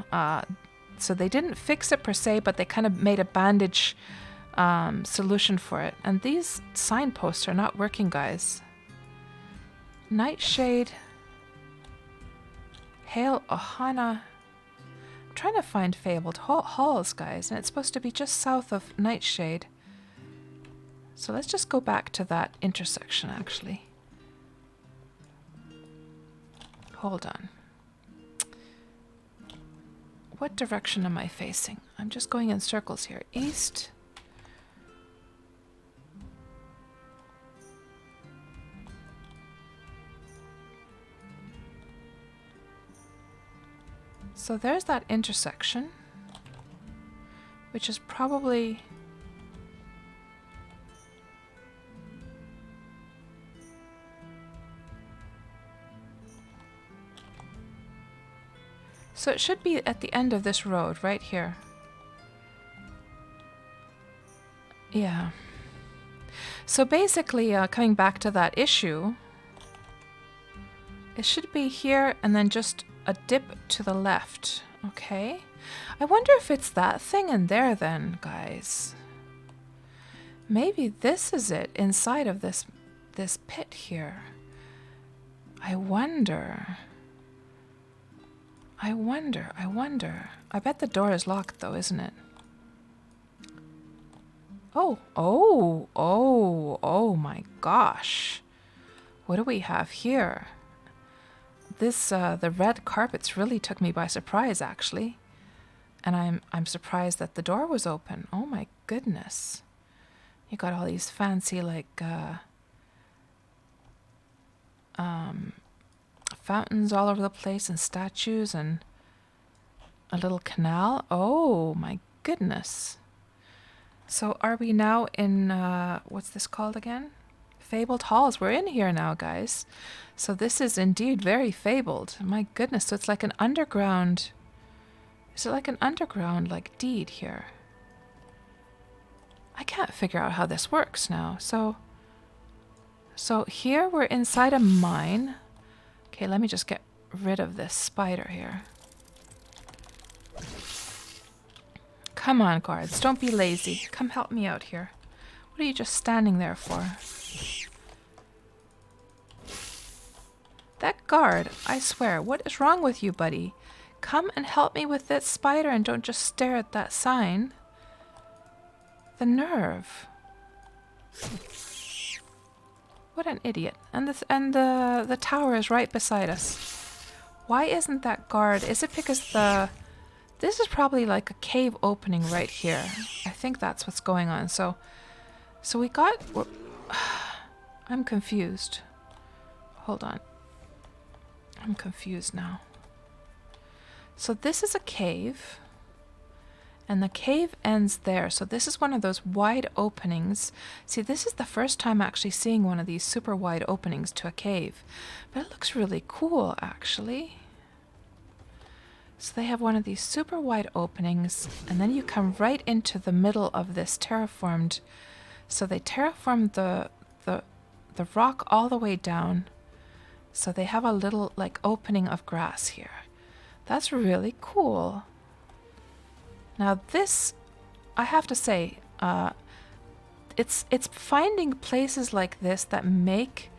So they didn't fix it per se, but they kind of made a bandage solution for it. And these signposts are not working, guys. Nightshade. Hail Ohana. I'm trying to find Fabled Halls, guys, and it's supposed to be just south of Nightshade. So let's just go back to that intersection, actually. Hold on. What direction am I facing? I'm just going in circles here. East. So there's that intersection, which is probably... So it should be at the end of this road, right here. Yeah. So basically, coming back to that issue, it should be here and then just a dip to the left. Okay. I wonder if it's that thing in there then, guys. Maybe this is it inside of this pit here. I wonder. I bet the door is locked though, isn't it? Oh my gosh. What do we have here? This, the red carpets really took me by surprise, actually. And I'm surprised that the door was open. Oh my goodness. You got all these fancy, like, fountains all over the place and statues and a little canal. Oh my goodness. So are we now in, what's this called again? Fabled Halls. We're in here now, guys. So this is indeed very fabled. My goodness, so it's like an underground... Is it like an underground, like, deed here? I can't figure out how this works now. So here we're inside a mine. Okay, let me just get rid of this spider here. Come on, guards. Don't be lazy. Come help me out here. What are you just standing there for? That guard, I swear, what is wrong with you, buddy? Come and help me with that spider and don't just stare at that sign. The nerve. What an idiot. And the tower is right beside us. Why isn't that guard? Is it because this is probably like a cave opening right here. I think that's what's going on. So I'm confused. Hold on. I'm confused now. So this is a cave. And the cave ends there. So this is one of those wide openings. See, this is the first time actually seeing one of these super wide openings to a cave. But it looks really cool, actually. So they have one of these super wide openings. And then you come right into the middle of this terraformed. So they terraformed the rock all the way down. So they have a little, like, opening of grass here. That's really cool. Now this, I have to say, it's finding places like this that make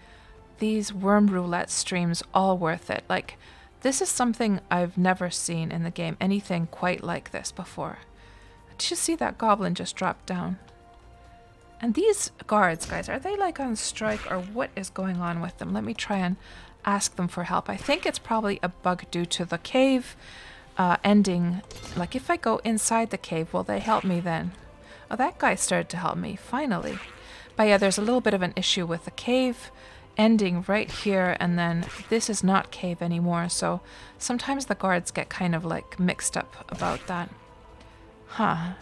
these Wurm Roulette streams all worth it. Like, this is something I've never seen in the game, anything quite like this before. Did you see that goblin just drop down? And these guards, guys, are they like on strike or what is going on with them? Let me try and ask them for help. I think it's probably a bug due to the cave ending. Like, if I go inside the cave, will they help me then? Oh, that guy started to help me, finally. But yeah, there's a little bit of an issue with the cave ending right here, and then this is not cave anymore, so sometimes the guards get kind of like mixed up about that. Huh.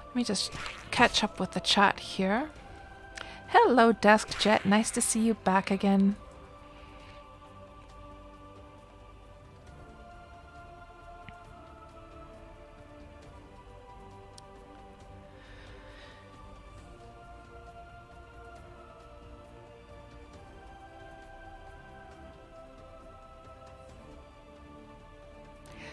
Let me just catch up with the chat here. Hello, Desk Jet. Nice to see you back again.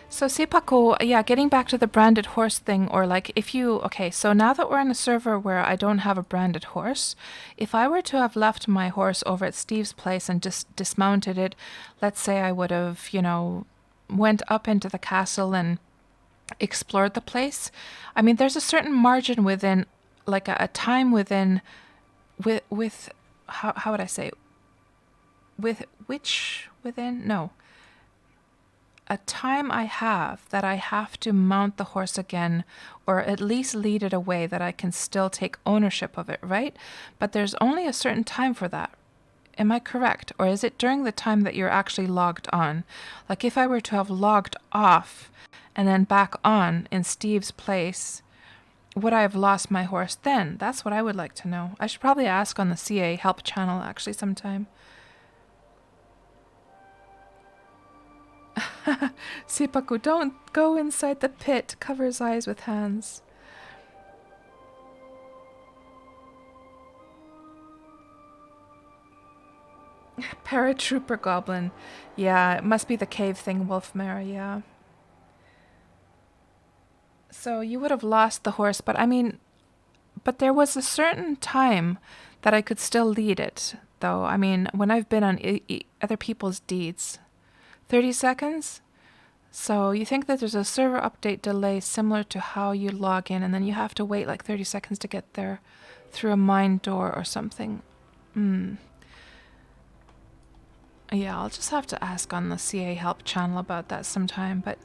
So Sipaku, yeah, getting back to the branded horse thing, or like if you, okay, so now that we're in a server where I don't have a branded horse, if I were to have left my horse over at Steve's place and just dismounted it, let's say I would have, you know, went up into the castle and explored the place. I mean, there's a certain margin within, like a time within, with how would I say, with which within, no. A time I have that I have to mount the horse again, or at least lead it away, that I can still take ownership of it, right? But there's only a certain time for that. Am I correct? Or is it during the time that you're actually logged on? Like if I were to have logged off and then back on in Steve's place, would I have lost my horse then? That's what I would like to know. I should probably ask on the CA help channel actually sometime. Sipaku, don't go inside the pit. Cover his eyes with hands. Paratrooper goblin. Yeah, it must be the cave thing, Wolfmare, yeah. So you would have lost the horse, but I mean, but there was a certain time that I could still lead it, though. I mean, when I've been on other people's deeds. 30 seconds? So you think that there's a server update delay similar to how you log in and then you have to wait like 30 seconds to get there through a mine door or something. Yeah, I'll just have to ask on the CA help channel about that sometime. But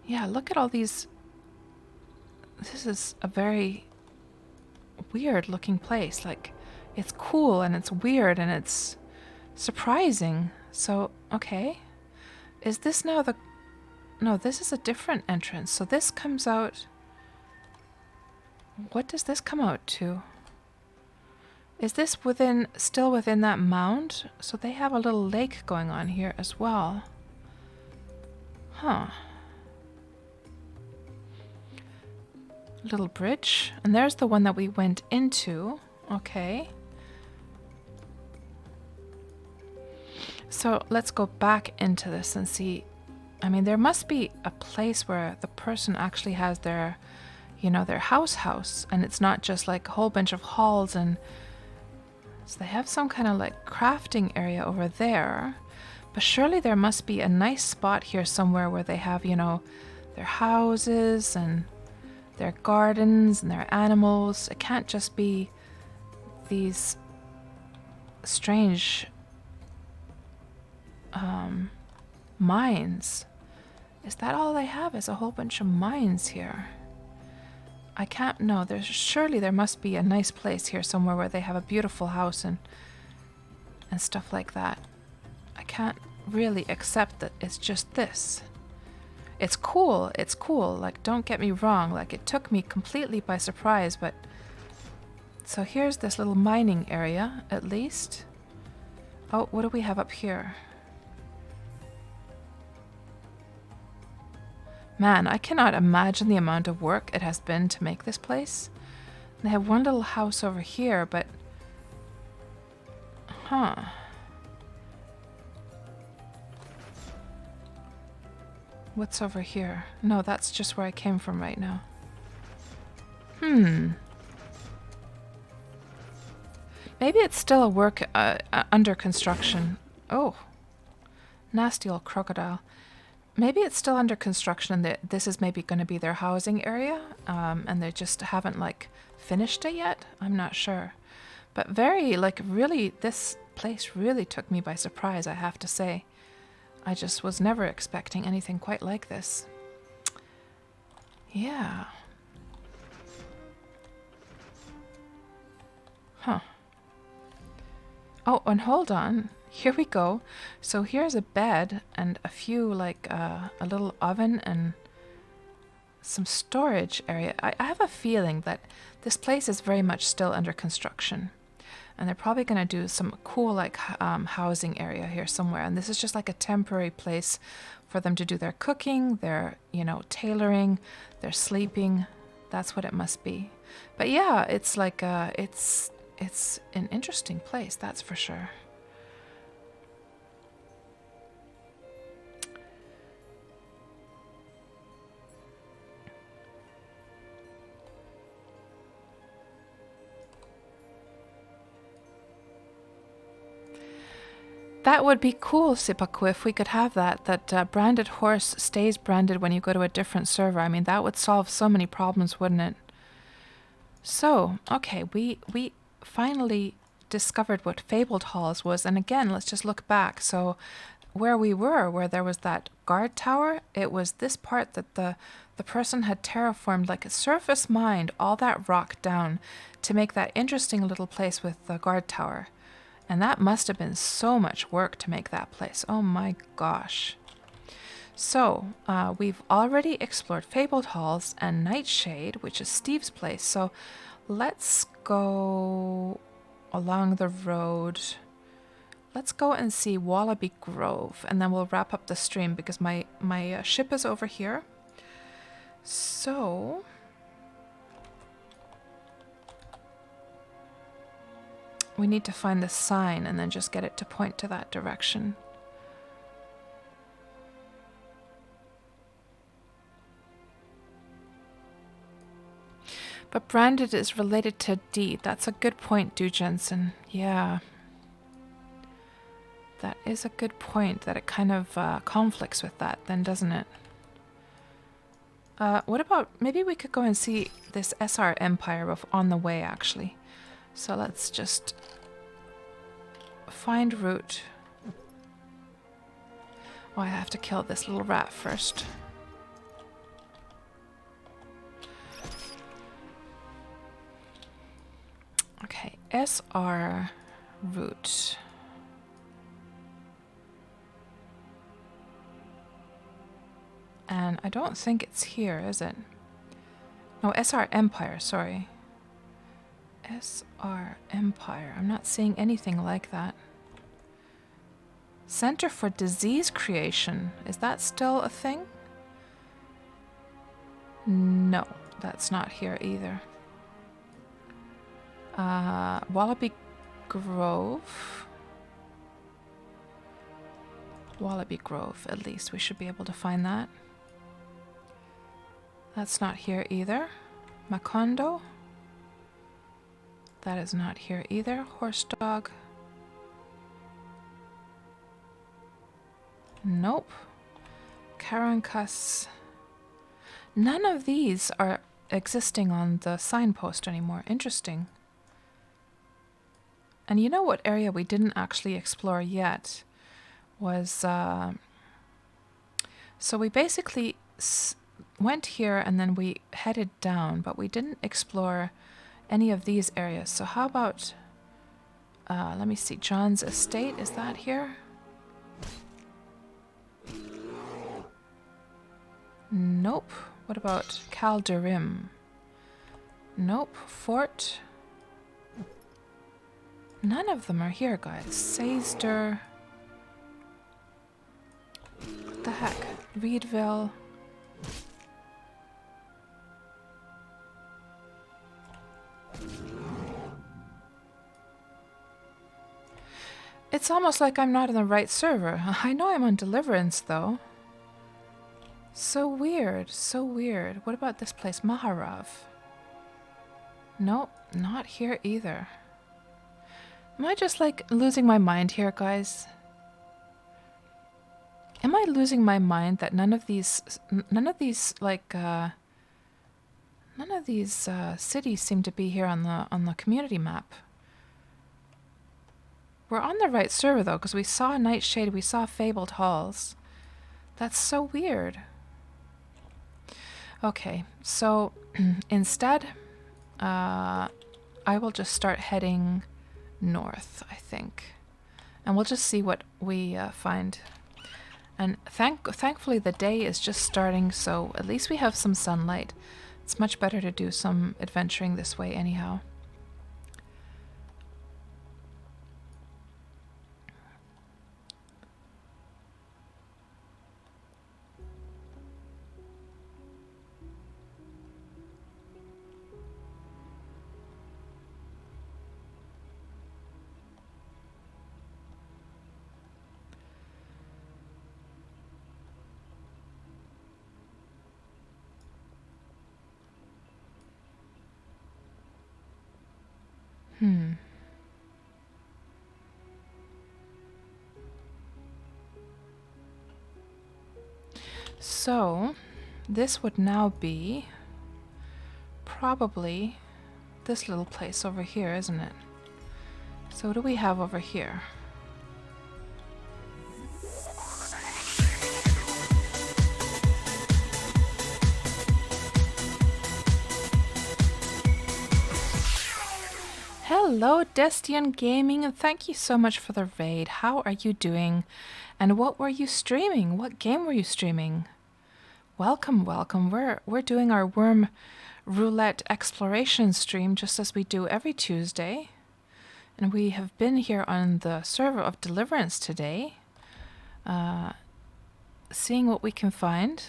yeah, look at all these. This is a very weird looking place. Like, it's cool and it's weird and it's surprising. So, okay. Is this now the... No, this is a different entrance. So this comes out... What does this come out to? Is this still within that mound? So they have a little lake going on here as well. Huh. Little bridge. And there's the one that we went into. Okay. So let's go back into this and see. I mean, there must be a place where the person actually has their, their house, and it's not just like a whole bunch of halls. And so they have some kind of like crafting area over there, but surely there must be a nice spot here somewhere where they have, their houses and their gardens and their animals. It can't just be these strange mines. Is that all they have? Is a whole bunch of mines here? I can't know. Surely there must be a nice place here somewhere where they have a beautiful house and stuff like that. I can't really accept that it's just this. It's cool. It's cool. Like, don't get me wrong. Like, it took me completely by surprise, but so here's this little mining area, at least. Oh, what do we have up here? Man, I cannot imagine the amount of work it has been to make this place. They have one little house over here, but... Huh. What's over here? No, that's just where I came from right now. Maybe it's still a work under construction. Oh. Nasty old crocodile. Maybe it's still under construction and that this is maybe going to be their housing area, and they just haven't like finished it yet. I'm not sure. But really, this place really took me by surprise, I have to say. I just was never expecting anything quite like this. Yeah. Huh. Oh, and hold on. Here we go. So here's a bed and a few, like, a little oven and some storage area. I have a feeling that this place is very much still under construction. And they're probably going to do some cool, like, housing area here somewhere. And this is just like a temporary place for them to do their cooking, their, tailoring, their sleeping. That's what it must be. But yeah, it's like, it's an interesting place, that's for sure. That would be cool, Sipaku, if we could have that. That branded horse stays branded when you go to a different server. I mean, that would solve so many problems, wouldn't it? So, okay, we finally discovered what Fabled Halls was. And again, let's just look back. So where we were, where there was that guard tower, it was this part that the person had terraformed, like a surface mined all that rock down to make that interesting little place with the guard tower. And that must have been so much work to make that place. Oh my gosh. So, we've already explored Fabled Halls and Nightshade, which is Steve's place. So, let's go along the road. Let's go and see Wallaby Grove, and then we'll wrap up the stream because my ship is over here. So... we need to find the sign and then just get it to point to that direction. But branded is related to D. That's a good point, Du Jensen. Yeah. That is a good point, that it kind of conflicts with that then, doesn't it? What about, maybe we could go and see this SR Empire on the way, actually. So let's just find route. Oh, I have to kill this little rat first. Okay, SR route. And I don't think it's here, is it? No, SR Empire, sorry. SR Empire. I'm not seeing anything like that. Center for Disease Creation. Is that still a thing? No, that's not here either. Wallaby Grove. Wallaby Grove, at least. We should be able to find that. That's not here either. Macondo. That is not here either. Horse Dog. Nope. Carancas. None of these are existing on the signpost anymore. Interesting. And you know what area we didn't actually explore yet was... so we basically went here and then we headed down, but we didn't explore any of these areas. So how about... let me see. John's Estate. Is that here? Nope. What about Calderim? Nope. Fort. None of them are here, guys. Sazder. What the heck? Reedville. It's almost like I'm not in the right server. I know I'm on Deliverance, though. So weird, so weird. What about this place? Maharav. Nope, not here either. Am I just like losing my mind here, guys? Am I losing my mind that none of these cities seem to be here on the community map? We're on the right server though, because we saw Nightshade, we saw Fabled Halls. That's so weird. Okay, so instead, I will just start heading north, I think. And we'll just see what we find. And thankfully the day is just starting, so at least we have some sunlight. It's much better to do some adventuring this way anyhow. So, this would now be probably this little place over here, isn't it? So what do we have over here? Hello, Destian Gaming, and thank you so much for the raid. How are you doing? And what were you streaming? What game were you streaming? Welcome, welcome. We're doing our Wurm Roulette exploration stream just as we do every Tuesday. And we have been here on the server of Deliverance today, seeing what we can find.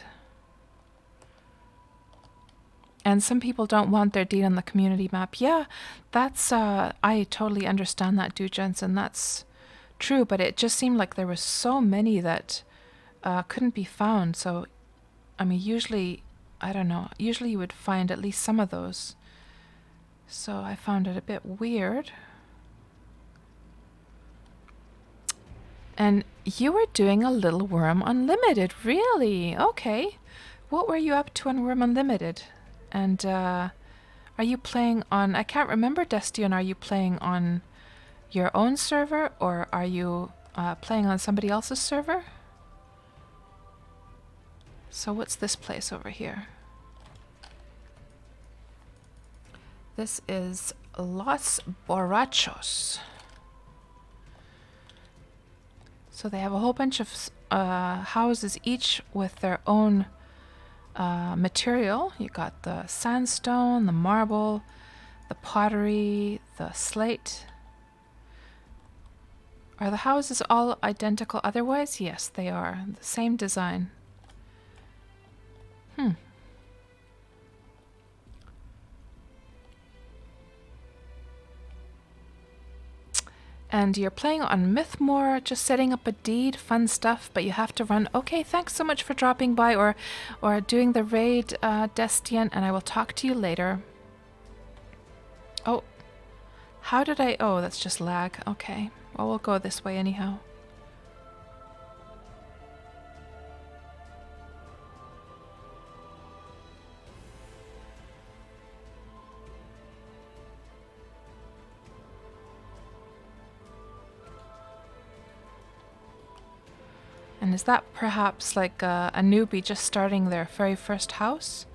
And some people don't want their deed on the community map. Yeah, that's, I totally understand that, Dude Jensen. That's true, but it just seemed like there were so many that couldn't be found. So, I mean, usually, I don't know, usually you would find at least some of those. So I found it a bit weird. And you were doing a little Wurm Unlimited, really? Okay. What were you up to on Wurm Unlimited? And are you playing on, I can't remember, Destion, are you playing on your own server or are you playing on somebody else's server? So what's this place over here? This is Los Borrachos. So they have a whole bunch of houses, each with their own material. You got the sandstone, the marble, the pottery, the slate. Are the houses all identical otherwise? Yes, they are. The same design. And you're playing on Mythmore, just setting up a deed, fun stuff, but you have to run. Okay, thanks so much for dropping by or doing the raid, Destian, and I will talk to you later. Oh, how did I... Oh, that's just lag. Okay, well, we'll go this way anyhow. And is that perhaps like a newbie just starting their very first house?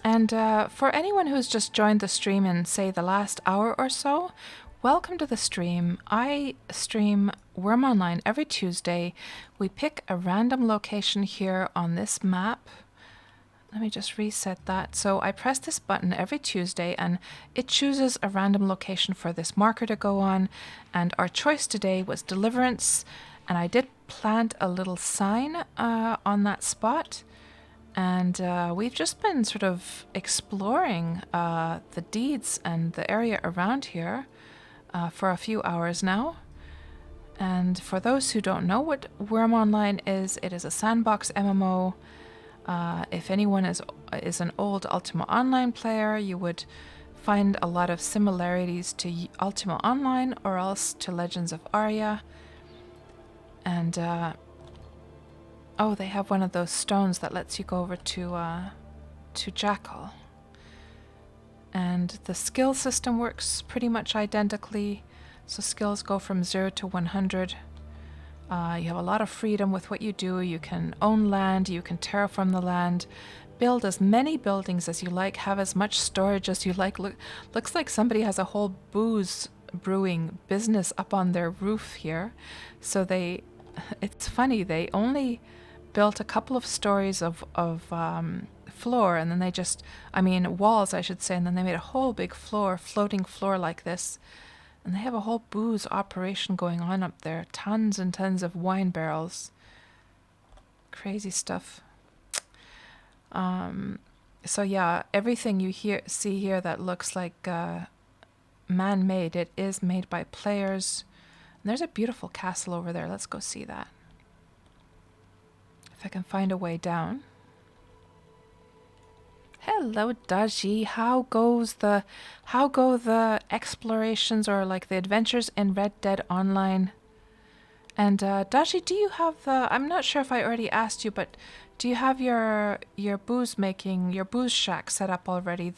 And for anyone who's just joined the stream in, say, the last hour or so, welcome to the stream. I stream Wurm Online every Tuesday. We pick a random location here on this map. Let me just reset that. So I press this button every Tuesday and it chooses a random location for this marker to go on. And our choice today was Deliverance. And I did plant a little sign on that spot. And we've just been sort of exploring the deeds and the area around here for a few hours now. And for those who don't know what Wurm Online is, it is a sandbox MMO. If anyone is an old Ultima Online player, you would find a lot of similarities to Ultima Online or else to Legends of Aria. And oh, they have one of those stones that lets you go over to Jackal. And the skill system works pretty much identically. So skills go from 0 to 100. You have a lot of freedom with what you do. You can own land, you can terraform the land, build as many buildings as you like, have as much storage as you like. Looks like somebody has a whole booze brewing business up on their roof here. So it's funny, they only built a couple of stories of floor, and then they just, walls I should say, and then they made a whole big floating floor like this. And they have a whole booze operation going on up there. Tons and tons of wine barrels. Crazy stuff. So yeah, everything you see here that looks like man-made, it is made by players. And there's a beautiful castle over there. Let's go see that. If I can find a way down. Hello, Daji. How go the explorations or like the adventures in Red Dead Online? And Daji, do you have the? I'm not sure if I already asked you, but do you have your booze shack set up already?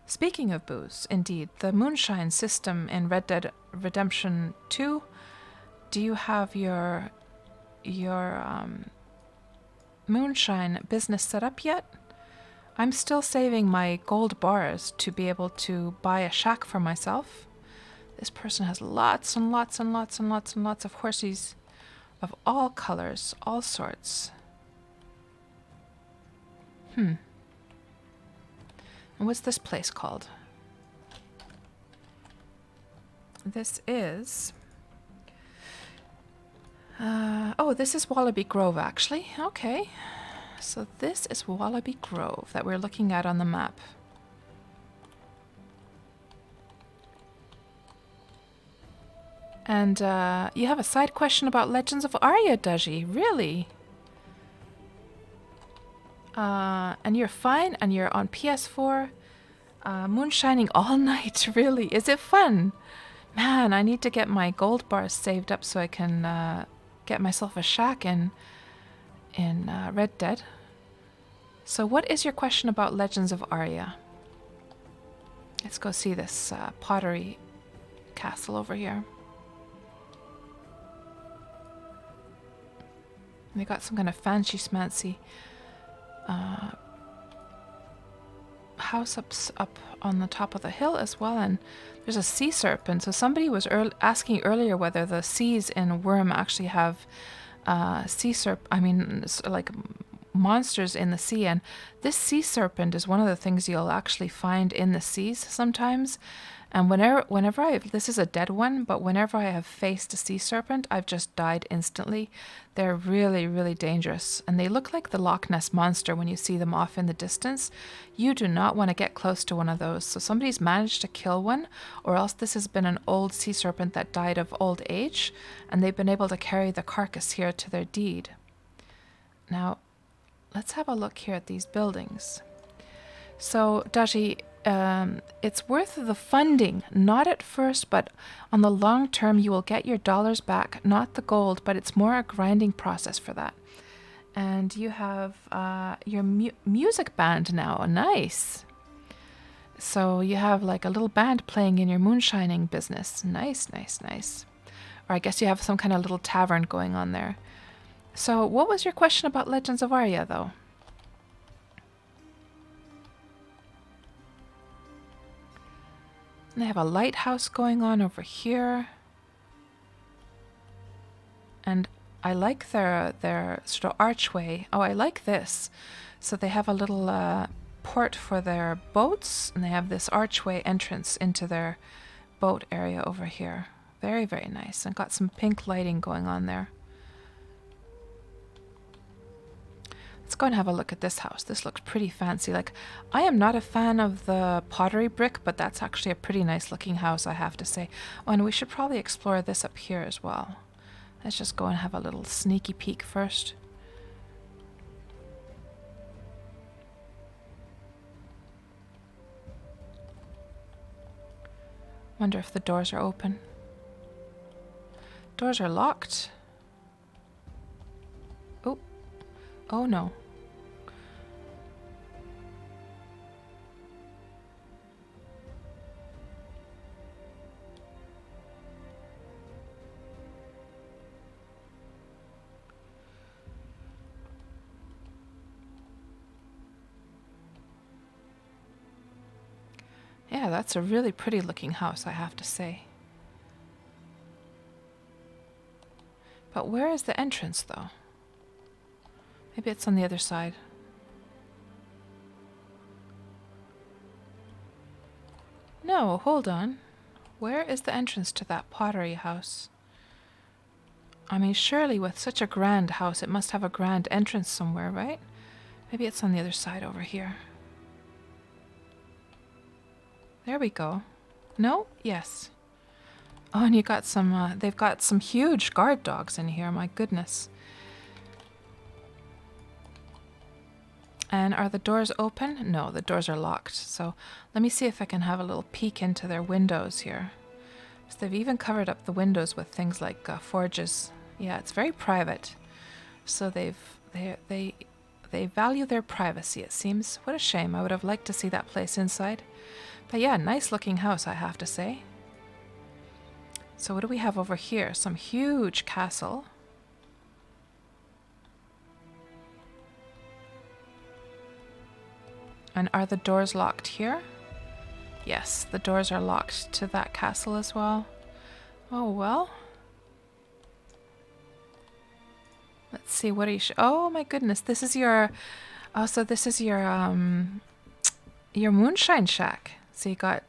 Speaking of booze, indeed, the moonshine system in Red Dead Redemption 2. Do you have your moonshine business set up yet? I'm still saving my gold bars to be able to buy a shack for myself. This person has lots and lots and lots and lots and lots of horses of all colors, all sorts. And what's this place called? This is... this is Wallaby Grove, actually. Okay. So this is Wallaby Grove that we're looking at on the map. And you have a side question about Legends of Aria, Daji. Really? And you're fine, and you're on PS4. Moonshining all night, really? Is it fun? Man, I need to get my gold bars saved up so I can get myself a shack in Red Dead. So what is your question about Legends of Aria? Let's go see this pottery castle over here. They got some kind of fancy smancy house up on the top of the hill as well, and there's a sea serpent. So somebody was asking earlier whether the seas in Wurm actually have like monsters in the sea, and this sea serpent is one of the things you'll actually find in the seas sometimes. And this is a dead one, but whenever I have faced a sea serpent, I've just died instantly. They're really, really dangerous, and they look like the Loch Ness monster when you see them off in the distance. You do not want to get close to one of those. So somebody's managed to kill one, or else this has been an old sea serpent that died of old age, and they've been able to carry the carcass here to their deed. Now, let's have a look here at these buildings. So, Daji, it's worth the funding, not at first, but on the long term, you will get your dollars back, not the gold, but it's more a grinding process for that. And you have your music band now. Nice. So you have like a little band playing in your moonshining business. Nice, nice, nice. Or I guess you have some kind of little tavern going on there. So what was your question about Legends of Arya, though? They have a lighthouse going on over here. And I like their sort of archway. Oh, I like this. So they have a little port for their boats, and they have this archway entrance into their boat area over here. Very, very nice. And got some pink lighting going on there. Let's go and have a look at this house. This looks pretty fancy. Like, I am not a fan of the pottery brick, but that's actually a pretty nice looking house, I have to say. Oh, and we should probably explore this up here as well. Let's just go and have a little sneaky peek first. Wonder if the doors are open. Doors are locked. Oh. Oh no. Yeah, that's a really pretty looking house, I have to say. But where is the entrance, though? Maybe it's on the other side. No, hold on. Where is the entrance to that pottery house? I mean, surely with such a grand house, it must have a grand entrance somewhere, right? Maybe it's on the other side over here. There we go. No? Yes. Oh, and you got some, they've got some huge guard dogs in here, my goodness. And are the doors open? No, the doors are locked. So let me see if I can have a little peek into their windows here. So they've even covered up the windows with things like forges. Yeah, it's very private. So they value their privacy, it seems. What a shame. I would have liked to see that place inside. But yeah, nice looking house, I have to say. So what do we have over here? Some huge castle. And are the doors locked here? Yes, the doors are locked to that castle as well. Oh, well. Let's see, what are you... Oh, my goodness, this is your... Oh, so this is your moonshine shack. So you got...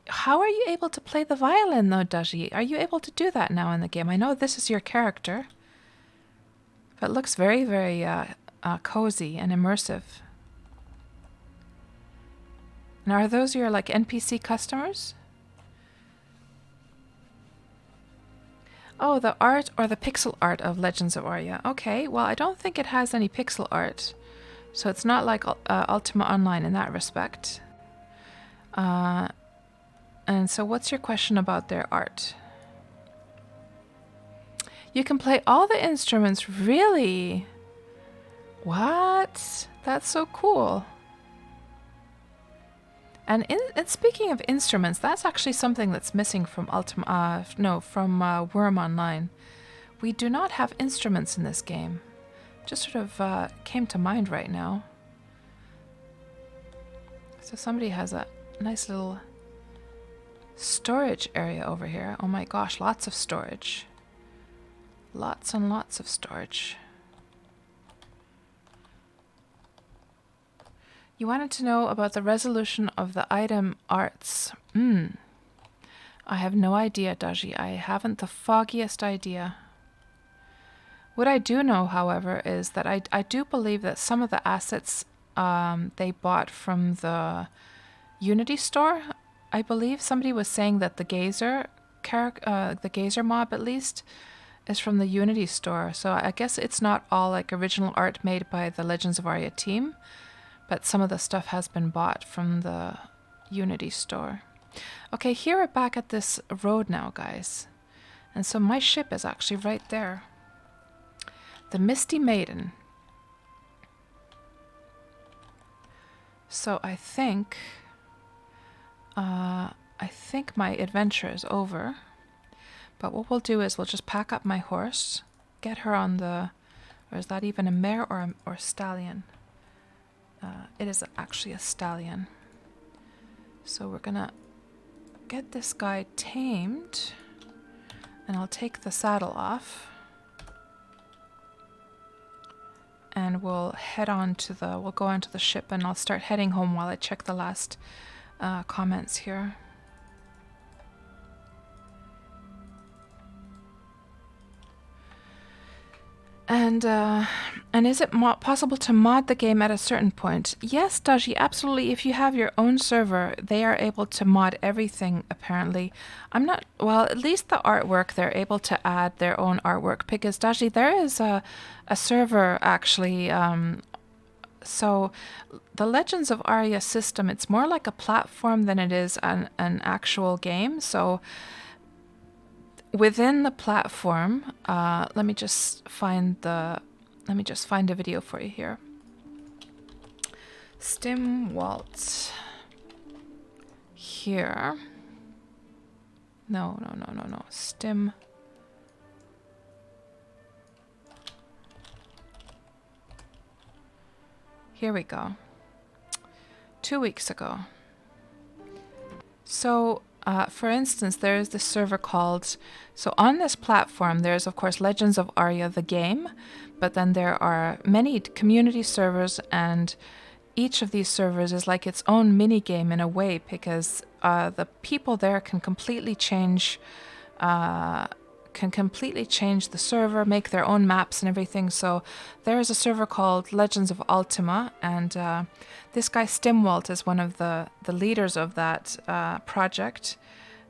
how are you able to play the violin, though, Daji? Are you able to do that now in the game? I know this is your character. But it looks very, very cozy and immersive. And are those your, like, NPC customers? Oh, the art or the pixel art of Legends of Arya. Okay, well, I don't think it has any pixel art. So it's not like Ultima Online in that respect. And so what's your question about their art? You can play all the instruments, really? What? That's so cool. And speaking of instruments, that's actually something that's missing from Wurm Online. We do not have instruments in this game. Just sort of came to mind right now. So somebody has a nice little storage area over here. Oh my gosh, lots of storage. Lots and lots of storage. You wanted to know about the resolution of the item arts. I have no idea, Daji. I haven't the foggiest idea. What I do know, however, is that I do believe that some of the assets they bought from the Unity store. I believe somebody was saying that the Gazer the Gazer mob at least is from the Unity store. So I guess it's not all like original art made by the Legends of Arya team, but some of the stuff has been bought from the Unity store. Okay, here we're back at this road now, guys. And so my ship is actually right there. The Misty Maiden. So I think my adventure is over. But what we'll do is we'll just pack up my horse, get her on the, or is that even a mare or a stallion? It is actually a stallion. So we're gonna get this guy tamed, and I'll take the saddle off, and we'll head on to we'll go onto the ship, and I'll start heading home while I check the last comments here. And is it possible to mod the game at a certain point? Yes, Daji, absolutely. If you have your own server, they are able to mod everything, apparently. I'm not, well, at least the artwork, they're able to add their own artwork, because Daji, there is a server, actually, so the Legends of Arya system, it's more like a platform than it is an actual game. So within the platform, let me just find a video for you here. Stim Waltz. Here. No. Stim. Here we go. 2 weeks ago. So, for instance, there is this server called, so on this platform, there's of course Legends of Arya, the game, but then there are many community servers, and each of these servers is like its own mini game in a way, because the people there can completely change the server, make their own maps and everything. So there is a server called Legends of Ultima, and this guy Stimwalt is one of the leaders of that project.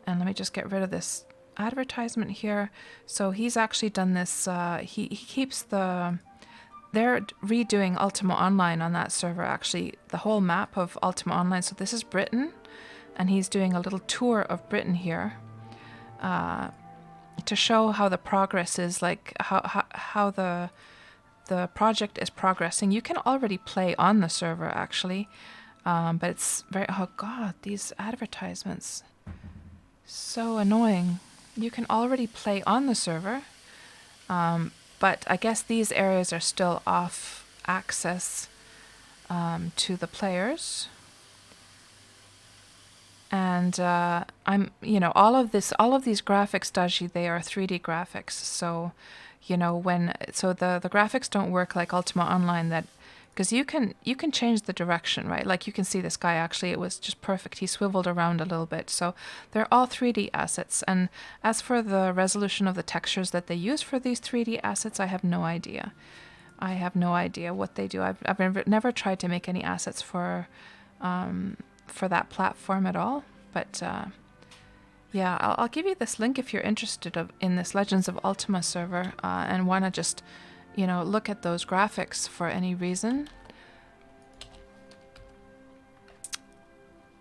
And let me just get rid of this advertisement here. So he's actually done this, he keeps they're redoing Ultima Online on that server, actually, the whole map of Ultima Online. So this is Britain, and he's doing a little tour of Britain here. To show how the progress is, like how the project is progressing. You can already play on the server, actually, but it's very, oh god, these advertisements, so annoying. You can already play on the server, but I guess these areas are still off access to the players. And all of these graphics, Daji, they are 3D graphics. So, the graphics don't work like Ultima Online, that because you can change the direction, right? Like you can see this guy, actually, it was just perfect. He swiveled around a little bit. So they're all 3D assets. And as for the resolution of the textures that they use for these 3D assets, I have no idea. I have no idea what they do. I've never tried to make any assets for that platform at all, but yeah, I'll give you this link if you're interested in this Legends of Ultima server and want to just look at those graphics for any reason.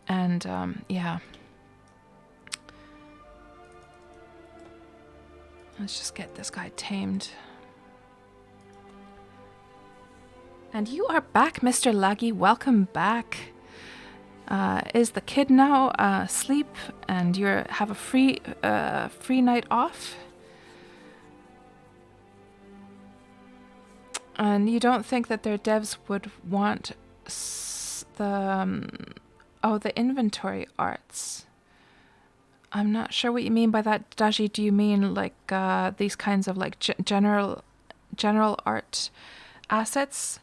And yeah, let's just get this guy tamed. And you are back, Mr. Laggy. Welcome back. Is the kid now asleep and you have a free night off? And you don't think that their devs would want the inventory arts? I'm not sure what you mean by that, Daji. Do you mean like these kinds of like general art assets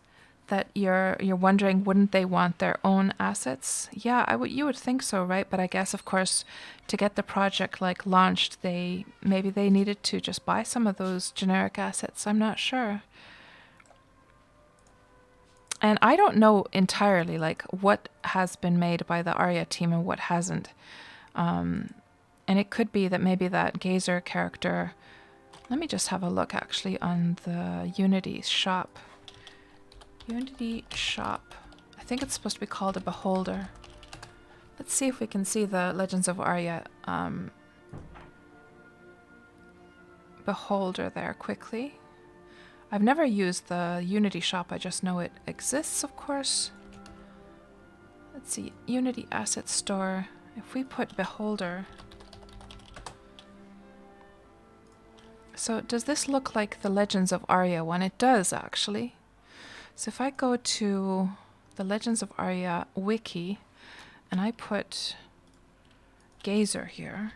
that you're wondering wouldn't they want their own assets? Yeah, you would think so, right? But I guess of course to get the project like launched, maybe they needed to just buy some of those generic assets. I'm not sure. And I don't know entirely like what has been made by the Arya team and what hasn't. And it could be that maybe that Gazer character. Let me just have a look actually on the Unity shop. Unity shop. I think it's supposed to be called a Beholder. Let's see if we can see the Legends of Arya Beholder there quickly. I've never used the Unity shop, I just know it exists, of course. Let's see, Unity Asset Store. If we put Beholder. So does this look like the Legends of Arya one? It does, actually. So if I go to the Legends of Arya wiki and I put Gazer here.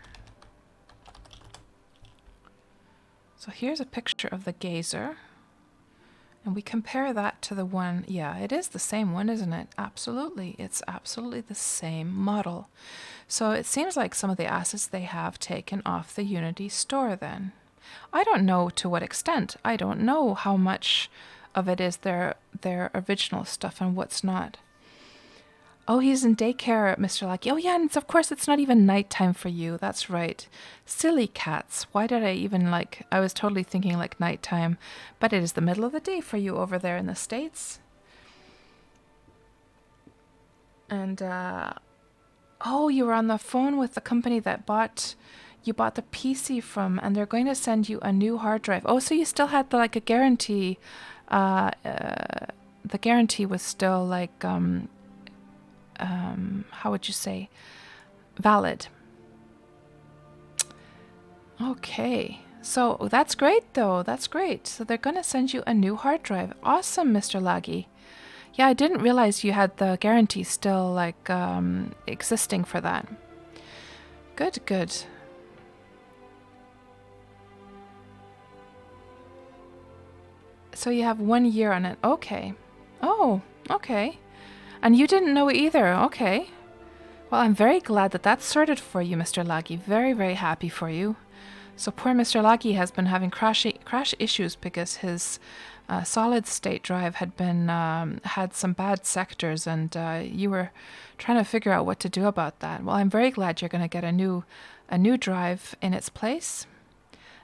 So here's a picture of the Gazer. And we compare that to the one, yeah, it is the same one, isn't it? Absolutely. It's absolutely the same model. So it seems like some of the assets they have taken off the Unity store then. I don't know to what extent. I don't know how much of it is their original stuff and what's not. Oh, he's in daycare, Mr. Lucky. Oh, yeah, and of course it's not even nighttime for you. That's right. Silly cats. Why did I even like... I was totally thinking like nighttime, but it is the middle of the day for you over there in the States. And, oh, you were on the phone with the company that you bought the PC from, and they're going to send you a new hard drive. Oh, so you still had the, like a guarantee. The guarantee was still like... how would you say, valid. Okay, so that's great though, that's great. So they're going to send you a new hard drive. Awesome, Mr. Laggy. Yeah, I didn't realize you had the guarantee still like existing for that. Good, good. So you have 1 year on it. Okay. Oh, okay. And you didn't know either. Okay. Well, I'm very glad that that's sorted for you, Mr. Laggy. Very, very happy for you. So poor Mr. Laggy has been having crash issues because his solid state drive had been had some bad sectors, and you were trying to figure out what to do about that. Well, I'm very glad you're going to get a new drive in its place.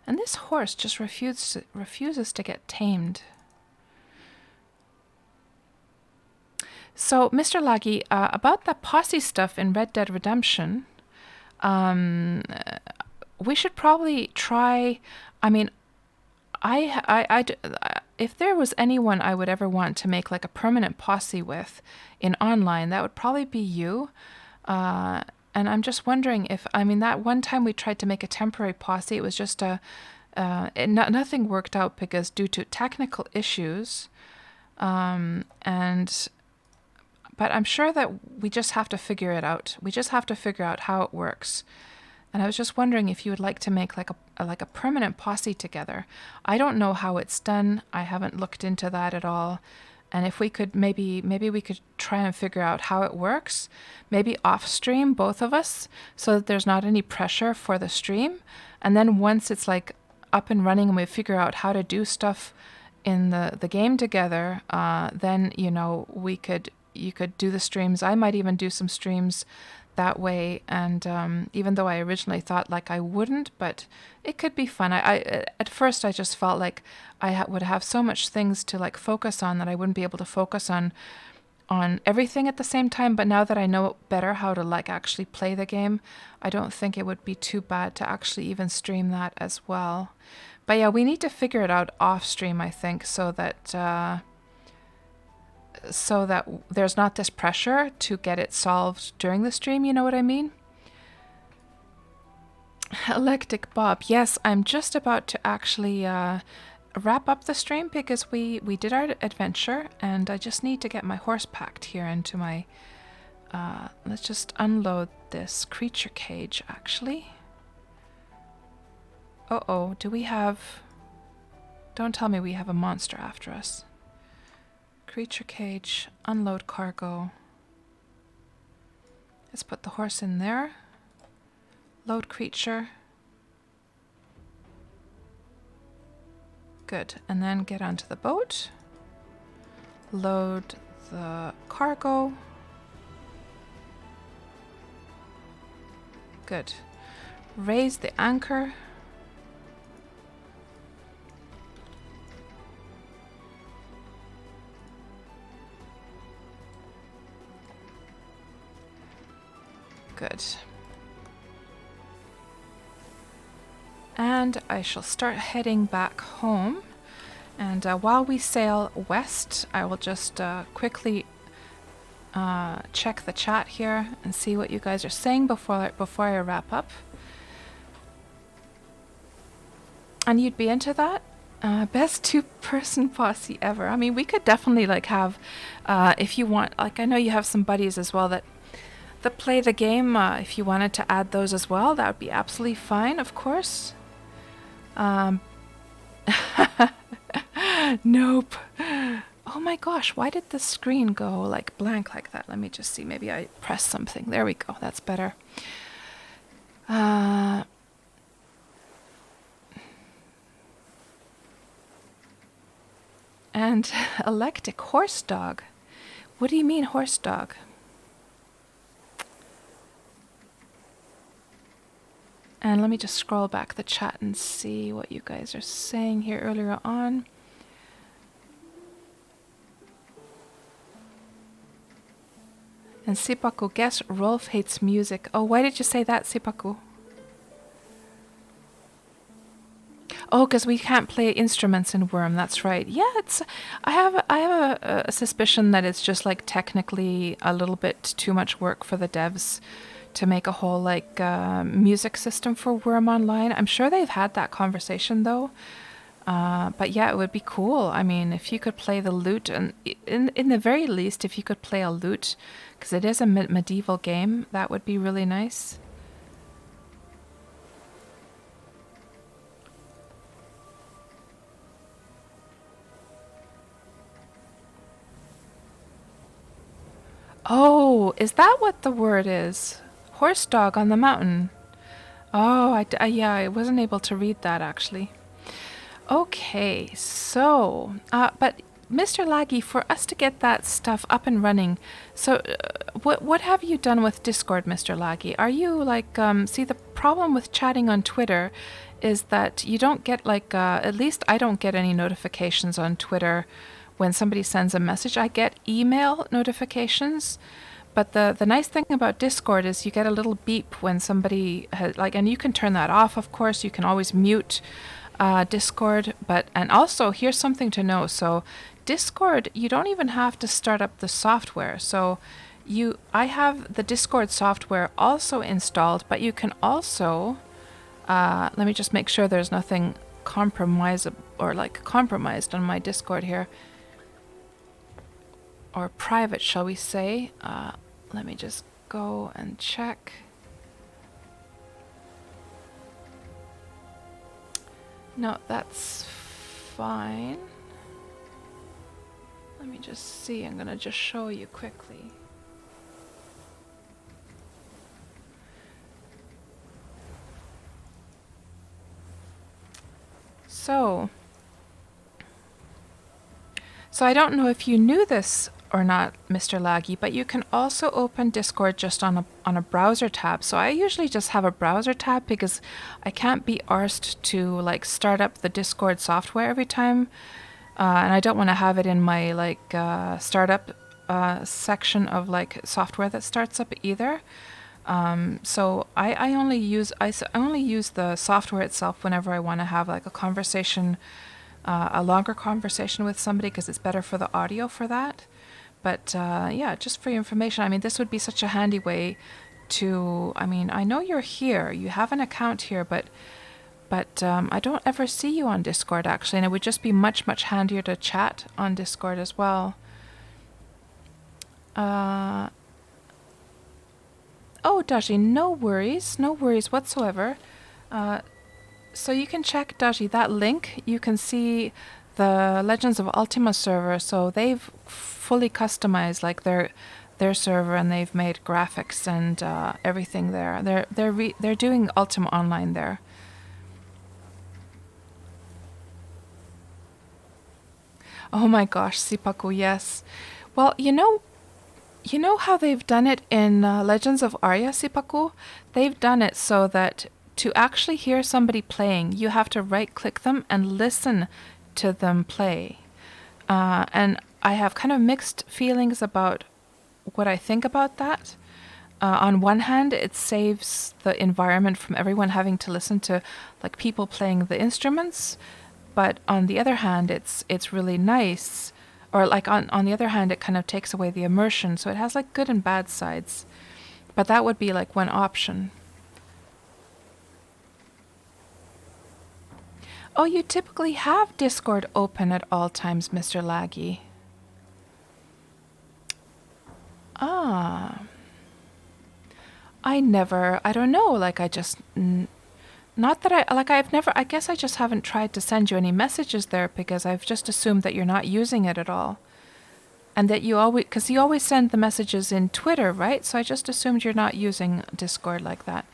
And this horse just refuses to get tamed. So, Mr. Laggy, about the posse stuff in Red Dead Redemption, we should probably try. I mean, if there was anyone I would ever want to make like a permanent posse with in online, that would probably be you. And I'm just wondering if, I mean, that one time we tried to make a temporary posse, it was just nothing worked out because due to technical issues, but I'm sure that we just have to figure it out. We just have to figure out how it works. And I was just wondering if you would like to make like a permanent posse together. I don't know how it's done. I haven't looked into that at all. And if we could maybe we could try and figure out how it works, maybe off stream, both of us, so that there's not any pressure for the stream. And then once it's like up and running and we figure out how to do stuff in the game together, then, you know, you could do the streams. I might even do some streams that way. And even though I originally thought like I wouldn't, but it could be fun. I at first I just felt like I would have so much things to like focus on that I wouldn't be able to focus on everything at the same time. But now that I know better how to like actually play the game, I don't think it would be too bad to actually even stream that as well. But yeah, we need to figure it out off stream, I think, so that there's not this pressure to get it solved during the stream, you know what I mean? Electric Bob, yes, I'm just about to actually wrap up the stream because we did our adventure, and I just need to get my horse packed here into my... let's just unload this creature cage, actually. Uh-oh, do we have... Don't tell me we have a monster after us. Creature cage, unload cargo. Let's put the horse in there. Load creature. Good, and then get onto the boat. Load the cargo. Good. Raise the anchor. Good. And I shall start heading back home. And while we sail west, I will just quickly check the chat here and see what you guys are saying before I wrap up. And you'd be into that? Best two-person posse ever. I mean, we could definitely like have, if you want, like I know you have some buddies as well that play the game. If you wanted to add those as well, that would be absolutely fine, of course. Nope. Oh my gosh, why did the screen go like blank like that? Let me just see. Maybe I pressed something. There we go. That's better. And electric horse dog. What do you mean horse dog? And let me just scroll back the chat and see what you guys are saying here earlier on. And Sipaku, guess Rolf hates music. Oh, why did you say that, Sipaku? Oh, because we can't play instruments in Wurm. That's right. Yeah, I have a suspicion that it's just like technically a little bit too much work for the devs to make a whole like music system for Wurm Online. I'm sure they've had that conversation though. But yeah, it would be cool. I mean, if you could play the lute, and in the very least, if you could play a lute, because it is a medieval game, that would be really nice. Oh, is that what the word is? Horse dog on the mountain. Oh, yeah, I wasn't able to read that actually. Okay, so, but Mr. Laggy, for us to get that stuff up and running, so what have you done with Discord, Mr. Laggy? Are you like, see, the problem with chatting on Twitter is that you don't get like, at least I don't get any notifications on Twitter when somebody sends a message. I get email notifications, but the nice thing about Discord is you get a little beep when somebody has, like, and you can turn that off, of course. You can always mute Discord, and also here's something to know. So Discord, you don't even have to start up the software. So I have the Discord software also installed, but you can also, let me just make sure there's nothing compromised on my Discord here. Or private, shall we say. Let me just go and check. No, that's fine. Let me just see. I'm gonna just show you quickly. So I don't know if you knew this or not, Mr. Laggy, but you can also open Discord just on a browser tab. So I usually just have a browser tab because I can't be arsed to like start up the Discord software every time, and I don't want to have it in my like startup section of like software that starts up either. So I only use the software itself whenever I want to have like a conversation, a longer conversation with somebody, because it's better for the audio for that. But yeah, just for your information, I mean, this would be such a handy way to, I mean, I know you're here, you have an account here, but I don't ever see you on Discord actually, and it would just be much, much handier to chat on Discord as well. Oh, Dashi, no worries whatsoever. So you can check, Daji, that link. You can see the Legends of Ultima server. So they've fully customized like their server, and they've made graphics and everything there. They're doing Ultima Online there. Oh my gosh, Sipaku, yes. Well, you know how they've done it in Legends of Arya, Sipaku? They've done it so that to actually hear somebody playing, you have to right-click them and listen to them play. And I have kind of mixed feelings about what I think about that. On one hand, it saves the environment from everyone having to listen to like people playing the instruments, but on the other hand, it's really nice. Or like on the other hand, it kind of takes away the immersion. So it has like good and bad sides. But that would be like one option. Oh, you typically have Discord open at all times, Mr. Laggy. Ah. I don't know, like I just, not that I guess I just haven't tried to send you any messages there because I've just assumed that you're not using it at all. And that because you always send the messages in Twitter, right? So I just assumed you're not using Discord like that.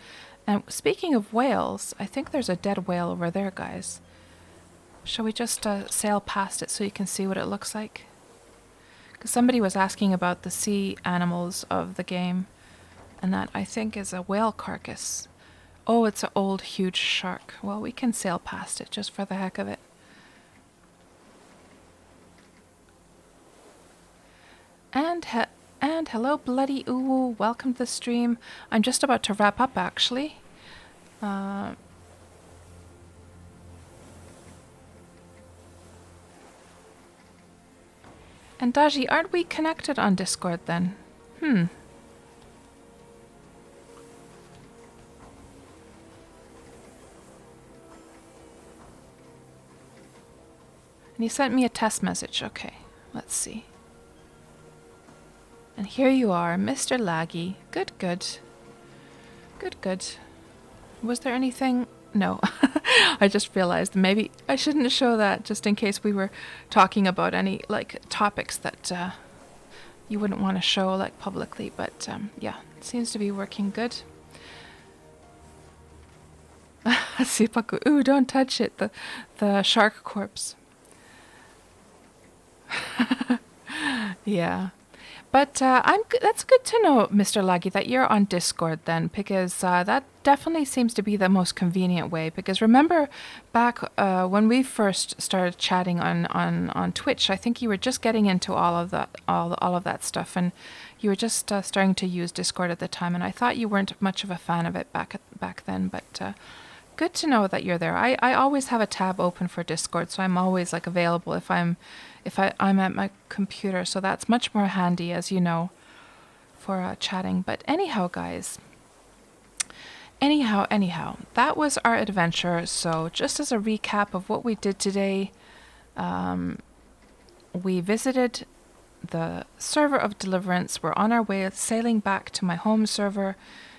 And speaking of whales, I think there's a dead whale over there, guys. Shall we just sail past it so you can see what it looks like? Because somebody was asking about the sea animals of the game. And that, I think, is a whale carcass. Oh, it's an old, huge shark. Well, we can sail past it just for the heck of it. And hello, Bloody Uwu. Welcome to the stream. I'm just about to wrap up, actually. And Daji, aren't we connected on Discord then? And he sent me a test message. Okay, let's see. And here you are, Mr. Laggy. Good, good. Good, good. Was there anything? No. I just realized maybe I shouldn't show that just in case we were talking about any like topics that you wouldn't want to show like publicly. But yeah, it seems to be working good. Sipaku, ooh, don't touch it. The shark corpse. Yeah. But that's good to know, Mr. Laggy, that you're on Discord then, because that definitely seems to be the most convenient way. Because remember back when we first started chatting on Twitch, I think you were just getting into all of that stuff, and you were just starting to use Discord at the time, and I thought you weren't much of a fan of it back then, but good to know that you're there. I always have a tab open for Discord, so I'm always like available if I'm at my computer, so that's much more handy, as you know, for chatting. But anyhow, guys, anyhow, that was our adventure. So just as a recap of what we did today, we visited the server of Deliverance. We're on our way sailing back to my home server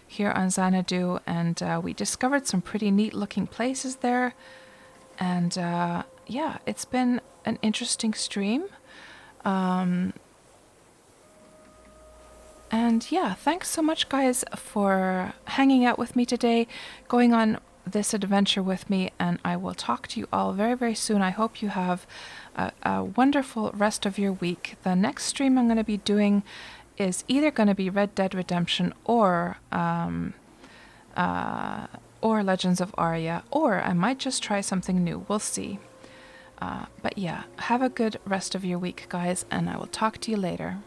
here on Xanadu, and we discovered some pretty neat looking places there. And yeah, it's been an interesting stream. And yeah, thanks so much, guys, for hanging out with me today, going on this adventure with me, and I will talk to you all very, very soon. I hope you have a wonderful rest of your week. The next stream I'm going to be doing is either going to be Red Dead Redemption or Legends of Arya, or I might just try something new. We'll see. But yeah, have a good rest of your week, guys, and I will talk to you later.